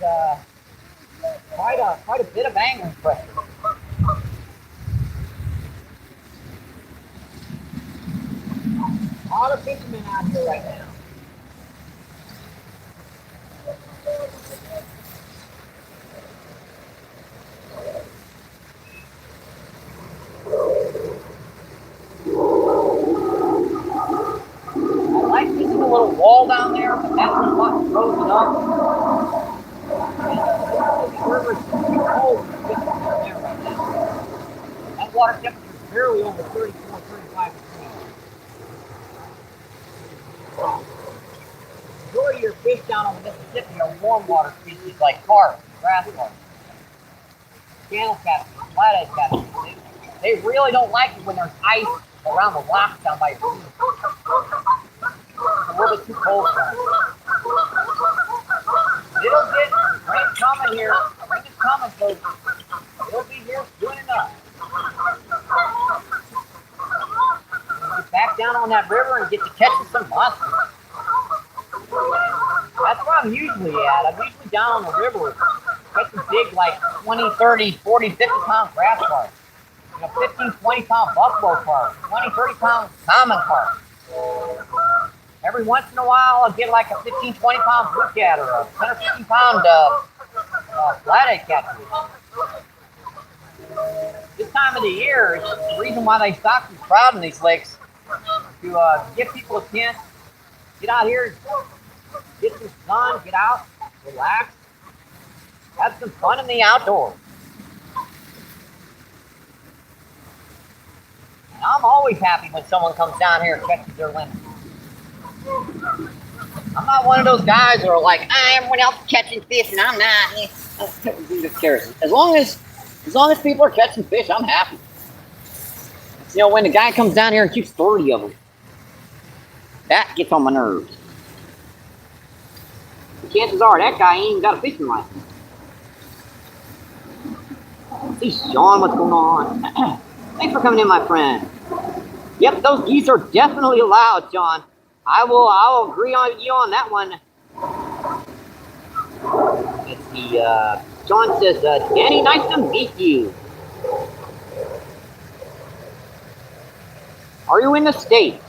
S1: quite a bit of angling pressure. A lot of fishermen out here right now. I like this little wall down there, but that's a lot frozen up. The river's too cold to get down there right now. That water temperature is barely over 34, 35 degrees. The majority of your fish down on the Mississippi are warm water species like carp, grass carp, channel catfish, flathead catfish. They really don't like it when there's ice around the rocks down by your feet. It's a little bit too cold for them. It'll get rain coming here. Rain is coming, so it'll be here soon enough. Get back down on that river and get to catching some monsters. That's where I'm usually at. I'm usually down on the river catching big, like 20, 30, 40, 50 pound grass carp. 15, 20 pound buffalo carp. 20, 30 pound common carp. Every once in a while, I'll get like a 15, 20 pound blue cat or a 10 or 15 pound flathead catfish. This time of the year, it's the reason why they stock these trout in these lakes to give people a chance. Get out here, get some sun, get out, relax, have some fun in the outdoors. And I'm always happy when someone comes down here and catches their limit. I'm not one of those guys who are like, everyone else is catching fish and I'm not. As long as people are catching fish, I'm happy. You know, when the guy comes down here and keeps 30 of them, that gets on my nerves. The chances are that guy ain't even got a fishing license. Hey, Sean, what's going on? Thanks for coming in, my friend. Yep, those geese are definitely allowed, Sean. I'll agree on you on that one. Let's see, Sean says, Danny, nice to meet you. Are you in the States?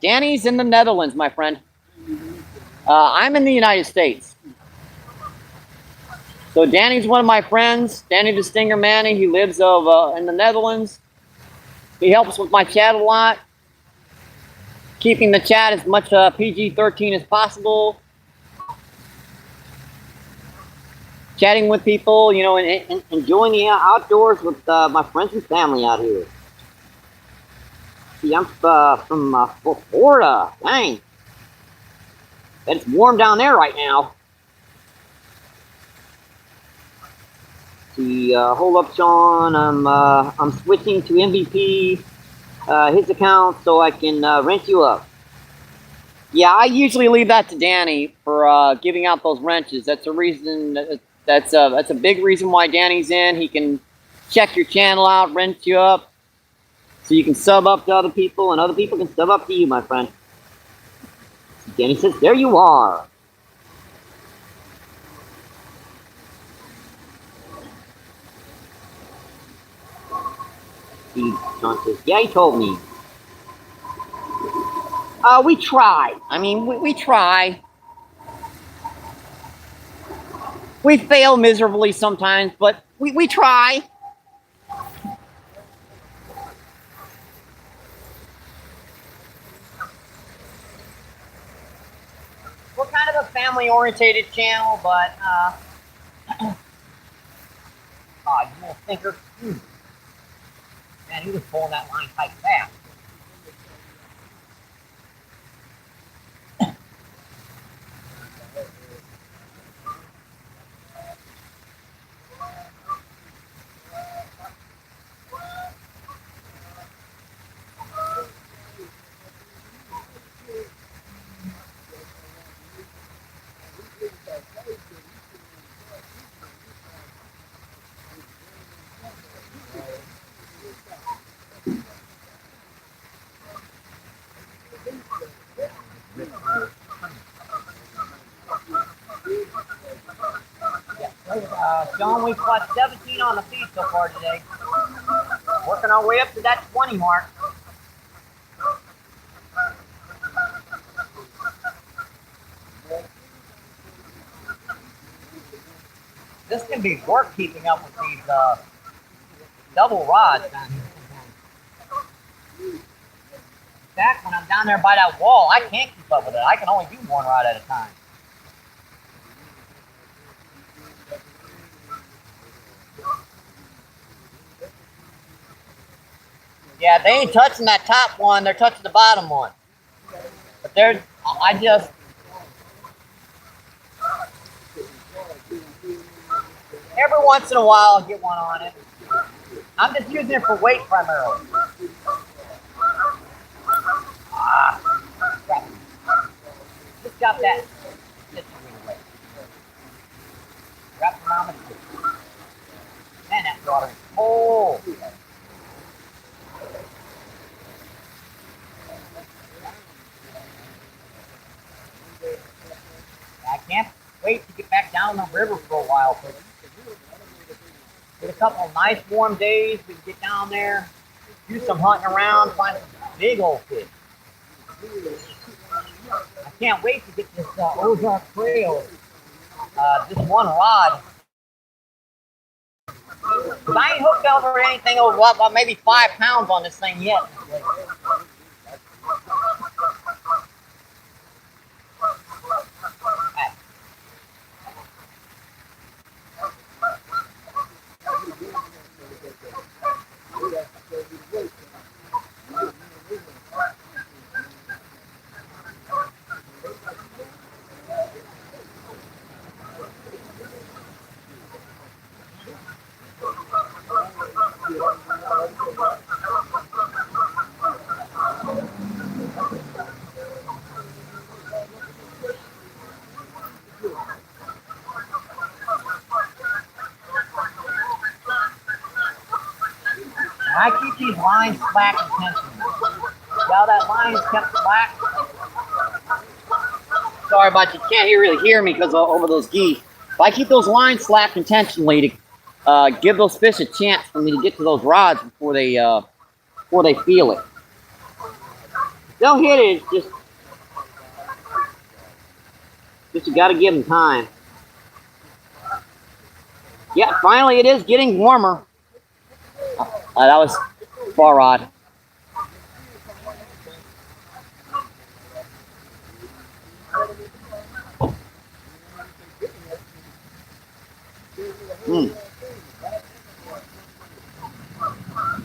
S1: Danny's in the Netherlands, my friend. I'm in the United States. So Danny's one of my friends, Danny the Stinger Manny. He lives in the Netherlands. He helps with my chat a lot, keeping the chat as much PG-13 as possible. Chatting with people, you know, and enjoying the outdoors with my friends and family out here. See, I'm from Florida. Dang. It's warm down there right now. See, hold up, Sean. I'm switching to MVP, his account, so I can rent you up. Yeah, I usually leave that to Danny for giving out those wrenches. That's a reason. That's a big reason why Danny's in. He can check your channel out, rent you up, so you can sub up to other people, and other people can sub up to you, my friend. Danny says, "There you are." John says, "Yeah, he told me." We try. I mean, we try. We fail miserably sometimes, but we try. We're kind of a family-orientated channel, but you little thinker. Man, he was pulling that line tight fast. John, we've caught 17 on the feed so far today. Working our way up to that 20 mark. This can be work keeping up with these double rods down here. In fact, when I'm down there by that wall, I can't keep up with it. I can only do one rod at a time. Yeah, they ain't touching that top one. They're touching the bottom one. But every once in a while I'll get one on it. I'm just using it for weight primarily. Crap. Just got that. Wrapped around the foot. Man, that water is cold. I can't wait to get back down the river for a while. Get a couple of nice warm days. We can get down there, do some hunting around, find some big old fish. I can't wait to get this Ozark Trail, this one rod. Because I ain't hooked over anything over about maybe 5 pounds on this thing yet. I keep these lines slack intentionally. See how that line is kept slack? Sorry about you can't really hear me because over those geese. But I keep those lines slack intentionally to give those fish a chance for me to get to those rods before they feel it. They'll hit it. Just you got to give them time. Yeah, finally it is getting warmer. That was far rod.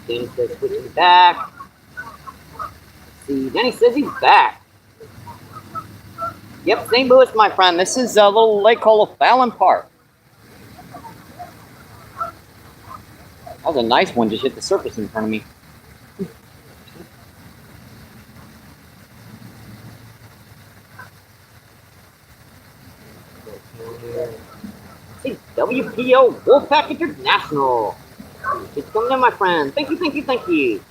S1: Danny says switching back. Let's see, Danny says he's back. Yep, St. Louis, my friend. This is a little lake called Fallon Park. That was a nice one, just hit the surface in front of me. See, WPO Wolfpack International. It's coming in, my friend. Thank you, thank you, thank you.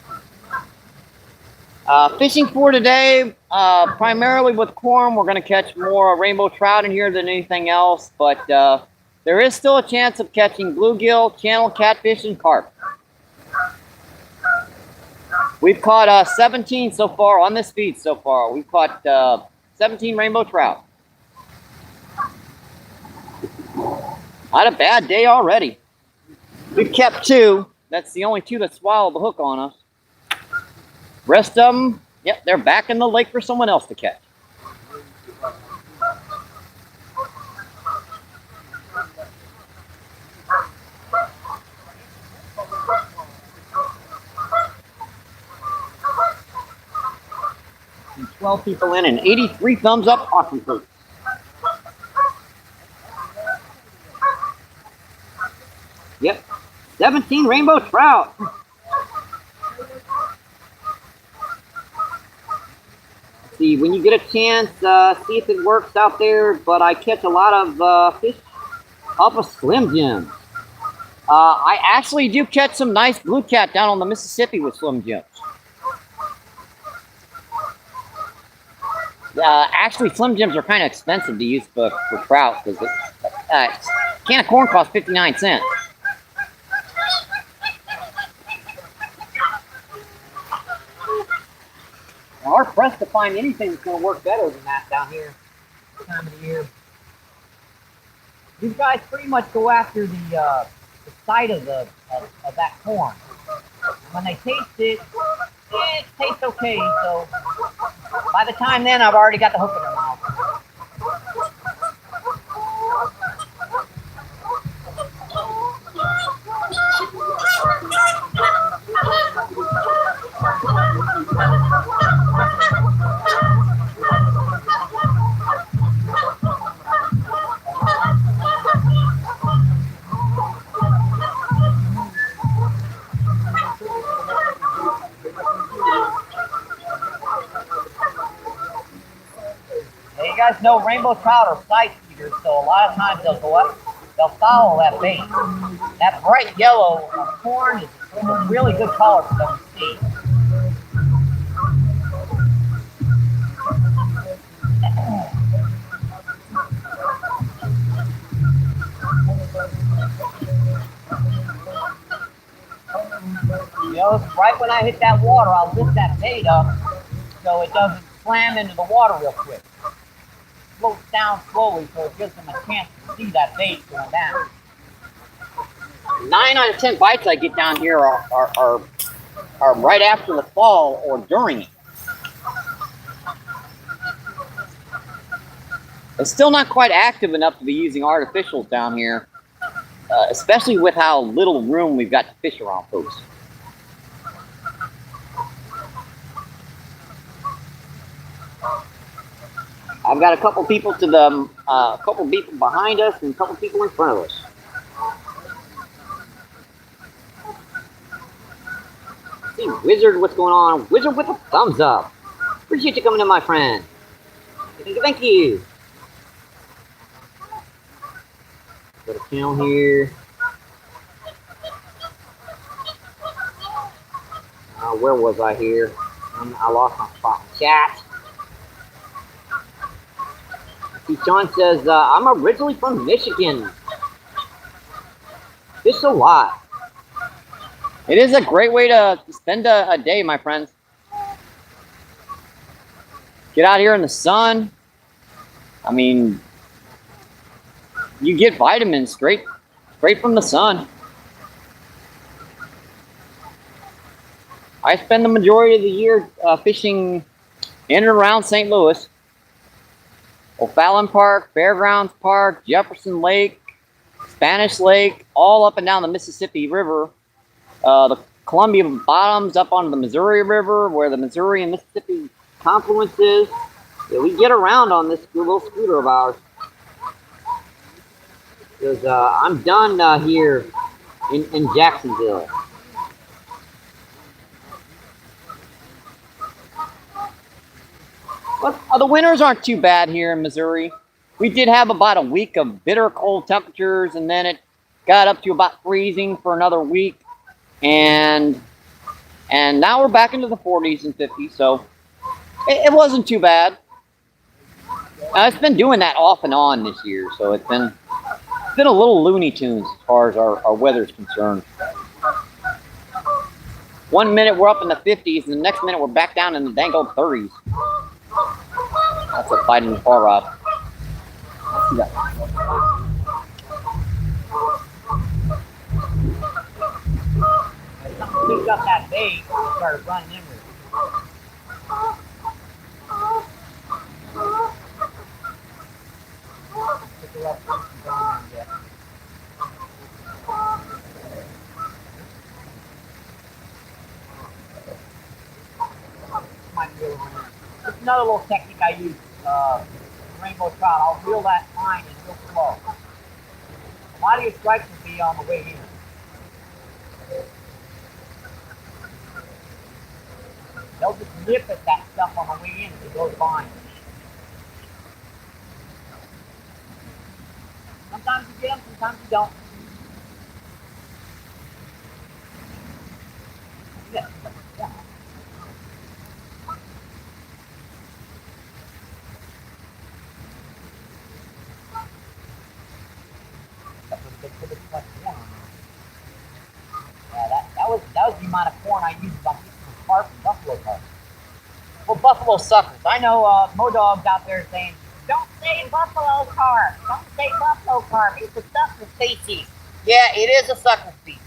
S1: Fishing for today, primarily with corn. We're going to catch more rainbow trout in here than anything else, but there is still a chance of catching bluegill, channel catfish, and carp. We've caught 17 so far on this feed so far. We've caught 17 rainbow trout. Not a bad day already. We've kept 2. That's the only 2 that swallowed the hook on us. Rest of them, yep, they're back in the lake for someone else to catch. And 12 people in and 83 thumbs up. Awesome food. Yep, 17 rainbow trout. See, when you get a chance, see if it works out there, but I catch a lot of fish off of Slim Jims. I actually do catch some nice blue cat down on the Mississippi with Slim Jims. Actually, Slim Jims are kind of expensive to use for trout, because a can of corn costs 59 cents. We're pressed to find anything that's going to work better than that down here this time of the year. These guys pretty much go after the side of that corn. And when they taste it, it tastes okay. So by the time then, I've already got the hook in their mouth. You guys know rainbow trout are sight feeders, so a lot of times they'll go up, they'll follow that bait. That bright yellow corn is a really good color for them to see. You know, right when I hit that water, I'll lift that bait up so it doesn't slam into the water real quick. Floats down slowly so it gives them a chance to see that bait going down. 9 out of 10 bites I get down here are right after the fall or during it. It's still not quite active enough to be using artificials down here, especially with how little room we've got to fish around, folks. I've got a couple people to the, a couple people behind us and a couple people in front of us. See, Wizard, what's going on? Wizard with a thumbs up. Appreciate you coming in, my friend. Thank you. Got a channel here. Where was I here? I lost my spot. Chat. See, Sean says, I'm originally from Michigan. Fish a lot. It is a great way to spend a day, my friends. Get out here in the sun. I mean, you get vitamins straight from the sun. I spend the majority of the year fishing in and around St. Louis. O'Fallon Park, Fairgrounds Park, Jefferson Lake, Spanish Lake, all up and down the Mississippi River. The Columbia bottoms up onto the Missouri River, where the Missouri and Mississippi confluence is. Yeah, we get around on this little scooter of ours. Because I'm done here in Jacksonville. But the winters aren't too bad here in Missouri. We did have about a week of bitter cold temperatures, and then it got up to about freezing for another week. And now we're back into the 40s and 50s, so it wasn't too bad. It's been doing that off and on this year, so it's been a little Looney Tunes as far as our weather's concerned. 1 minute we're up in the 50s, and the next minute we're back down in the dang old 30s. That's a fight in the far rod. Let's see that. Picked up that bait and started running in with it. Pick her up and get. It's another little technique I use. Rainbow trout. I'll reel that line in real slow. A lot of your strikes will be on the way in. They'll just nip at that stuff on the way in as it goes by. Sometimes you get them, sometimes you don't. Yeah. That was the amount of corn I used on carp and buffalo carp. Well, buffalo suckers. I know Modogs out there saying, don't say buffalo carp. Don't say buffalo carp. It's a sucker species. Yeah, it is a sucker species.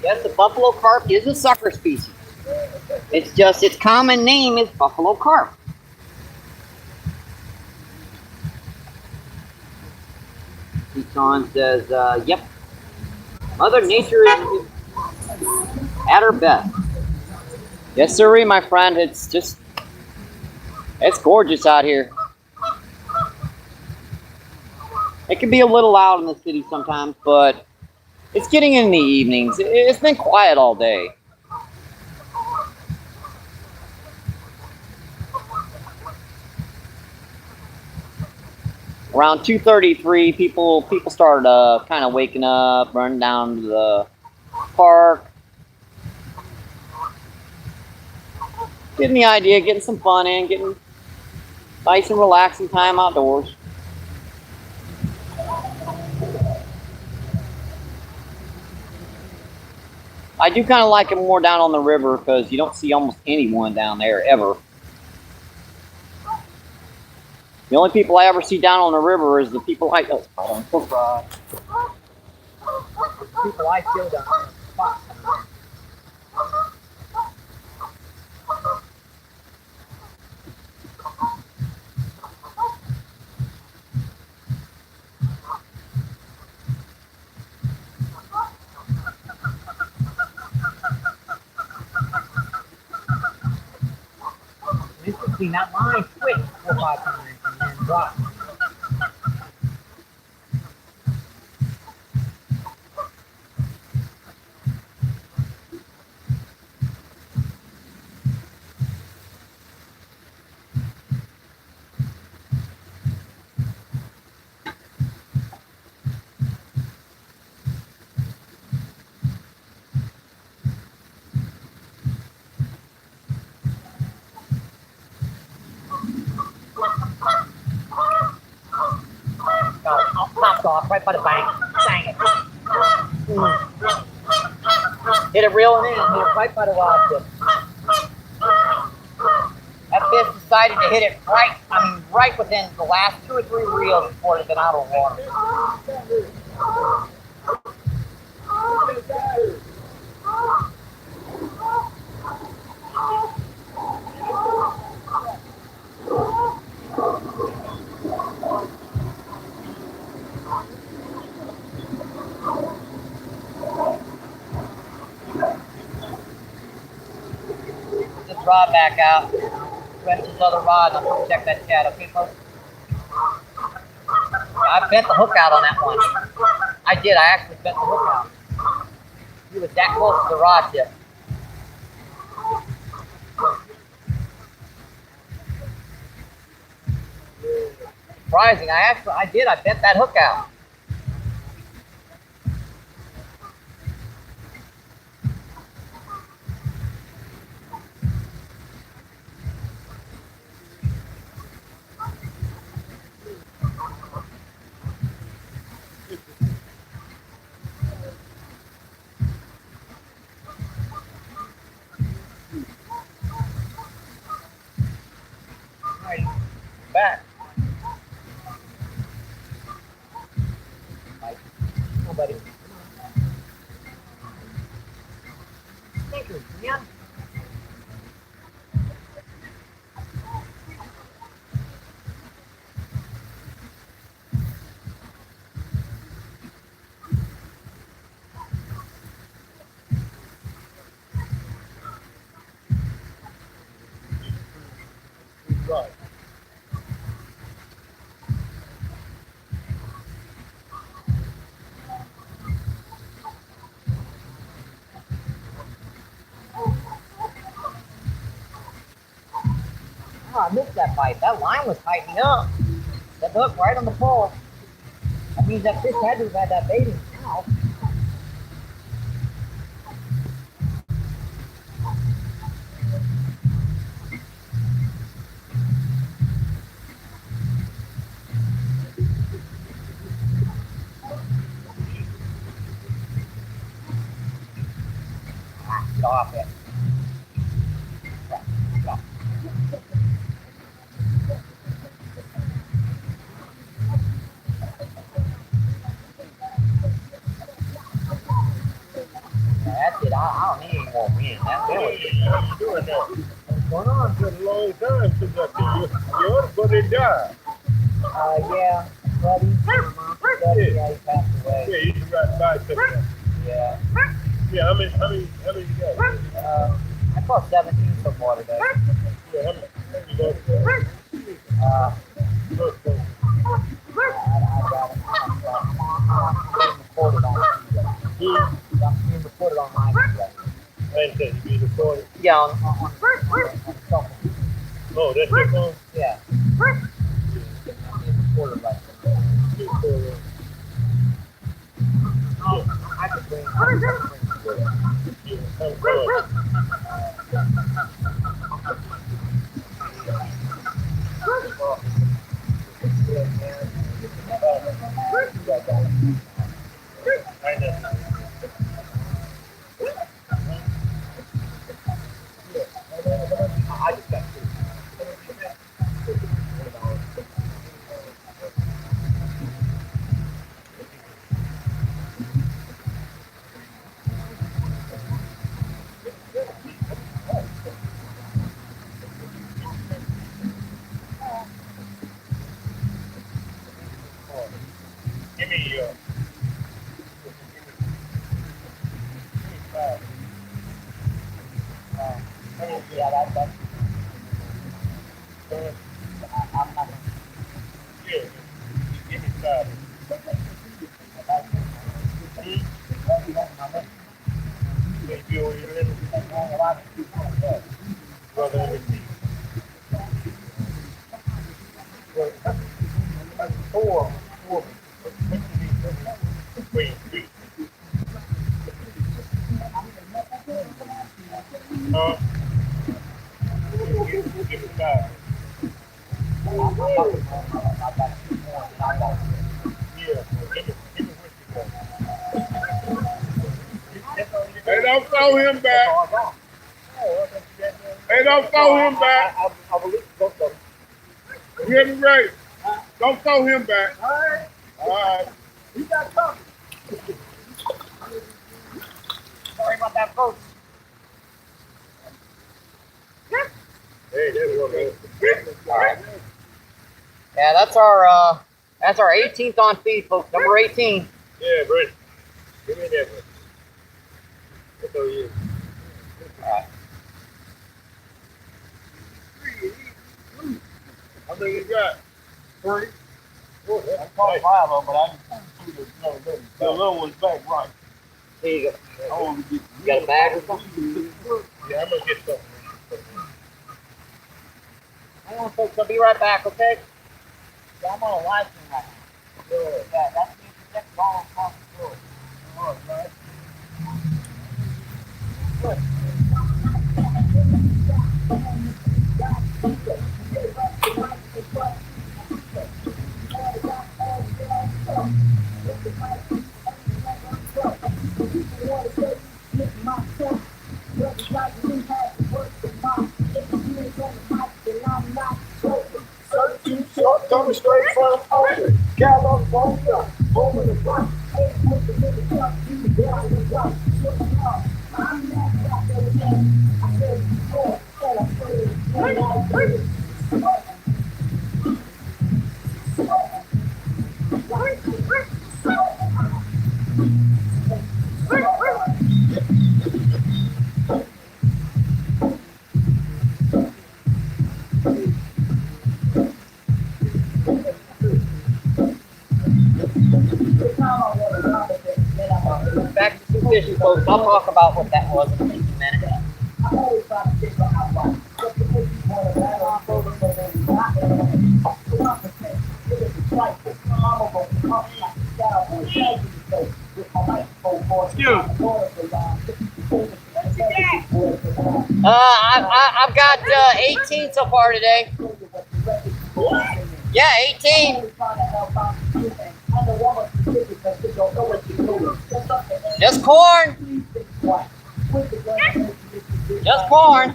S1: Yes, the buffalo carp is a sucker species. It's just its common name is buffalo carp. Sean says, yep. Mother Nature is at her best. Yes, sirree, my friend. It's gorgeous out here. It can be a little loud in the city sometimes, but it's getting in the evenings. It's been quiet all day. Around 2:33, people started kind of waking up, running down to the park, getting the idea, getting some fun in, getting nice and relaxing time outdoors. I do kind of like it more down on the river because you don't see almost anyone down there ever. The only people I ever see down on the river is the people I people I feel down there. jumping. That line switched 4 or 5 times and then dropped. Popped off right by the bank. Dang it. Hit it reeling in. Hit it right by the rod tip. That fish decided to hit it right within the last 2 or 3 reels before it had been out of the water. Rod back out. Stretch his other rod and I'll check that chat, okay, folks? I bent the hook out on that one. I did, I actually bent the hook out. He was that close to the rod tip. Surprising, I bent that hook out. Back. Nobody. Thank you, man. Right. Oh, I missed that bite. That line was tightening up. That hook right on the pole. That means that fish had to have had that bait in his mouth. Get off it. Stop. That's it. I don't need any more wind. That's it.
S2: How you doing now? What's going on? It's been a long time since I seen you. You ought to go and die.
S1: Yeah, buddy. Buddy, yeah, he passed away.
S2: Yeah, you can ride bicycle.
S1: Yeah.
S2: Yeah, how many you got?
S1: I caught 17 so far today.
S2: Yeah, how many you got?
S1: I got it. I'm recorded on my video.
S2: I didn't say you be recorded.
S1: Yeah, on cell phone.
S2: Oh, that's your phone?
S1: Yeah. I'm being recorded right now. I could bring
S2: I know.
S1: I just got two.
S2: Give me your.
S1: Yeah, that's
S2: Yeah, give me five. Maybe over here, let me brother, let me see. Four. Wait, three. Give me five. Yeah, give me what you got. Hey, don't throw him back. Hey, don't throw him back. I believe both of them. You hear me right? Don't throw him back. All right. All right. You got company. Sorry about that, folks. Hey, there's one.
S1: Yeah, that's our 18th on feed, folks. Number 18.
S2: Yeah, Brent. Give me that one. That's all you.
S1: All right.
S2: How many you got? 3.
S3: I caught 5 of them, but I didn't see the little one's back right.
S1: Here you go.
S3: I want to get
S1: You got a bag or something?
S2: Yeah, I'm going to get something.
S1: Hang on, folks. I'll be right back, okay?
S3: Yeah, I'm on a live stream right now. Yeah, that's the next ball across the floor. All right. Good.
S2: Coming straight from Oakland, California, over the block.
S1: Back to fishing, folks. I'll talk about what that was in a minute. I've got 18 so far today. Yeah, 18. Just corn. Just corn.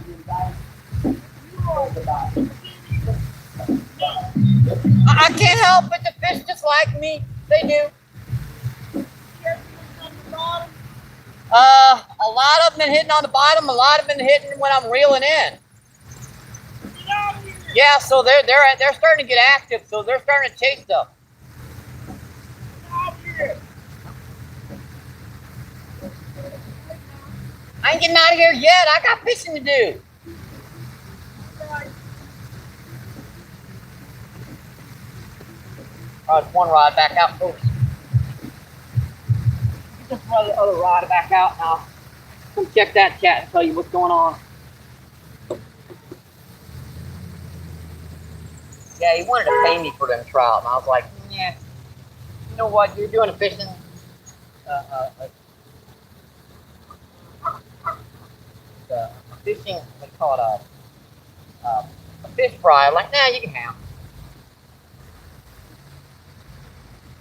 S1: I can't help it. The fish just like me. They do. A lot of them been hitting on the bottom. A lot of them been hitting when I'm reeling in. Yeah, so they're starting to get active. So they're starting to chase stuff. I ain't getting out of here yet. I got fishing to do. It's one rod back out, folks. Just run the other rod back out now. Come check that chat and tell you what's going on. Yeah, he wanted to pay me for them trout, and I was like, yeah. You know what? You're doing a fishing. Fishing, they call it a fish fry. I'm like, nah, you can have it.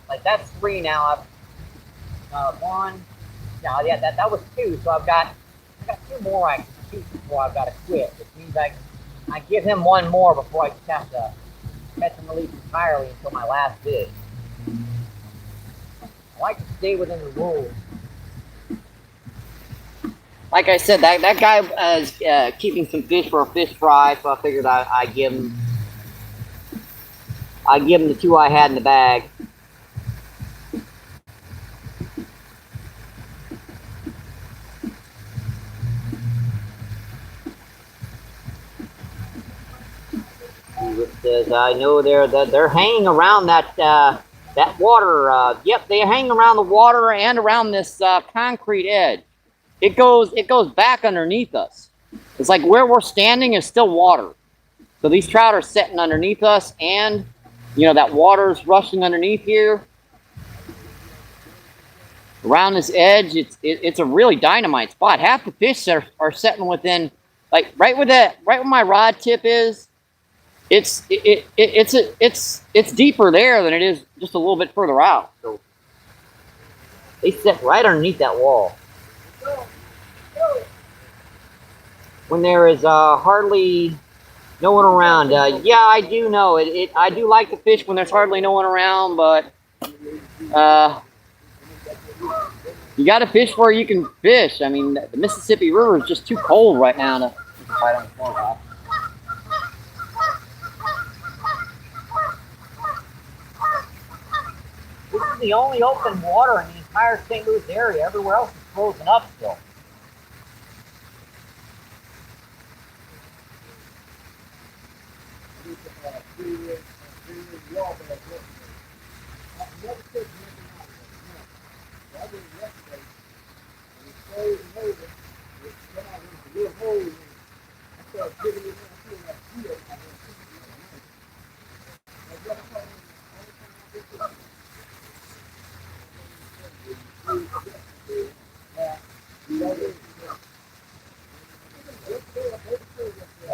S1: Like, that's 3 now. I've 1. Yeah, that was 2. So I got 2 more I can shoot before I've got to quit. Which means I give him 1 more before I just have to catch and release entirely until my last fish. I like to stay within the rules. Like I said, that guy is keeping some fish for a fish fry, so I figured I'd give him the 2 I had in the bag. because I know they're hanging around that that water. Yep, they hang around the water and around this concrete edge. It goes back underneath us. It's like where we're standing is still water. So these trout are sitting underneath us, and you know that water's rushing underneath here. Around this edge, it's a really dynamite spot. Half the fish are sitting within, like right where my rod tip is. It's deeper there than it is just a little bit further out. So they sit right underneath that wall. When there is hardly no one around. Yeah, I do know it. I do like to fish when there's hardly no one around, but you got to fish where you can fish. I mean, the Mississippi River is just too cold right now to fight on the floor. This is the only open water in the entire St. Louis area. Everywhere else is frozen up still.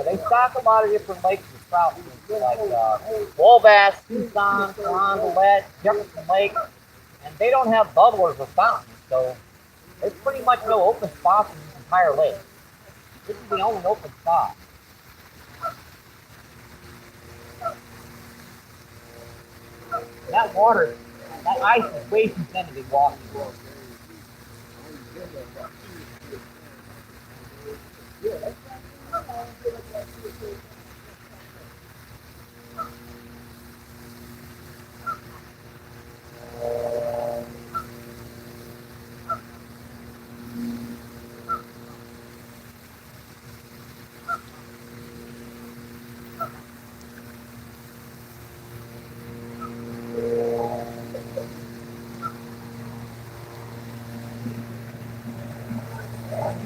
S1: They stock a lot of different lakes and trout, like Wabash, Tucson, Carondelet, Jefferson Lake, and they don't have bubblers or fountains, so there's pretty much no open spots in the entire lake. This is the only open spot. That water, that ice is way too thin to be walking through.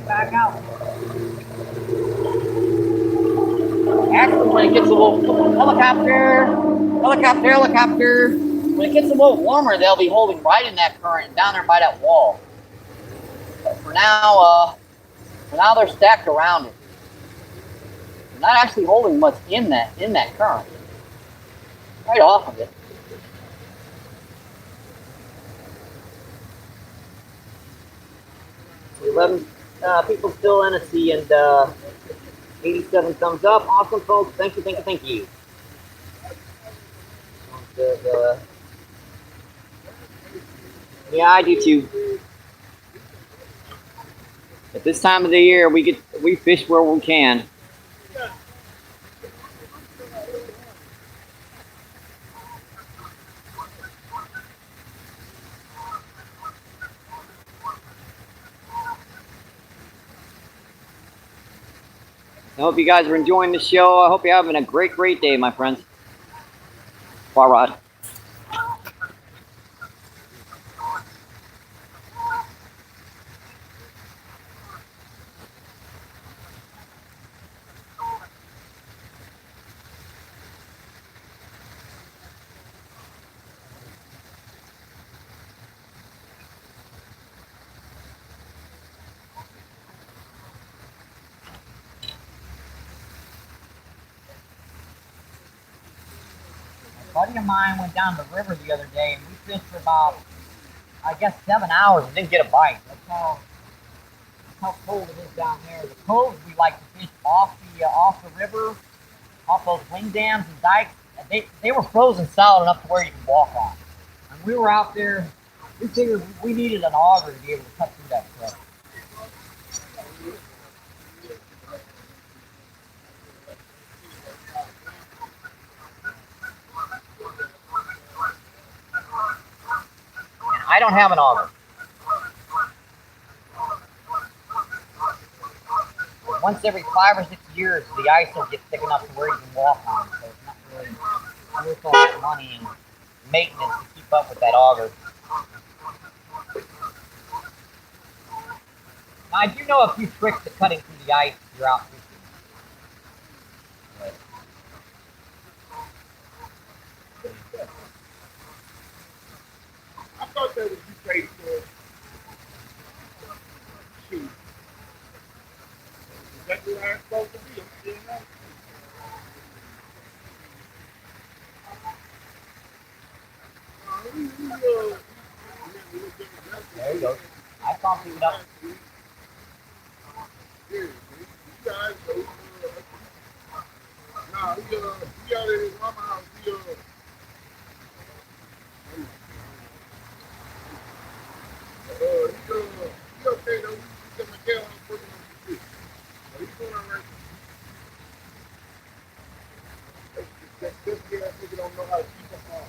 S1: Back out. Actually, when it gets a little helicopter, when it gets a little warmer, they'll be holding right in that current down there by that wall. But for now they're stacked around it. They're not actually holding much in that current. Right off of it. So 11 people still in. I see, and 87 thumbs up. Awesome, folks. Thank you. Yeah, I do too. At this time of the year, we fish where we can. I hope you guys are enjoying the show. I hope you're having a great day, my friends. Bye, Rod. A buddy of mine went down the river the other day, and we fished for about, I guess, 7 hours and didn't get a bite. That's how cold it is down there. The coves we like to fish off the river, off those wing dams and dikes. They were frozen solid enough to where you can walk on. And we were out there. We figured we needed an auger to be able to cut through that stuff. I don't have an auger. Once every 5 or 6 years, the ice will get thick enough to where you can walk on. So it's not really
S3: lose all that money and maintenance to keep up with that auger. Now, I do know a few tricks to cutting through the ice if you're out fishing.
S2: I thought that was you paid for. Shoot. Is that where I'm supposed to be? I'm still not.
S3: There you go. I saw him up.
S2: Yeah, you guys know. Nah, he out at his mama house. He okay though. He got my tail on working on some shit. So he's doing all right. This nigga don't know how to keep up on.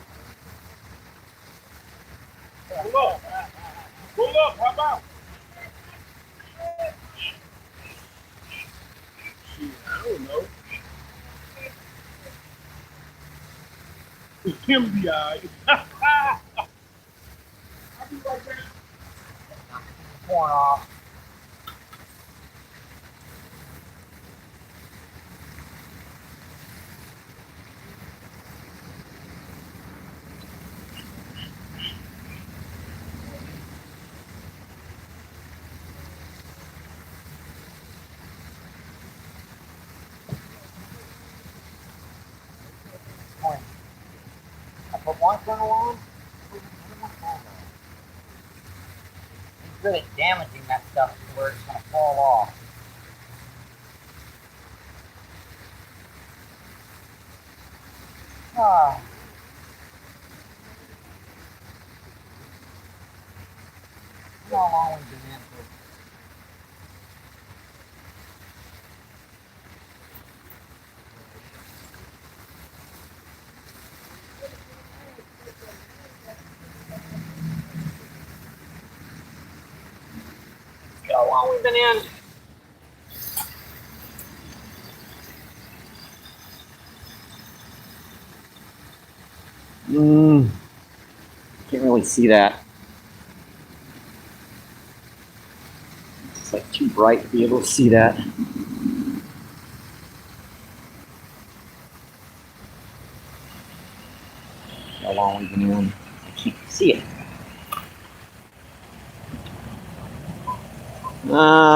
S2: Pull up. Pull up. How about? Shit, I don't know. It's him be alright. I'll be right back.
S3: Pouring off. I put one kernel on. He's good at damaging that stuff to where it's going to fall off. Ah. How long we've been in for? How long we've been in?
S1: Can't really see that. It's like too bright to be able to see that. How long we've been in? I can't see it.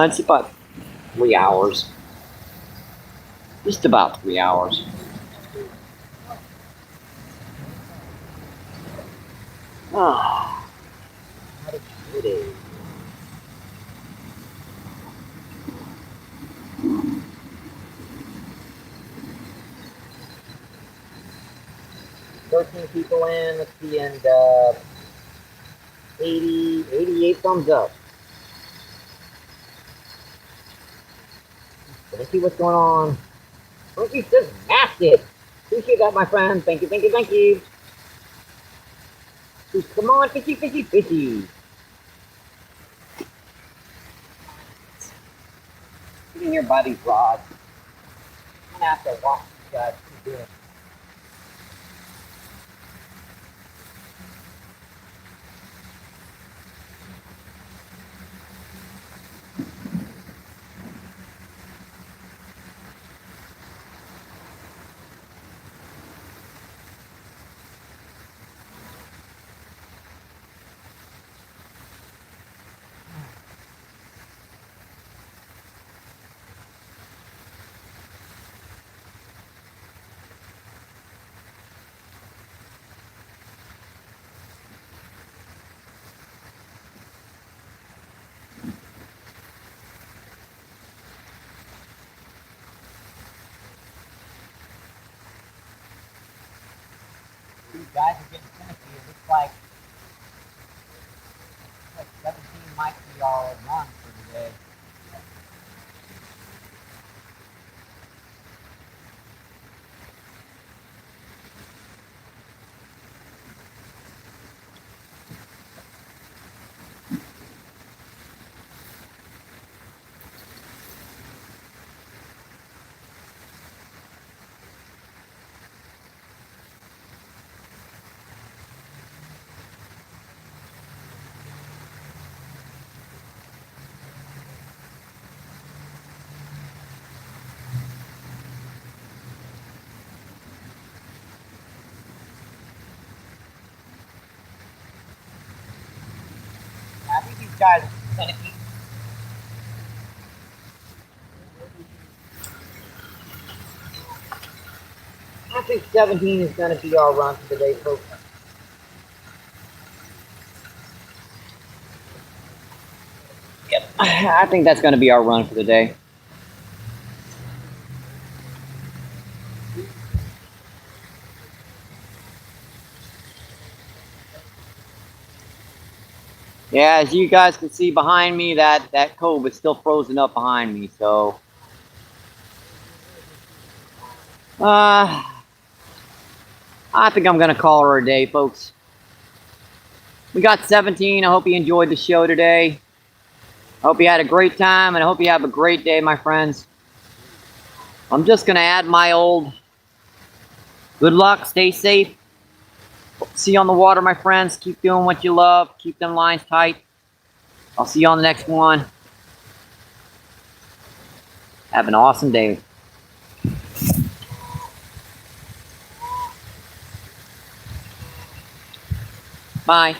S1: It's about 3 hours. Just about 3 hours. Ah.
S3: How did you do it? "13 people in, let's see, and 88 thumbs up. Let's see what's going on. Monkey just smashed it. Appreciate that, my friend. Thank you, thank you, thank you. Come on, fishy, fishy, fishy. Get in here by these rods. I'm gonna have to watch these guys keep doing it. These guys are getting finicky. It looks like 17 might be all done for today. guys gonna keep. I think 17 is gonna be our run for the day, folks.
S1: Yep. I think that's going to be our run for the day. Yeah, as you guys can see behind me, that cove is still frozen up behind me. So, I think I'm going to call her a day, folks. We got 17. I hope you enjoyed the show today. I hope you had a great time, and I hope you have a great day, my friends. I'm just going to add my old good luck, stay safe. See you on the water, my friends. Keep doing what you love. Keep them lines tight. I'll see you on the next one. Have an awesome day. Bye.